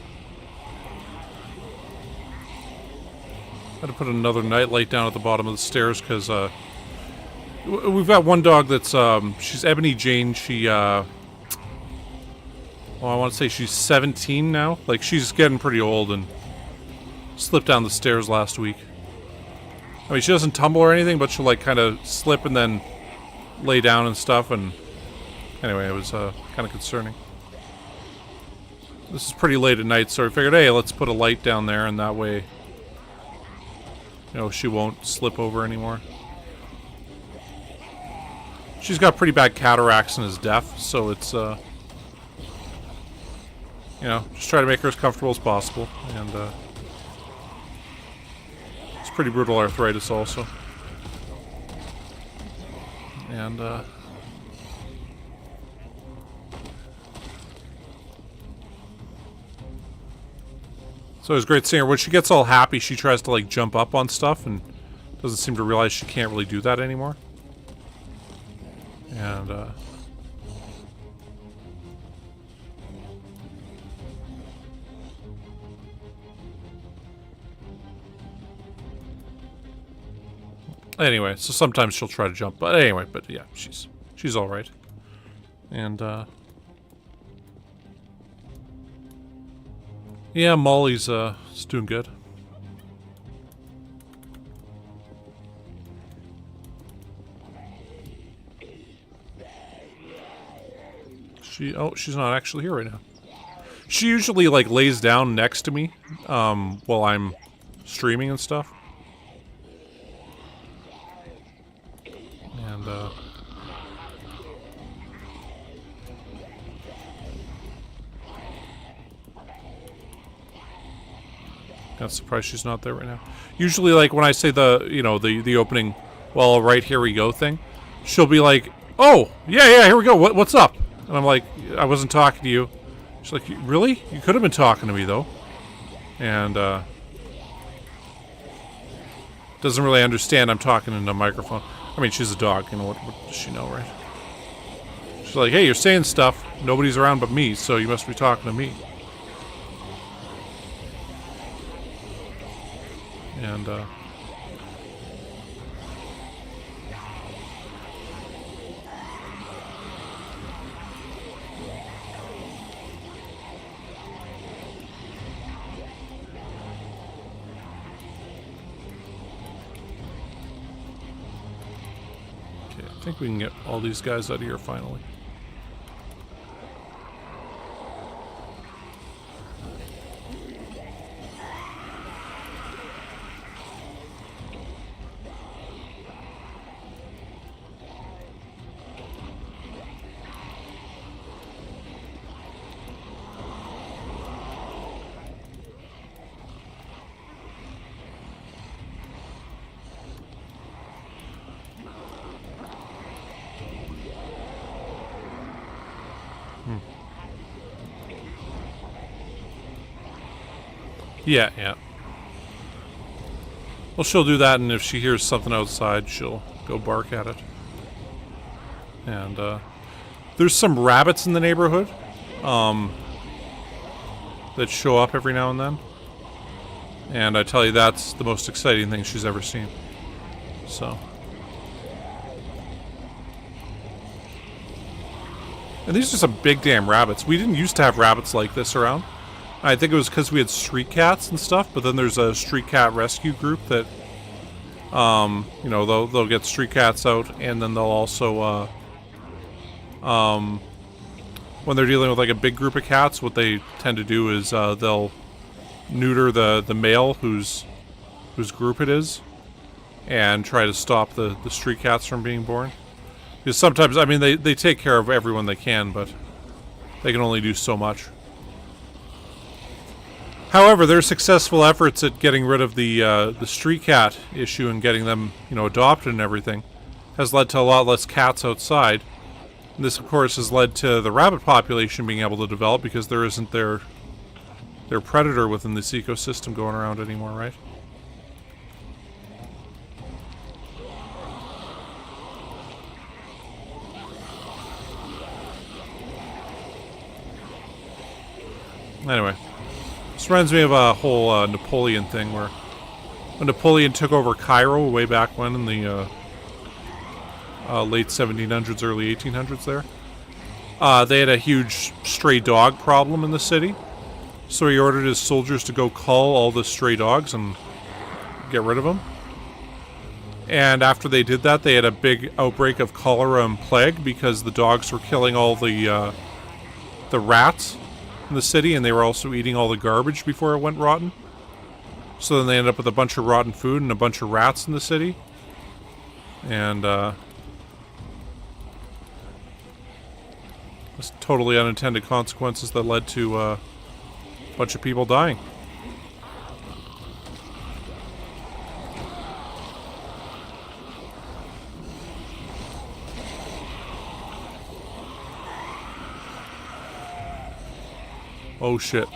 Had to put another nightlight down at the bottom of the stairs because we've got one dog that's she's Ebony Jane. She well, I want to say she's 17 now. Like, she's getting pretty old and slipped down the stairs last week. I mean, she doesn't tumble or anything, but she'll like kind of slip and then lay down and stuff. And anyway, it was kind of concerning. This is pretty late at night, so I figured, hey, let's put a light down there, and that way, you know, she won't slip over anymore. She's got pretty bad cataracts and is deaf, so it's, you know, just try to make her as comfortable as possible, and, it's pretty brutal arthritis also. And, So it's great seeing her. When she gets all happy, she tries to like jump up on stuff and doesn't seem to realize she can't really do that anymore. And anyway, so sometimes she'll try to jump, but anyway, but yeah, she's all right. And yeah, Molly's is doing good. She's not actually here right now. She usually like lays down next to me while I'm streaming and stuff. And not surprised she's not there right now. Usually, like when I say the opening, well, right, here we go thing, she'll be like, "Oh, yeah, here we go. What's up?" And I'm like, "I wasn't talking to you." She's like, "Really? You could have been talking to me though." And doesn't really understand I'm talking in a microphone. I mean, she's a dog. You know what does she know, right? She's like, "Hey, you're saying stuff. Nobody's around but me, so you must be talking to me." And okay, I think we can get all these guys out of here finally. Yeah. Well, she'll do that, and if she hears something outside, she'll go bark at it. And there's some rabbits in the neighborhood that show up every now and then. And I tell you, that's the most exciting thing she's ever seen. So. And these are some big damn rabbits. We didn't used to have rabbits like this around. I think it was because we had street cats and stuff, but then there's a street cat rescue group that, you know, they'll get street cats out, and then they'll also, when they're dealing with like a big group of cats, what they tend to do is they'll neuter the male whose group it is, and try to stop the street cats from being born. Because sometimes, I mean, they take care of everyone they can, but they can only do so much. However, their successful efforts at getting rid of the street cat issue and getting them, you know, adopted and everything, has led to a lot less cats outside. And this, of course, has led to the rabbit population being able to develop because there isn't their predator within this ecosystem going around anymore, right? Anyway. This reminds me of a whole Napoleon thing where when Napoleon took over Cairo way back when in the late 1700s, early 1800s there, they had a huge stray dog problem in the city. So he ordered his soldiers to go cull all the stray dogs and get rid of them. And after they did that, they had a big outbreak of cholera and plague because the dogs were killing all the rats in the city, and they were also eating all the garbage before it went rotten. So then they ended up with a bunch of rotten food and a bunch of rats in the city. And just totally unintended consequences that led to a bunch of people dying. Oh shit.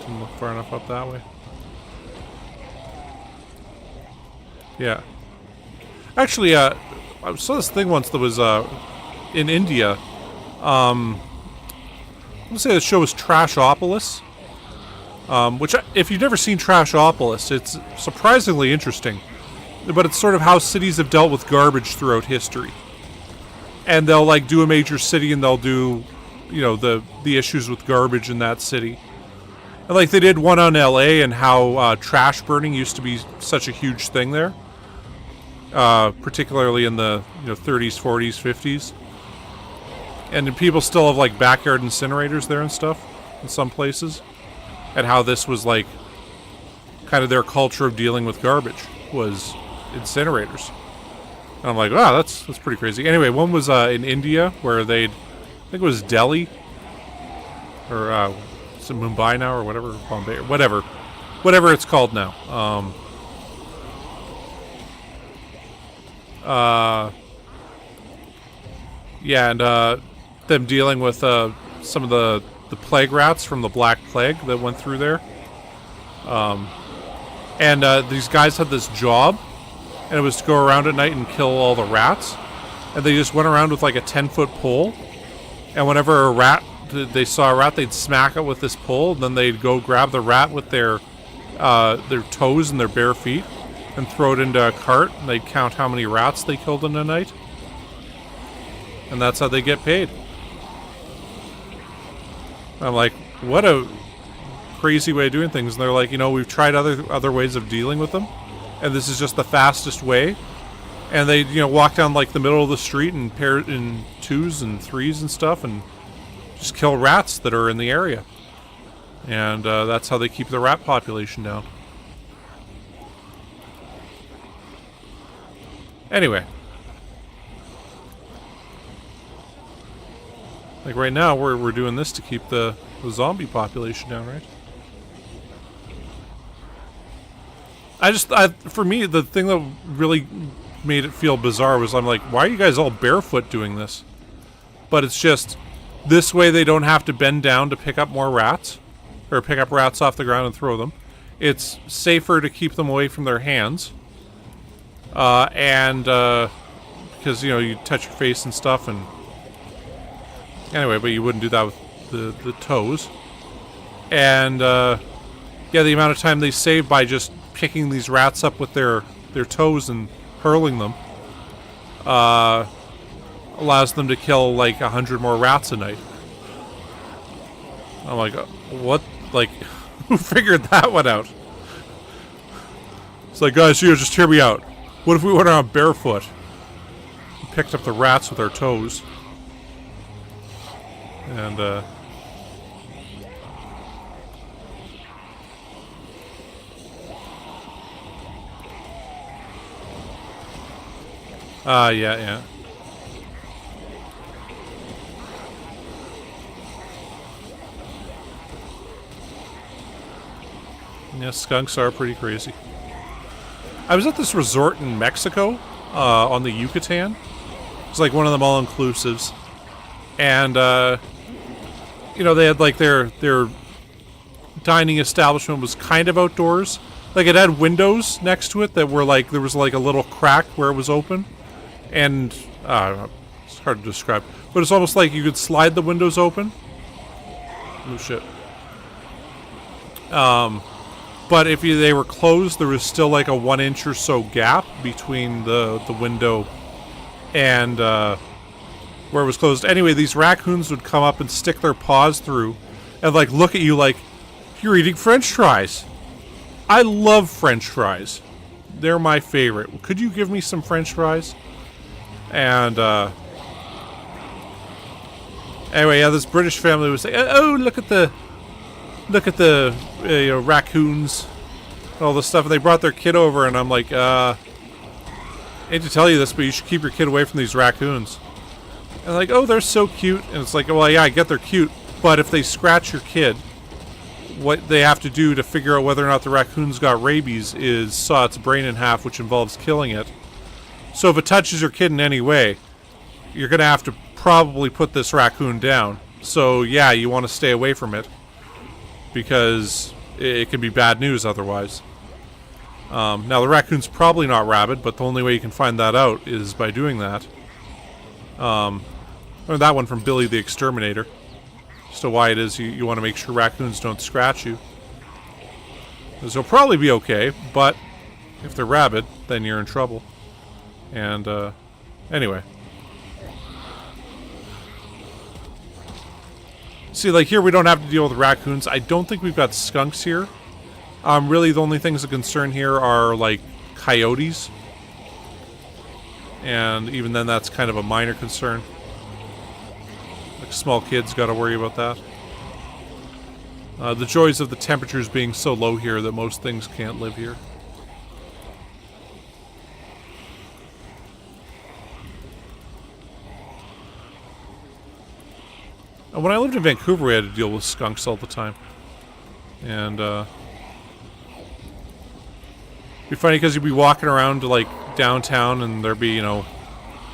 Didn't look far enough up that way. Yeah. Actually, I saw this thing once that was in India. I'm gonna say the show was Trashopolis. Which, if you've never seen Trashopolis, it's surprisingly interesting. But it's sort of how cities have dealt with garbage throughout history. And they'll, like, do a major city and they'll do, you know, the issues with garbage in that city. And, like, they did one on LA and how trash burning used to be such a huge thing there. Particularly in the 30s, 40s, 50s. And then people still have like backyard incinerators there and stuff in some places. And how this was like kind of their culture of dealing with garbage was incinerators. And I'm like, wow, that's pretty crazy. Anyway, one was in India where I think it was Delhi or is it Mumbai now or whatever, Bombay or whatever it's called now. Yeah, and them dealing with some of the plague rats from the Black Plague that went through there. And these guys had this job, and it was to go around at night and kill all the rats. And they just went around with like a 10-foot pole, and whenever they saw a rat, they'd smack it with this pole, and then they'd go grab the rat with their toes and their bare feet, and throw it into a cart, and they'd count how many rats they killed in a night. And that's how they get paid. I'm like, what a crazy way of doing things. And they're like, we've tried other ways of dealing with them, and this is just the fastest way. And they, walk down like the middle of the street in twos and threes and stuff, and just kill rats that are in the area. And that's how they keep the rat population down. Anyway. Like right now, we're doing this to keep the zombie population down, right? For me, the thing that really made it feel bizarre was I'm like, why are you guys all barefoot doing this? But it's just, this way they don't have to bend down to pick up more rats, or pick up rats off the ground and throw them. It's safer to keep them away from their hands. Because, you touch your face and stuff, and anyway, but you wouldn't do that with the toes. And, yeah, the amount of time they save by just picking these rats up with their toes and hurling them, allows them to kill, like, 100 more rats a night. I'm like, what? Like, who figured that one out? It's like, guys, just hear me out. What if we went around barefoot and picked up the rats with our toes? And, yeah. Yeah, skunks are pretty crazy. I was at this resort in Mexico, on the Yucatan. It's like one of them all-inclusives. And, they had like their dining establishment was kind of outdoors. Like it had windows next to it that were like, there was like a little crack where it was open. And, it's hard to describe. But it's almost like you could slide the windows open. Oh shit. But if they were closed, there was still like a 1-inch or so gap between the window and where it was closed. Anyway, these raccoons would come up and stick their paws through and like look at you like you're eating French fries. I love French fries. They're my favorite. Could you give me some French fries? And anyway, yeah, this British family was saying, "Oh, look at the raccoons, and all this stuff." And they brought their kid over, and I'm like, I hate to tell you this, but you should keep your kid away from these raccoons. And like, oh, they're so cute. And it's like, well, yeah, I get they're cute, but if they scratch your kid, what they have to do to figure out whether or not the raccoon's got rabies is saw its brain in half, which involves killing it. So if it touches your kid in any way, you're going to have to probably put this raccoon down. So yeah, you want to stay away from it. because it can be bad news otherwise. Now the raccoon's probably not rabid, but the only way you can find that out is by doing that. Learned that one from Billy the Exterminator. So why it is you want to make sure raccoons don't scratch you. Because they'll probably be okay, but if they're rabid, then you're in trouble. And, anyway. See, like here we don't have to deal with raccoons. I don't think we've got skunks here. Really the only things of concern here are, like, coyotes. And even then that's kind of a minor concern. Like, small kids gotta worry about that. The joys of the temperatures being so low here that most things can't live here. And when I lived in Vancouver, we had to deal with skunks all the time. And, it'd be funny because you'd be walking around to, like, downtown and there'd be, you know,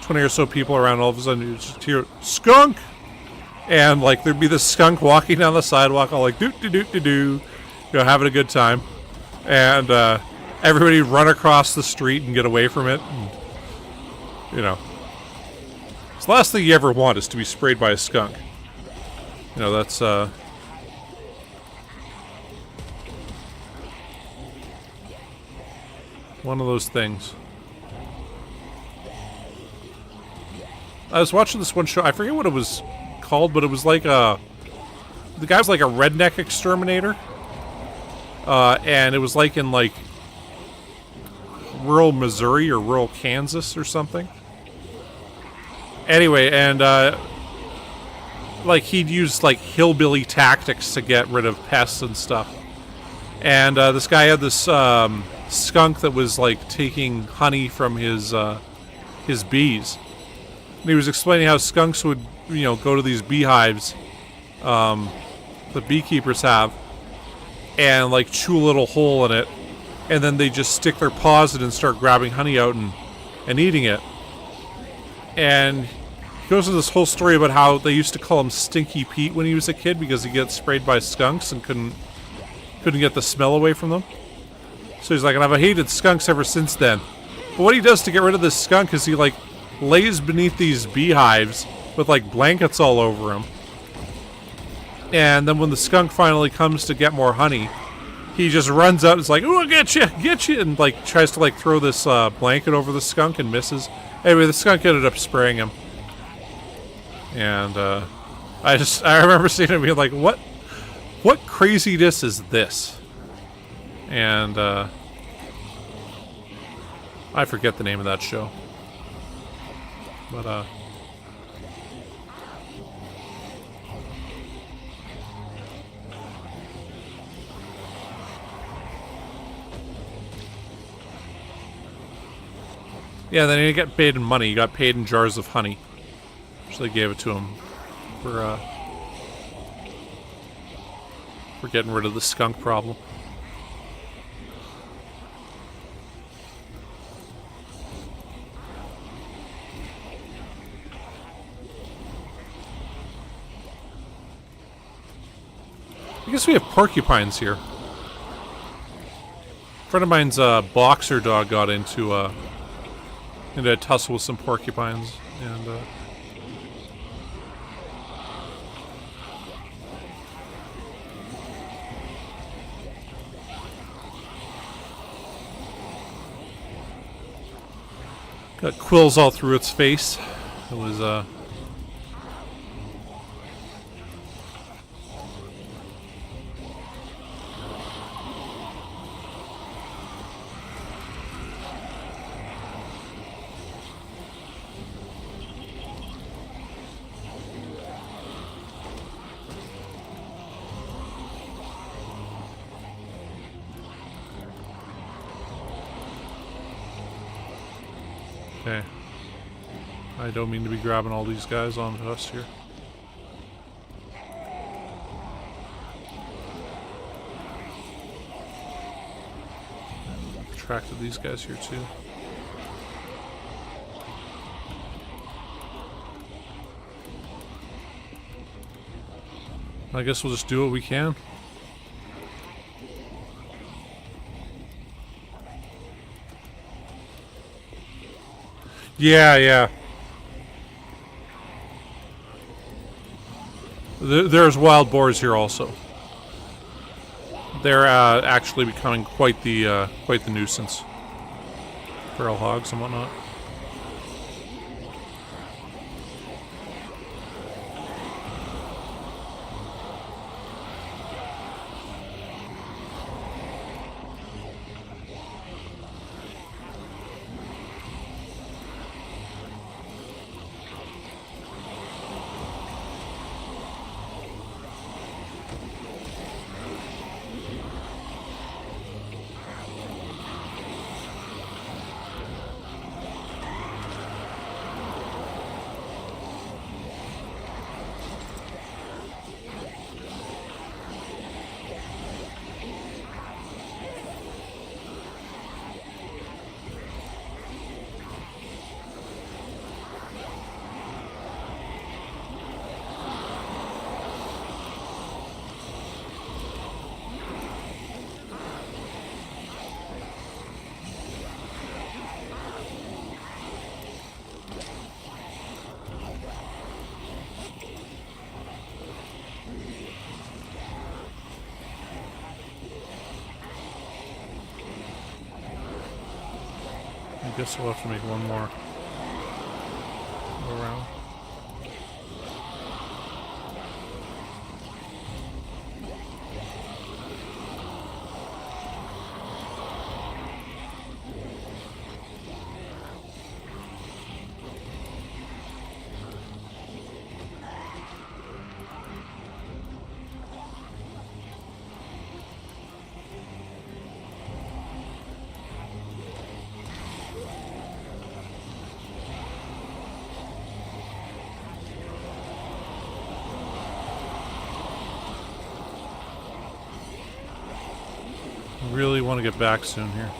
20 or so people around, all of a sudden you just hear, skunk! And, like, there'd be this skunk walking down the sidewalk, all like, doot-de-doot-de-doo, you know, having a good time. And, everybody would run across the street and get away from it. And, you know. It's the last thing you ever want is to be sprayed by a skunk. You know, that's, one of those things. I was watching this one show, I forget what it was called, but it was like the guy was like a redneck exterminator. And it was like in like rural Missouri or rural Kansas or something. Anyway, and like he'd use like hillbilly tactics to get rid of pests and stuff. And this guy had this skunk that was like taking honey from his bees. And he was explaining how skunks would, you know, go to these beehives the beekeepers have and like chew a little hole in it, and then they just stick their paws in and start grabbing honey out and eating it. And he goes into this whole story about how they used to call him Stinky Pete when he was a kid because he gets sprayed by skunks and couldn't get the smell away from them. So he's like, and I've hated skunks ever since then. But what he does to get rid of this skunk is he like lays beneath these beehives with like blankets all over him. And then when the skunk finally comes to get more honey, he just runs out and is like, "Ooh, get you," and like tries to like throw this blanket over the skunk and misses. Anyway, the skunk ended up spraying him. And I remember seeing it and being like, what craziness is this? And I forget the name of that show. But yeah, then he didn't get paid in money. He got paid in jars of honey. So they gave it to him for getting rid of the skunk problem. I guess we have porcupines here. A friend of mine's boxer dog got into a tussle with some porcupines, and got quills all through its face. It was okay. I don't mean to be grabbing all these guys onto us here. Attracted these guys here too. I guess we'll just do what we can. Yeah, yeah. There's wild boars here also. They're actually becoming quite the nuisance. Feral hogs and whatnot. I guess we'll have to make one more go around. Really want to get back soon here.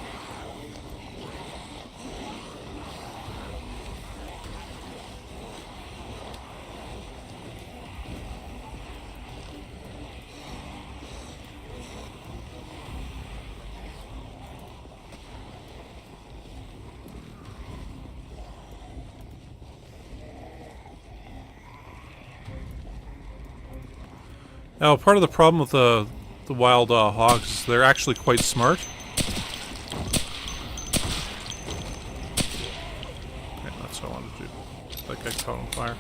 Now, part of the problem with the wild hogs is they're actually quite smart. Okay, that's what I wanted to do. That guy caught on fire.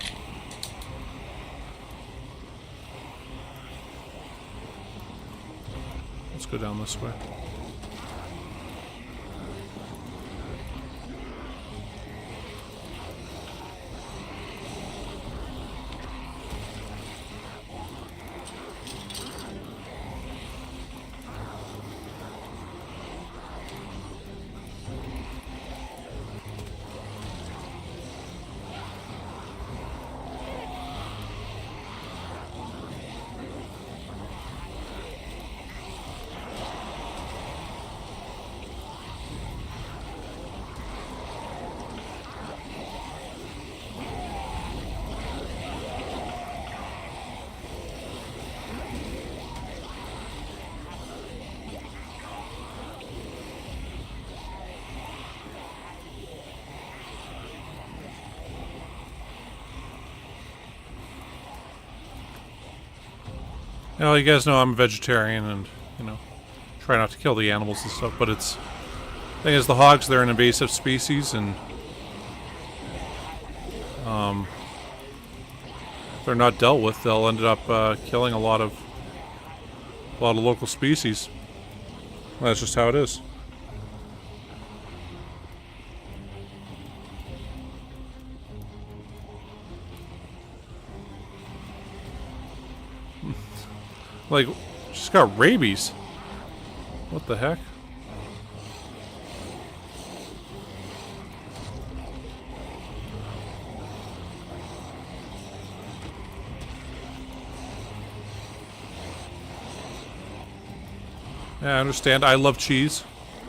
Let's go down this way. You know, you guys know I'm a vegetarian and, you know, try not to kill the animals and stuff, but it's... The thing is, the hogs, they're an invasive species, and... if they're not dealt with, they'll end up killing a lot of local species. That's just how it is. Like, she's got rabies. What the heck? Yeah, I understand. I love cheese.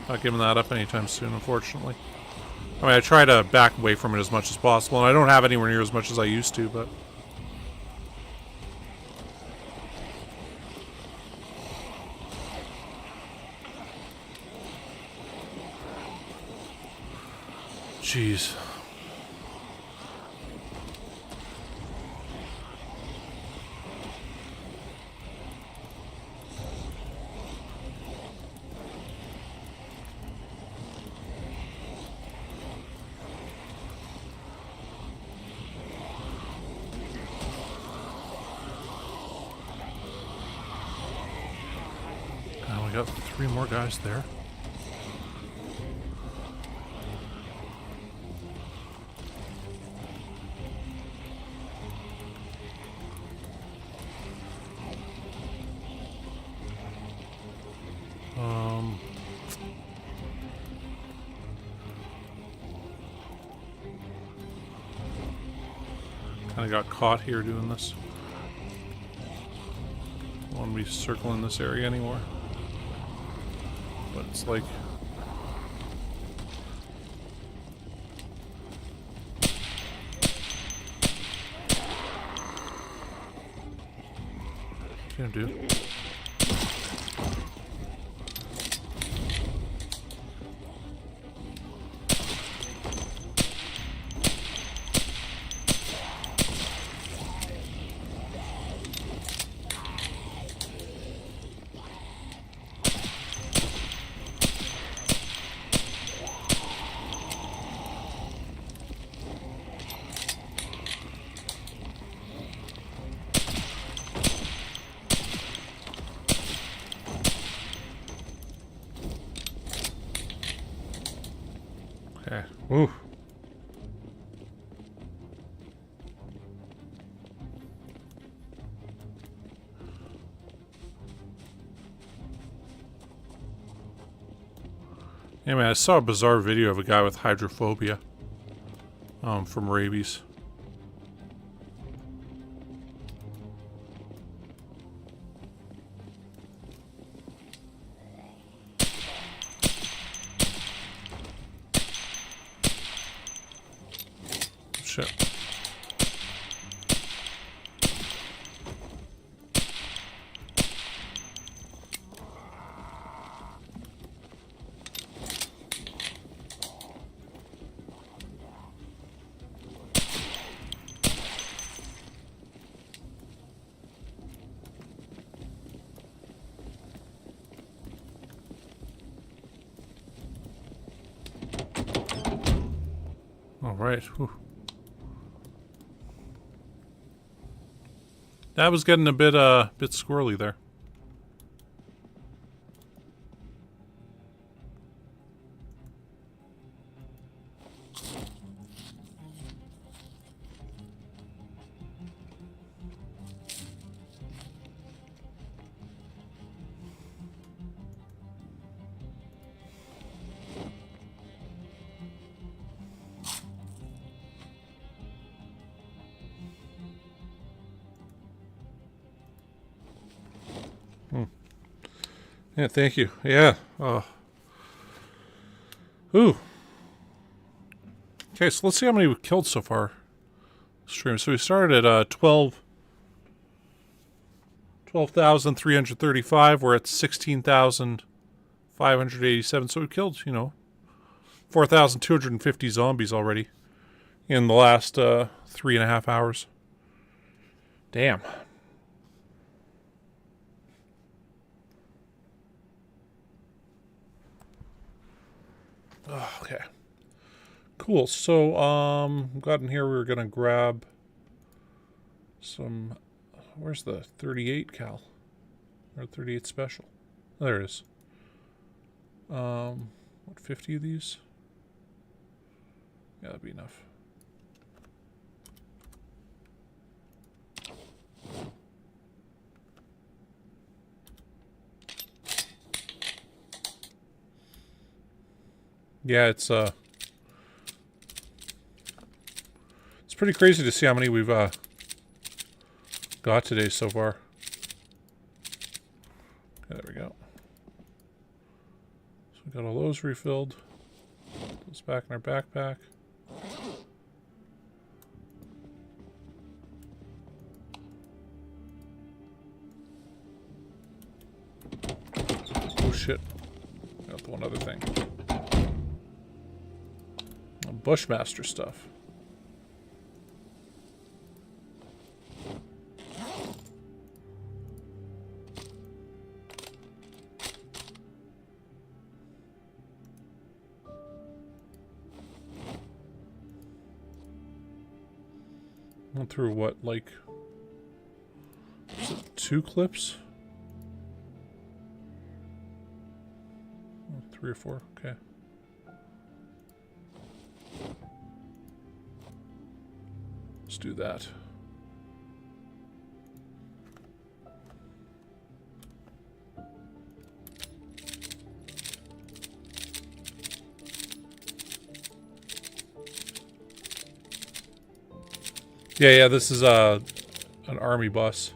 Not giving that up anytime soon, unfortunately. I mean, I try to back away from it as much as possible, and I don't have anywhere near as much as I used to, but... Jeez. we got 3 more guys there. Kind of got caught here doing this. Don't want to be circling this area anymore. But it's like... What's he gonna do? Okay. Ooh. Yeah, man, I saw a bizarre video of a guy with hydrophobia from rabies. Shit. All right. Whew. That was getting a bit squirrely there. Yeah, thank you. Yeah. Oh. Ooh. Okay, so let's see how many we've killed so far. Stream. So we started at 12,335. We're at 16,587. So we killed, 4,250 zombies already in the last 3.5 hours. Damn. Oh, okay. Cool. So, got in here. We were gonna grab some. Where's the 38 cal or 38 special? Oh, there it is. What, 50 of these? Yeah, that'd be enough. Yeah, it's pretty crazy to see how many we've got today so far. Okay, there we go. So we got all those refilled. Put those back in our backpack. Oh shit. Got the one other thing. Bushmaster stuff. Went through what, like, is it 2 clips? 3 or 4. Okay. Let's do that. Yeah, this is an army bus.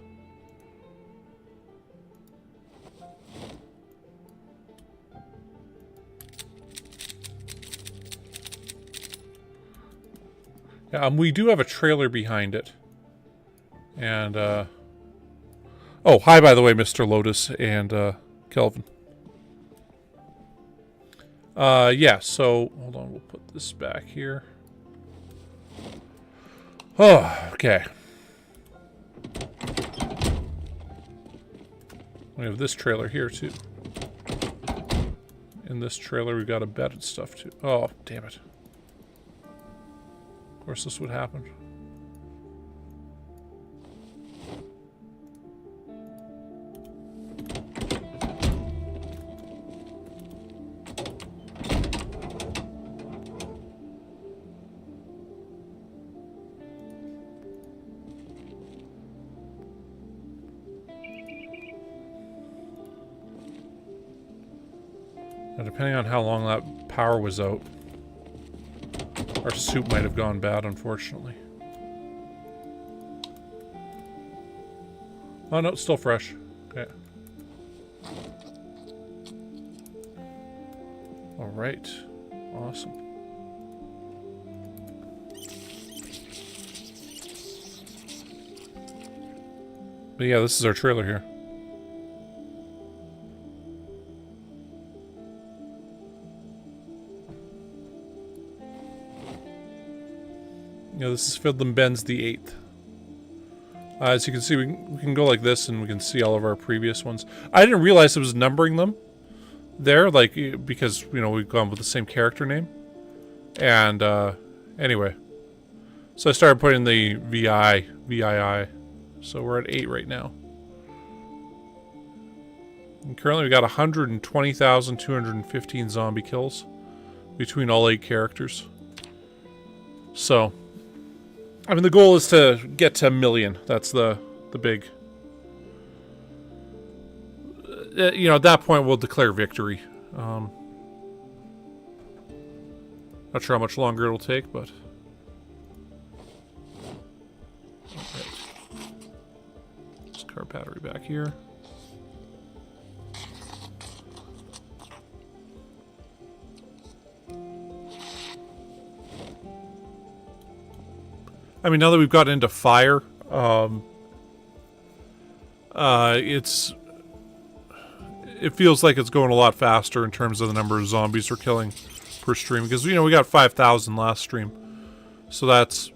Yeah, we do have a trailer behind it. And, oh, hi, by the way, Mr. Lotus and, Kelvin. Yeah, so, hold on, we'll put this back here. Oh, okay. We have this trailer here, too. In this trailer, we've got a bed and stuff, too. Oh, damn it. Of course, this would happen. Now, depending on how long that power was out, our soup might have gone bad, unfortunately. Oh, no, it's still fresh. Okay. Alright. Awesome. But yeah, this is our trailer here. Yeah, this is Fiddlin' Ben's the 8th. As you can see, we can go like this, and we can see all of our previous ones. I didn't realize it was numbering them there, like, because, you know, we've gone with the same character name. And, anyway. So I started putting the VII. So we're at 8 right now. And currently we got 120,215 zombie kills between all 8 characters. So, I mean, the goal is to get to 1 million. That's the big... you know, at that point, we'll declare victory. Not sure how much longer it'll take, but... Right. This car battery back here. I mean, now that we've gotten into fire, it feels like it's going a lot faster in terms of the number of zombies we're killing per stream. Because, you know, we got 5,000 last stream. So that's, you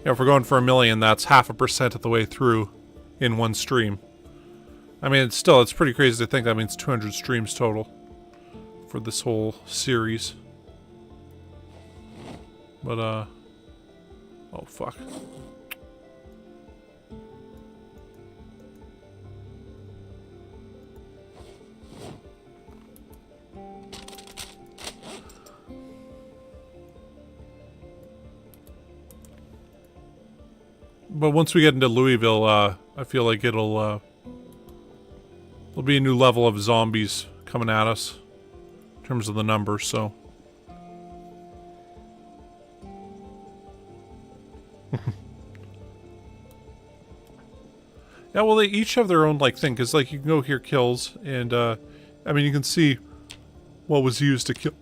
know, if we're going for 1 million, that's 0.5% of the way through in one stream. I mean, it's pretty crazy to think that means 200 streams total for this whole series. But, oh, fuck. But once we get into Louisville, I feel like there'll be a new level of zombies coming at us in terms of the numbers, so. Yeah, well, they each have their own, like, thing, because, like, you can go here, kills, and, I mean, you can see what was used to kill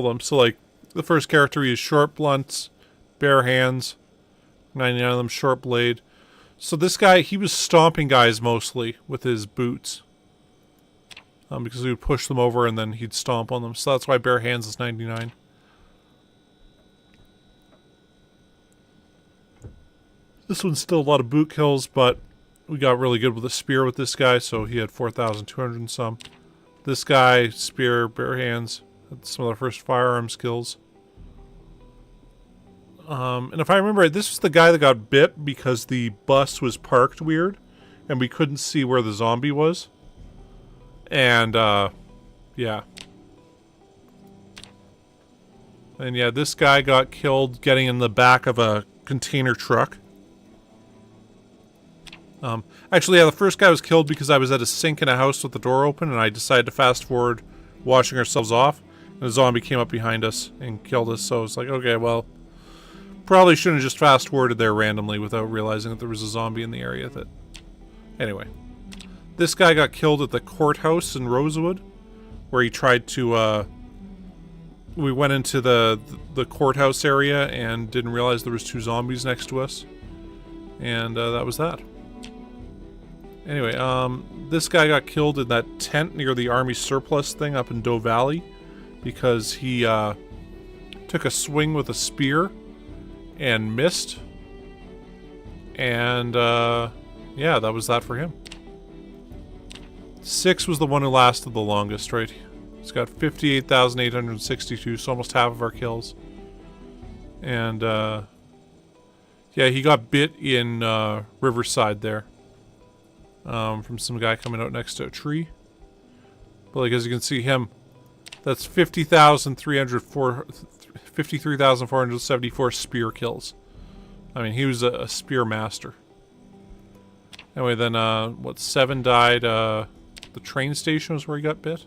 them. So, like, the first character, he has short blunts, bare hands, 99 of them short blade. So this guy, he was stomping guys mostly with his boots. Because he would push them over and then he'd stomp on them. So that's why bare hands is 99. This one's still a lot of boot kills, but we got really good with the spear with this guy, so he had 4,200 and some. This guy, spear, bare hands, had some of the first firearm skills. And if I remember right, this was the guy that got bit because the bus was parked weird, and we couldn't see where the zombie was. And, yeah. And yeah, this guy got killed getting in the back of a container truck. Actually, yeah, the first guy was killed because I was at a sink in a house with the door open, and I decided to fast forward washing ourselves off, and a zombie came up behind us and killed us, so it's like, okay, well, probably shouldn't have just fast forwarded there randomly without realizing that there was a zombie in the area. Anyway. This guy got killed at the courthouse in Rosewood, where he tried to, we went into the courthouse area and didn't realize there was 2 zombies next to us. And that was that. Anyway, this guy got killed in that tent near the army surplus thing up in Doe Valley because he took a swing with a spear and missed. And yeah, that was that for him. 6 was the one who lasted the longest, right? He's got 58,862, so almost half of our kills. And yeah, he got bit in Riverside there. From some guy coming out next to a tree. But like, as you can see him, that's 53,474 spear kills. I mean, he was a spear master. Anyway, then, what, 7 died, the train station was where he got bit.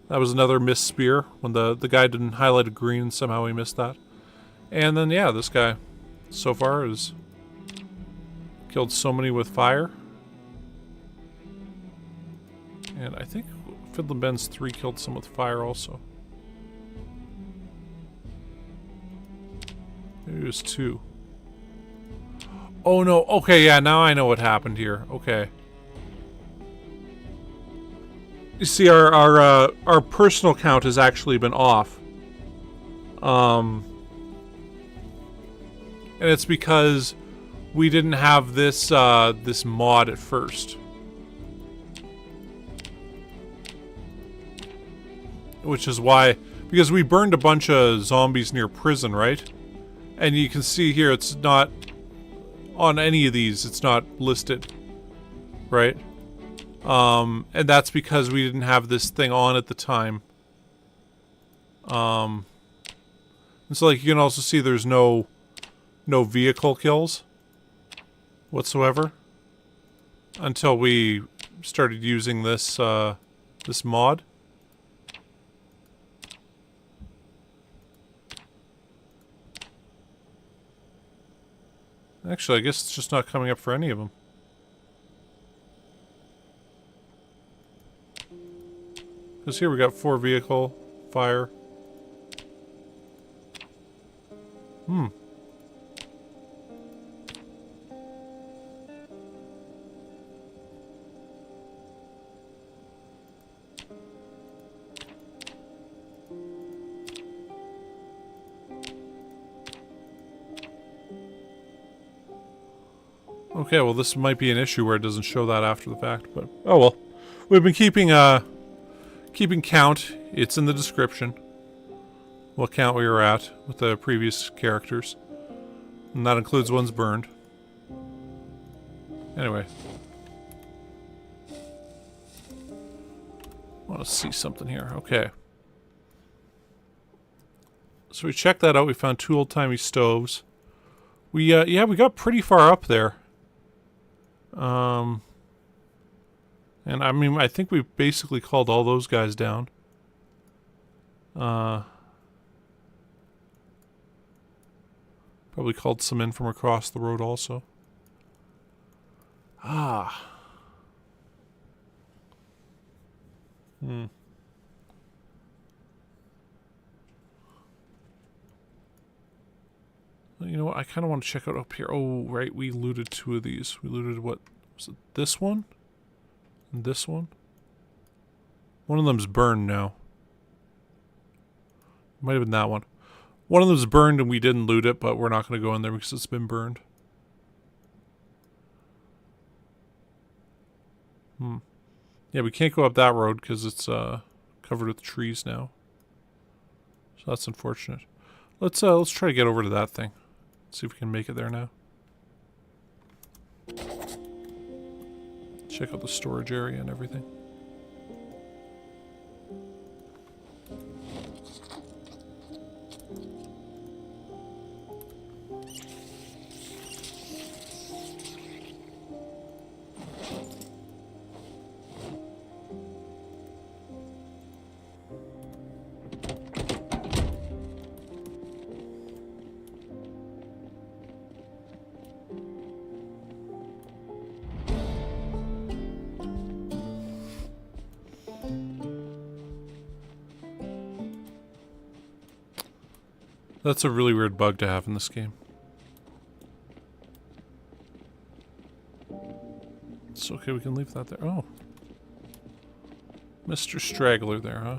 That was another missed spear, when the guy didn't highlight a green, somehow he missed that. And then, yeah, this guy, so far, is... killed so many with fire. And I think Fiddlin' Ben's 3 killed some with fire also. Maybe it was 2. Oh no, okay, yeah, now I know what happened here. Okay. You see, our personal count has actually been off. And it's because we didn't have this this mod at first. Which is why, because we burned a bunch of zombies near prison, right? And you can see here it's not on any of these, it's not listed, right? And that's because we didn't have this thing on at the time. And so, like, you can also see there's no vehicle kills whatsoever until we started using this this mod. Actually, I guess it's just not coming up for any of them. Because here we got 4 vehicle, fire. Okay, well this might be an issue where it doesn't show that after the fact, but oh well. We've been keeping count. It's in the description. What count we were at with the previous characters. And that includes ones burned. Anyway. I want to see something here. Okay. So we checked that out. We found 2 old-timey stoves. We, yeah, we got pretty far up there. And I mean, I think we basically called all those guys down. Probably called some in from across the road also. Ah. You know what? I kind of want to check out up here. Oh, right. We looted 2 of these. We looted what? Was it this one? And this one? One of them's burned now. Might have been that one. One of them's burned and we didn't loot it, but we're not going to go in there because it's been burned. Yeah, we can't go up that road because it's covered with trees now. So that's unfortunate. Let's try to get over to that thing. See if we can make it there now. Check out the storage area and everything. That's a really weird bug to have in this game. It's okay, we can leave that there. Oh. Mr. Straggler there, huh?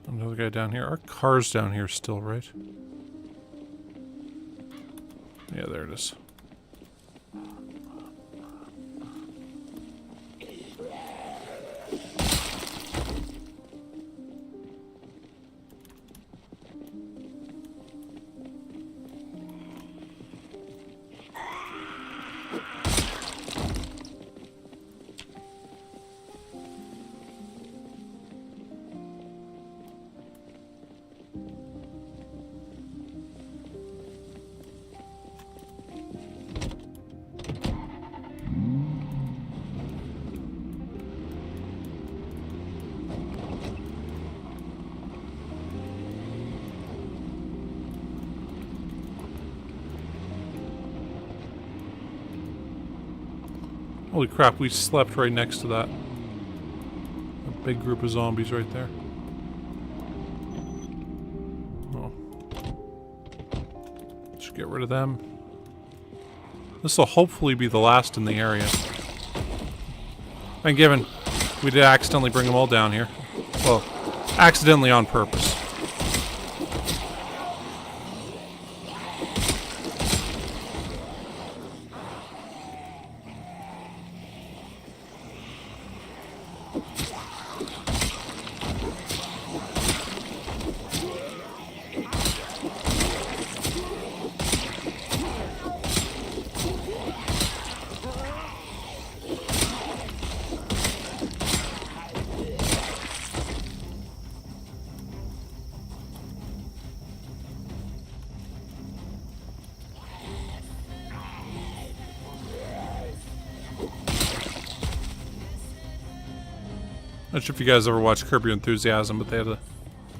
Another guy down here. Our car's down here still, right? Yeah, there it is. Holy crap, we slept right next to that. A big group of zombies right there. Oh. Should get rid of them. This will hopefully be the last in the area. And given we did accidentally bring them all down here. Well, accidentally on purpose. Not sure if you guys ever watched Curb Your Enthusiasm, but they had a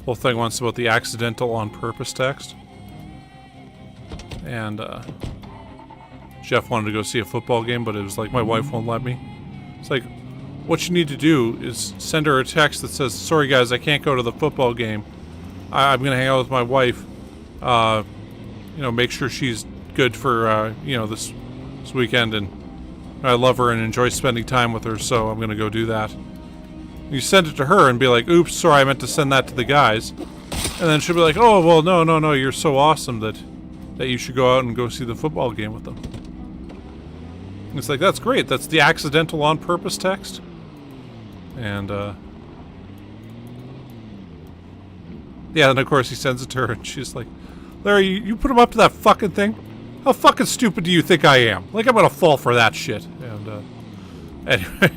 whole thing once about the accidental on purpose text. And, Jeff wanted to go see a football game, but it was like, my wife won't let me. It's like, what you need to do is send her a text that says, sorry guys, I can't go to the football game. I'm gonna hang out with my wife. You know, make sure she's good for, you know, this weekend, and I love her and enjoy spending time with her, so I'm gonna go do that. You send it to her and be like, oops, sorry, I meant to send that to the guys. And then she'll be like, oh, well, no, you're so awesome that you should go out and go see the football game with them. And it's like, that's great. That's the accidental on purpose text. And, yeah, and of course he sends it to her and she's like, Larry, you put him up to that fucking thing? How fucking stupid do you think I am? Like I'm gonna fall for that shit. And, anyway.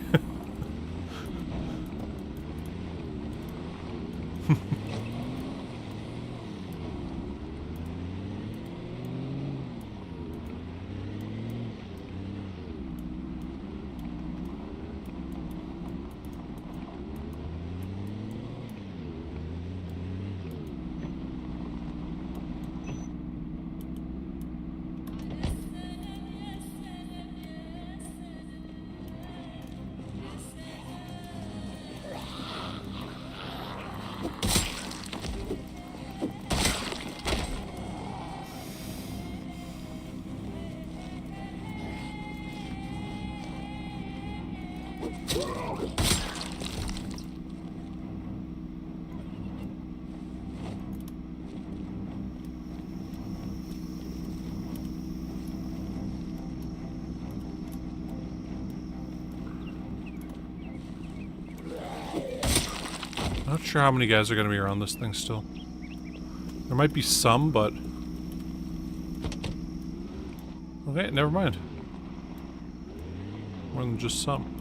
Not sure how many guys are going to be around this thing still. There might be some, but... Okay, never mind. More than just some.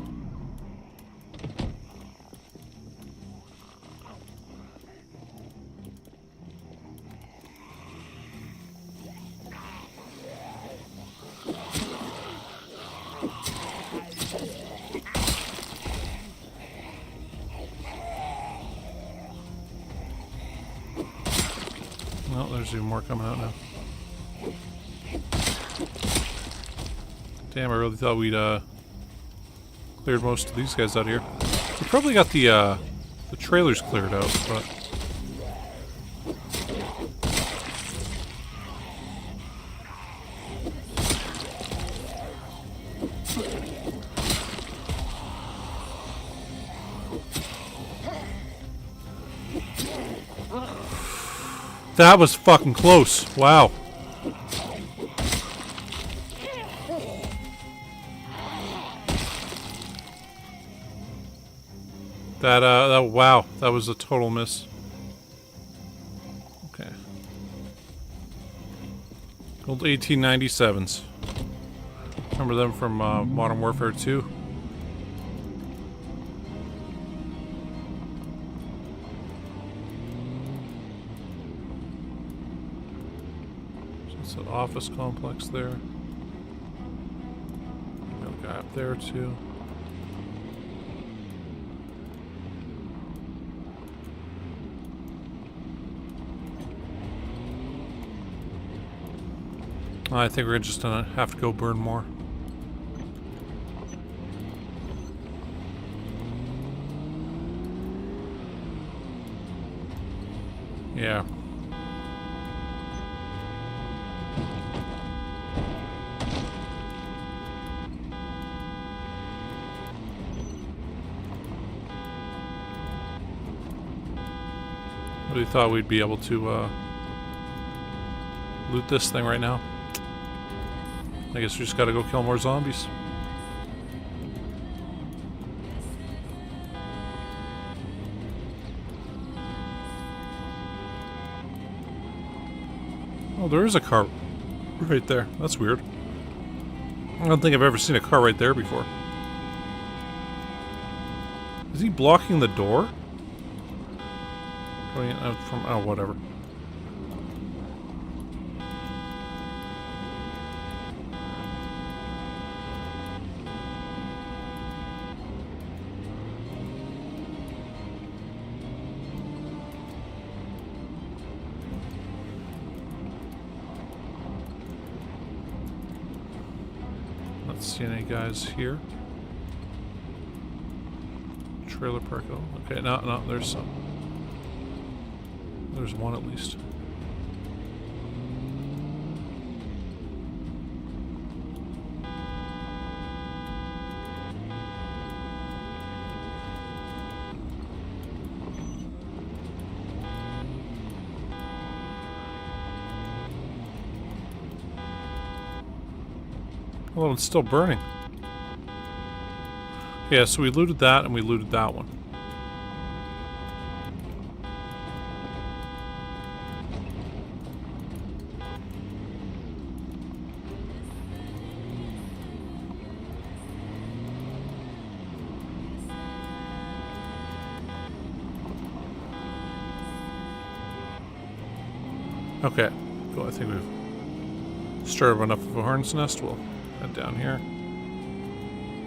there's even more coming out now. Damn, I really thought we'd cleared most of these guys out here. We probably got the trailers cleared out, but that was fucking close. Wow. Wow, that was a total miss. Okay. Old 1897s. Remember them from Modern Warfare 2? So it's an office complex there. Got a guy up there too. I think we're just gonna have to go burn more. Yeah. We thought we'd be able to loot this thing right now. I guess we just gotta go kill more zombies. Oh, there is a car right there. That's weird. I don't think I've ever seen a car right there before. Is he blocking the door? Going out from... oh, whatever. Not seeing any guys here. Trailer park. Oh, okay, no, there's some. There's one at least. Well, it's still burning. Yeah, so we looted that and we looted that one. Okay, cool. I think we've stirred up enough of a hornet's nest. We'll head down here,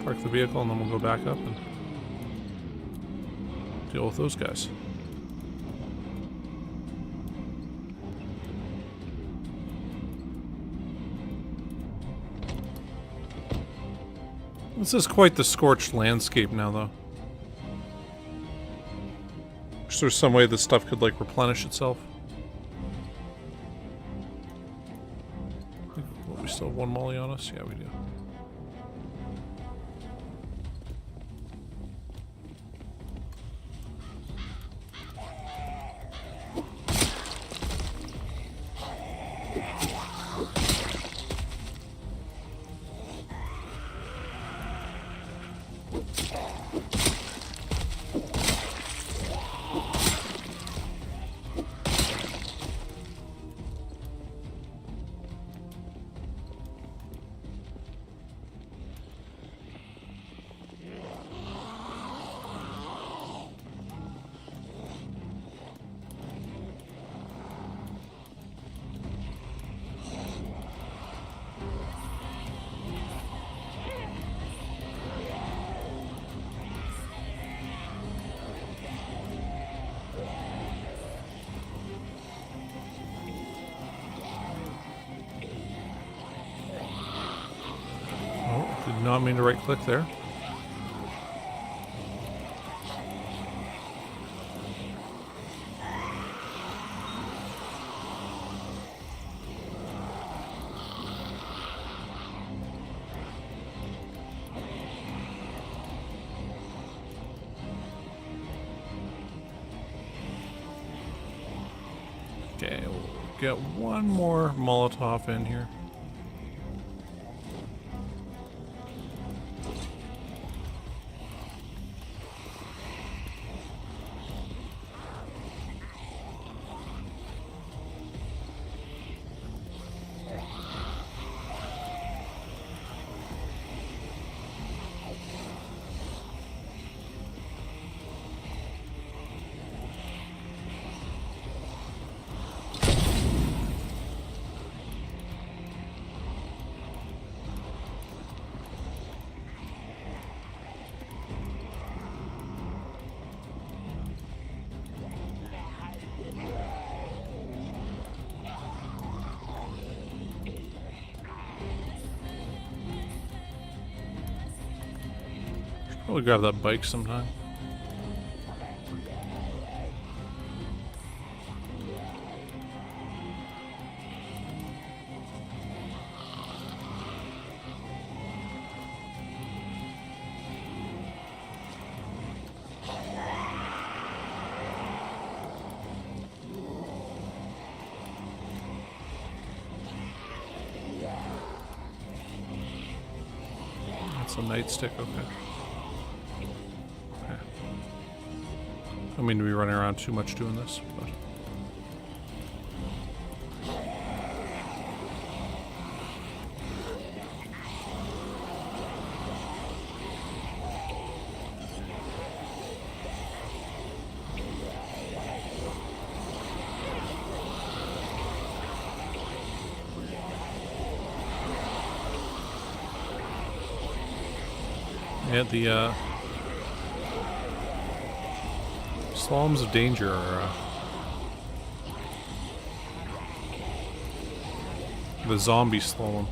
park the vehicle, and then we'll go back up and deal with those guys. This is quite the scorched landscape now, though. Wish there was some way this stuff could, like, replenish itself. We still have one molly on us? Yeah, we do. not mean to right click there. Okay, we'll get one more Molotov in here. Probably grab that bike sometime. That's a nightstick, okay. I don't mean to be running around too much doing this, but... Yeah, the, slaloms of danger are, the zombie slalom.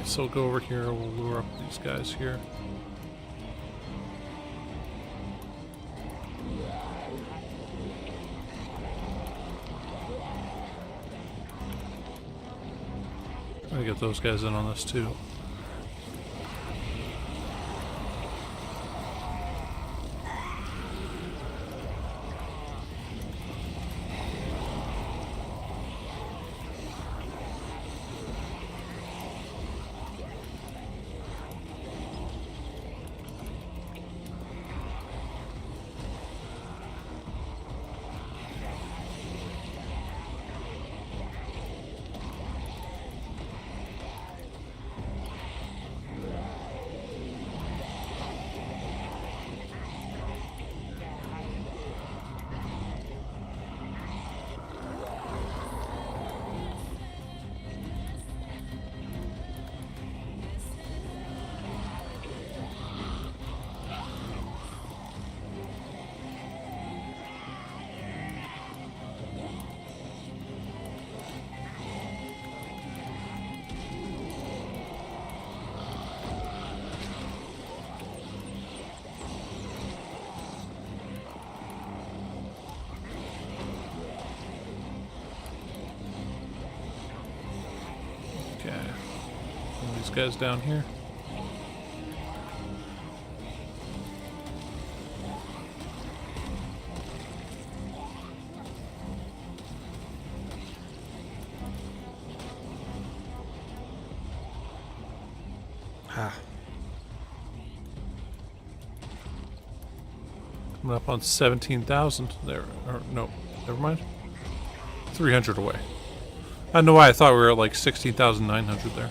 So we'll go over here, we'll lure up these guys here. Try to get those guys in on this too. Guys down here. Ah. Coming up on 17,000 there. Or, no, never mind. 300 away. I don't know why I thought we were at like 16,900 there.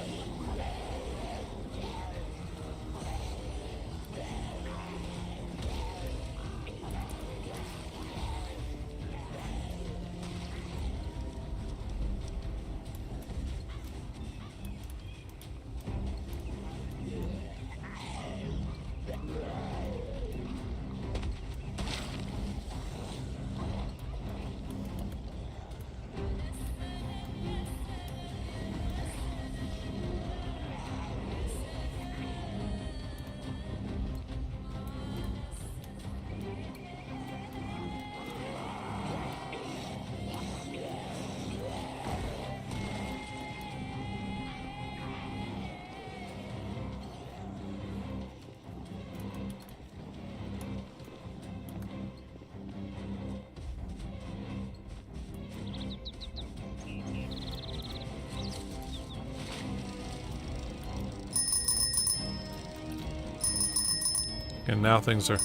And now things are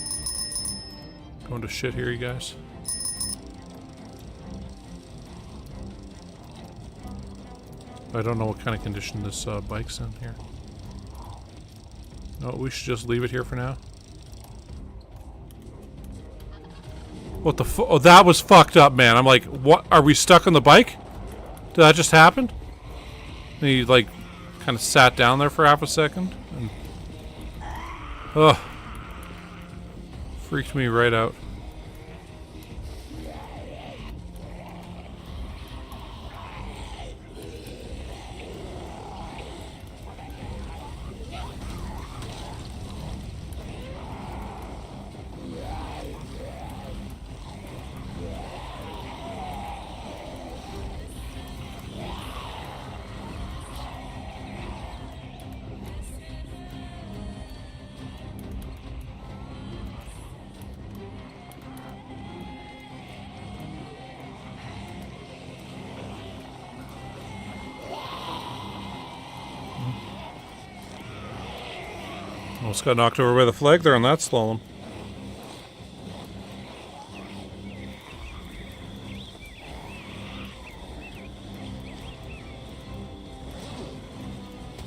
going to shit here, you guys. I don't know what kind of condition this bike's in here. No, we should just leave it here for now. What the oh, that was fucked up, man. I'm like, what? Are we stuck on the bike? Did that just happen? And he, like, kind of sat down there for half a second. And, ugh. Freaked me right out. Almost got knocked over by the flag there on that slalom.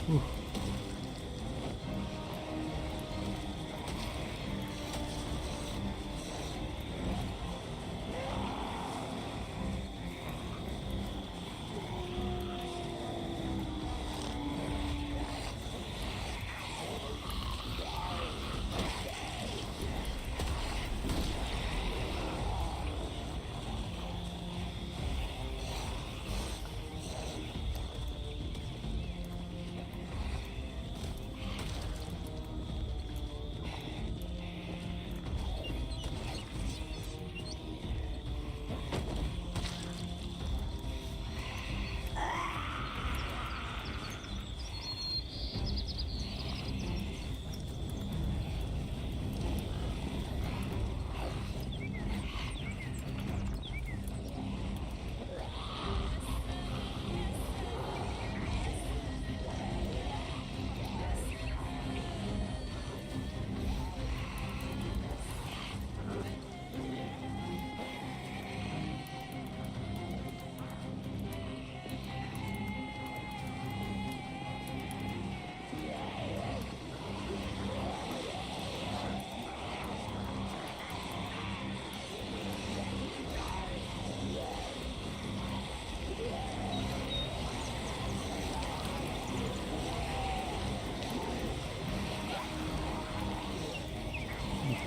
Ooh.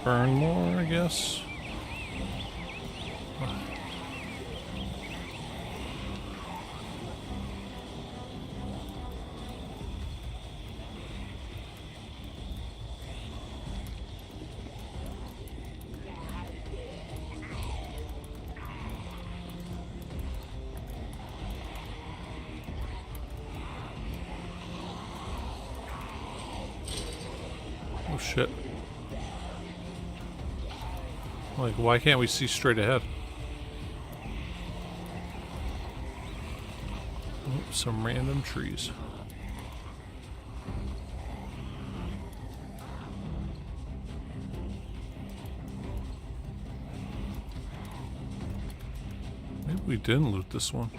Burn more, I guess. Oh shit. Like, why can't we see straight ahead? Oh, some random trees. We didn't loot this one.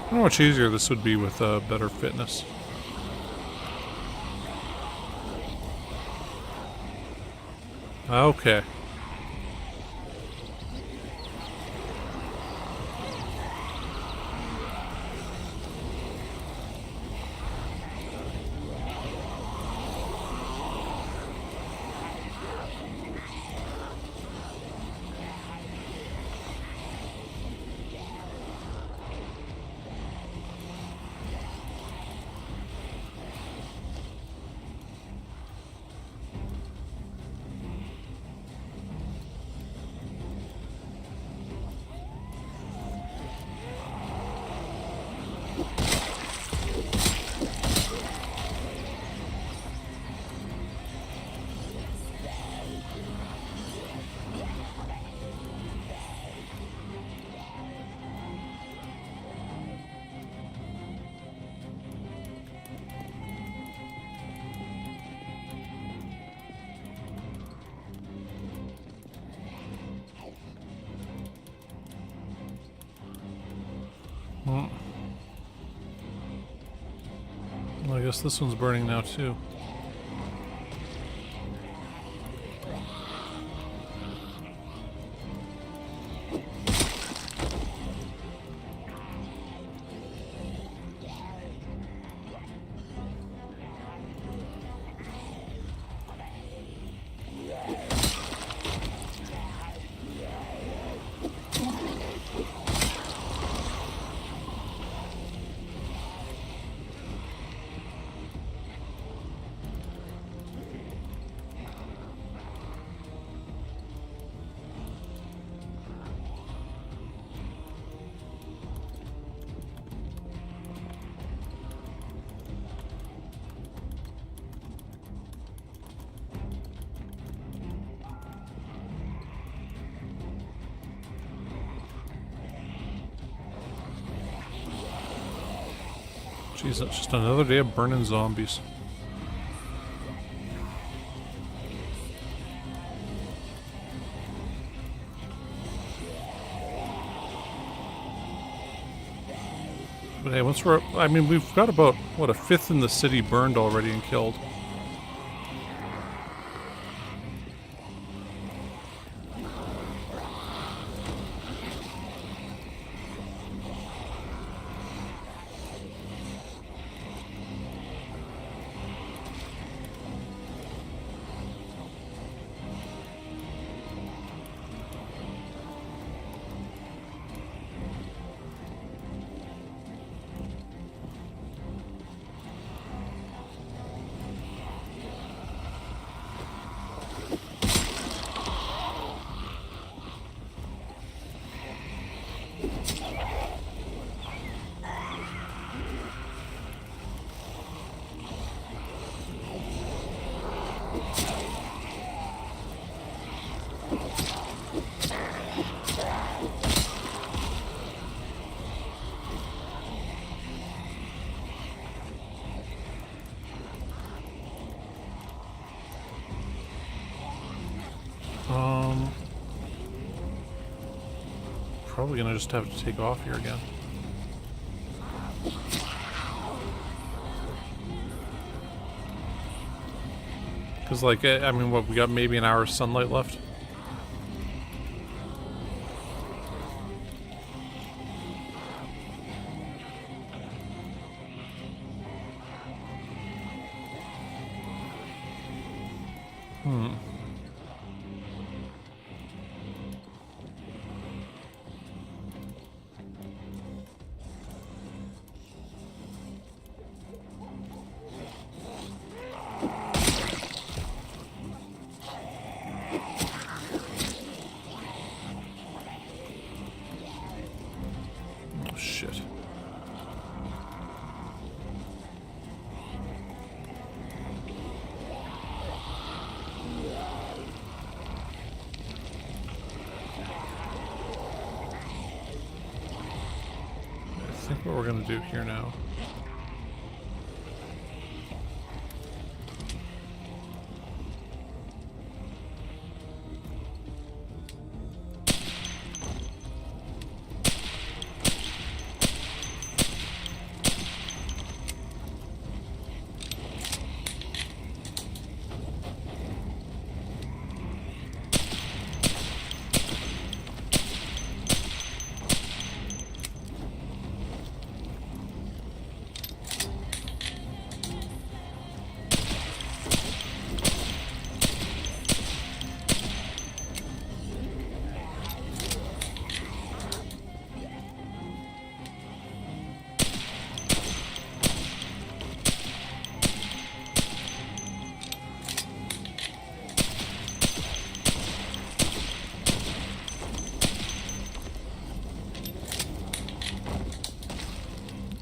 I don't know how much easier this would be with better fitness. Okay. Well, I guess this one's burning now too. Jeez, it's just another day of burning zombies. But hey, once we're... I mean, we've got about, what, a fifth in the city burned already and killed. Probably gonna just have to take off here again. Because, like, I mean, what, we got maybe an hour of sunlight left? what we're gonna do here now.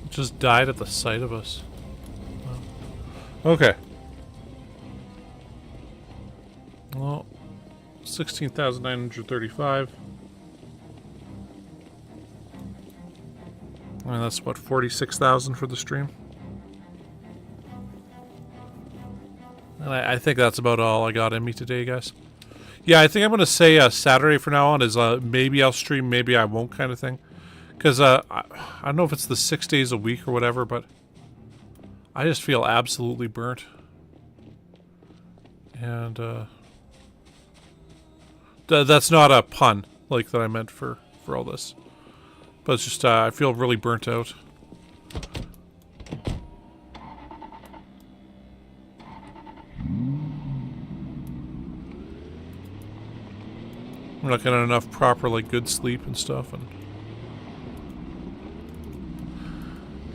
Just died at the sight of us. Wow. Okay. Well, 16,935. And that's what, 46,000 for the stream? And I think that's about all I got in me today, guys. Yeah, I think I'm going to say Saturday from now on is maybe I'll stream, maybe I won't kind of thing. Because I don't know if it's the 6 days a week or whatever, but I just feel absolutely burnt. And that's not a pun like that I meant for all this. But it's just I feel really burnt out. I'm not getting enough proper like good sleep and stuff, and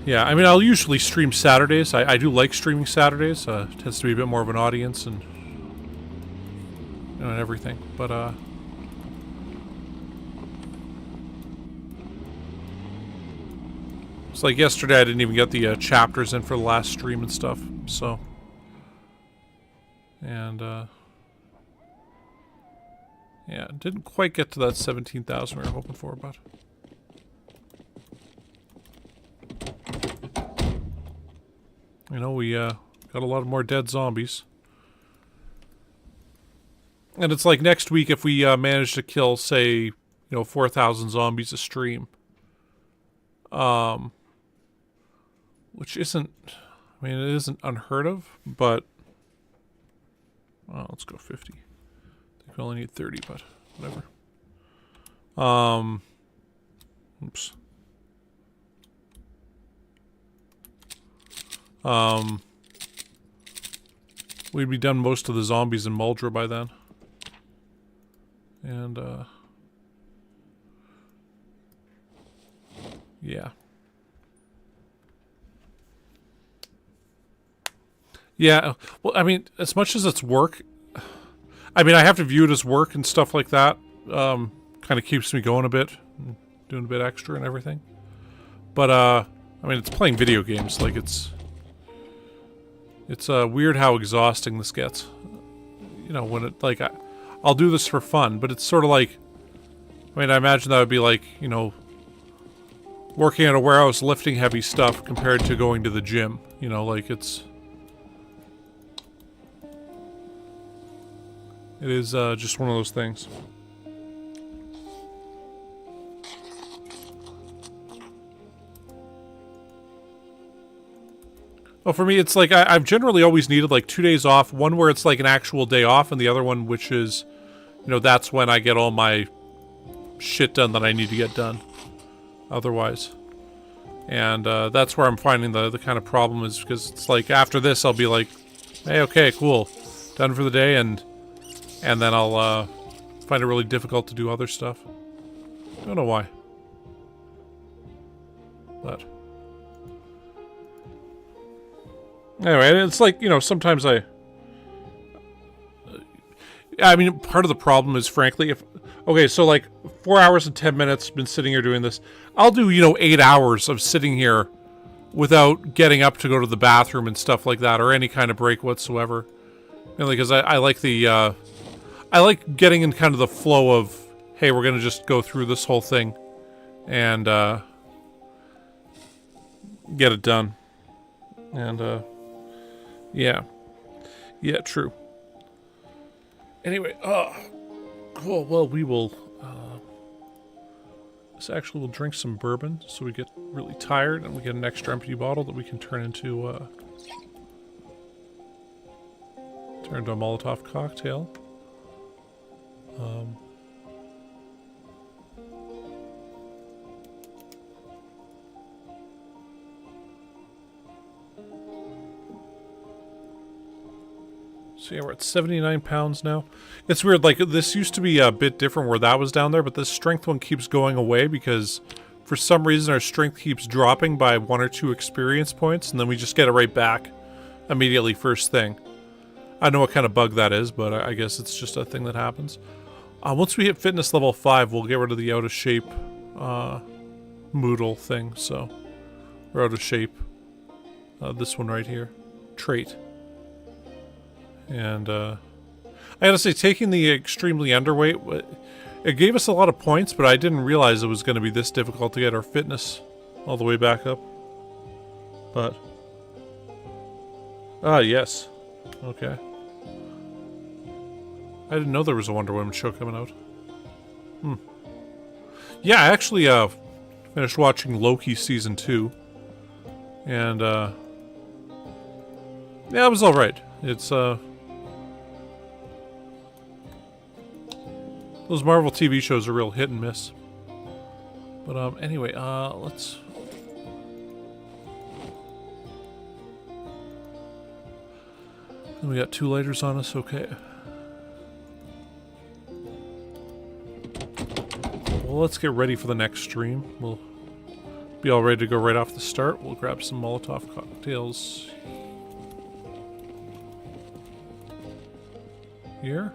yeah, I mean, I'll usually stream Saturdays. I do like streaming Saturdays. Tends to be a bit more of an audience and, you know, and everything. But, it's like yesterday I didn't even get the chapters in for the last stream and stuff, so. And, yeah, didn't quite get to that 17,000 we were hoping for, but. You know, we got a lot more dead zombies. And it's like next week if we manage to kill, say, you know, 4,000 zombies a stream. Which isn't, I mean, it isn't unheard of, but, well, let's go 50. I think we only need 30, but whatever. Oops. We'd be done most of the zombies in Muldraugh by then. And, yeah. Yeah, well, I mean, as much as it's work, I mean, I have to view it as work and stuff like that. Kind of keeps me going a bit, doing a bit extra and everything. But, I mean, it's playing video games, like, it's weird how exhausting this gets. You know, when it, like, I'll do this for fun, but it's sort of like, I mean, I imagine that would be like, you know, working at a warehouse lifting heavy stuff compared to going to the gym. You know, like, it is just one of those things. Well, for me, it's like I've generally always needed like 2 days off. One where it's like an actual day off, and the other one which is, you know, that's when I get all my shit done that I need to get done. Otherwise. And that's where I'm finding the kind of problem is because it's like after this I'll be like, hey, okay, cool. Done for the day, and then I'll find it really difficult to do other stuff. I don't know why. But anyway, it's like, you know, sometimes I mean, part of the problem is, frankly, if... Okay, so, like, 4 hours and 10 minutes, been sitting here doing this. I'll do, you know, 8 hours of sitting here without getting up to go to the bathroom and stuff like that, or any kind of break whatsoever. Mainly because I like the, I like getting in kind of the flow of, hey, we're gonna just go through this whole thing. And, get it done. And, yeah. Yeah, true. Anyway, cool. Well, we will, actually we'll drink some bourbon so we get really tired and we get an extra empty bottle that we can turn into a Molotov cocktail. So yeah, we're at 79 pounds now. It's weird, like, this used to be a bit different where that was down there, but this strength one keeps going away because for some reason our strength keeps dropping by 1 or 2 experience points, and then we just get it right back immediately first thing. I don't know what kind of bug that is, but I guess it's just a thing that happens. Once we hit fitness level 5, we'll get rid of the out of shape Moodle thing, so we're out of shape. This one right here. Trait. And, I gotta say, taking the extremely underweight, it gave us a lot of points, but I didn't realize it was going to be this difficult to get our fitness all the way back up. But, yes. Okay. I didn't know there was a Wonder Woman show coming out. Yeah, I actually, finished watching Loki Season 2. And, yeah, it was alright. It's, those Marvel TV shows are real hit and miss. But, anyway, let's... And we got 2 lighters on us, okay. Well, let's get ready for the next stream. We'll be all ready to go right off the start. We'll grab some Molotov cocktails here.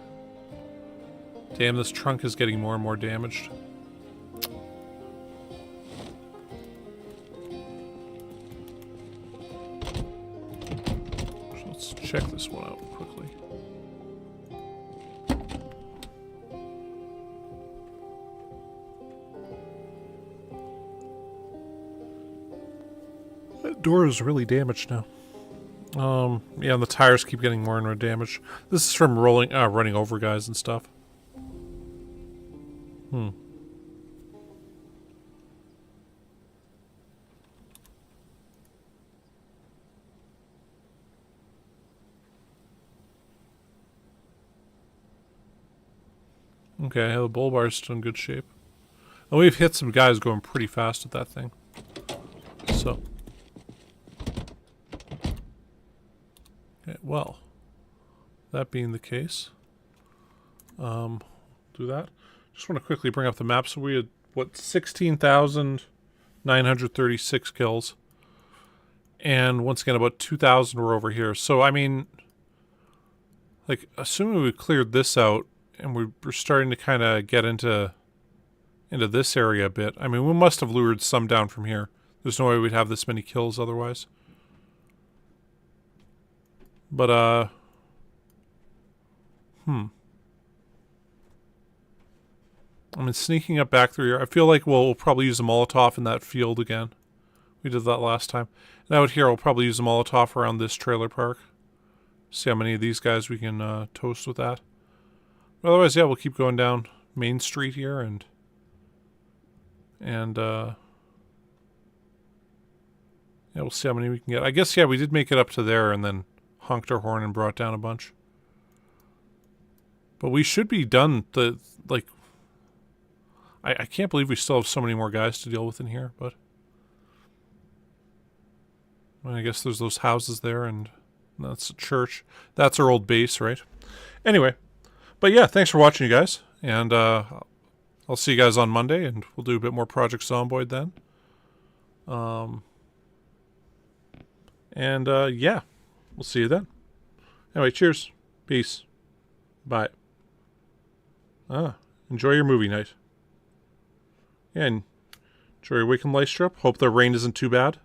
Damn, this trunk is getting more and more damaged. So let's check this one out quickly. That door is really damaged now. Yeah, and the tires keep getting more and more damaged. This is from running over guys and stuff. Okay, the bull bar's still in good shape. And we've hit some guys going pretty fast at that thing. So. Okay, well. That being the case. Do that. Just want to quickly bring up the map. So we had, what, 16,936 kills. And once again, about 2,000 were over here. So, I mean, like, assuming we cleared this out, and we're starting to kind of get into this area a bit. I mean, we must have lured some down from here. There's no way we'd have this many kills otherwise. But, I mean, sneaking up back through here, I feel like we'll probably use a Molotov in that field again. We did that last time. And out here, we'll probably use a Molotov around this trailer park. See how many of these guys we can toast with that. But otherwise, yeah, we'll keep going down Main Street here and yeah, we'll see how many we can get. I guess, yeah, we did make it up to there and then honked our horn and brought down a bunch. But we should be done. I can't believe we still have so many more guys to deal with in here, but I guess there's those houses there, and that's a church. That's our old base, right? Anyway, but yeah, thanks for watching, you guys, and I'll see you guys on Monday, and we'll do a bit more Project Zomboid then. Yeah, we'll see you then. Anyway, cheers. Peace. Bye. Enjoy your movie night. Yeah, and enjoy your weekend light strip. Hope the rain isn't too bad.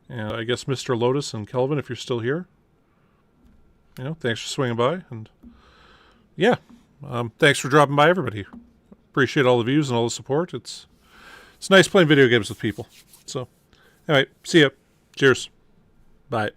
And I guess Mr. Lotus and Kelvin, if you're still here, you know, thanks for swinging by. And yeah, thanks for dropping by, everybody. Appreciate all the views and all the support. It's nice playing video games with people. So All right, see ya. Cheers. Bye.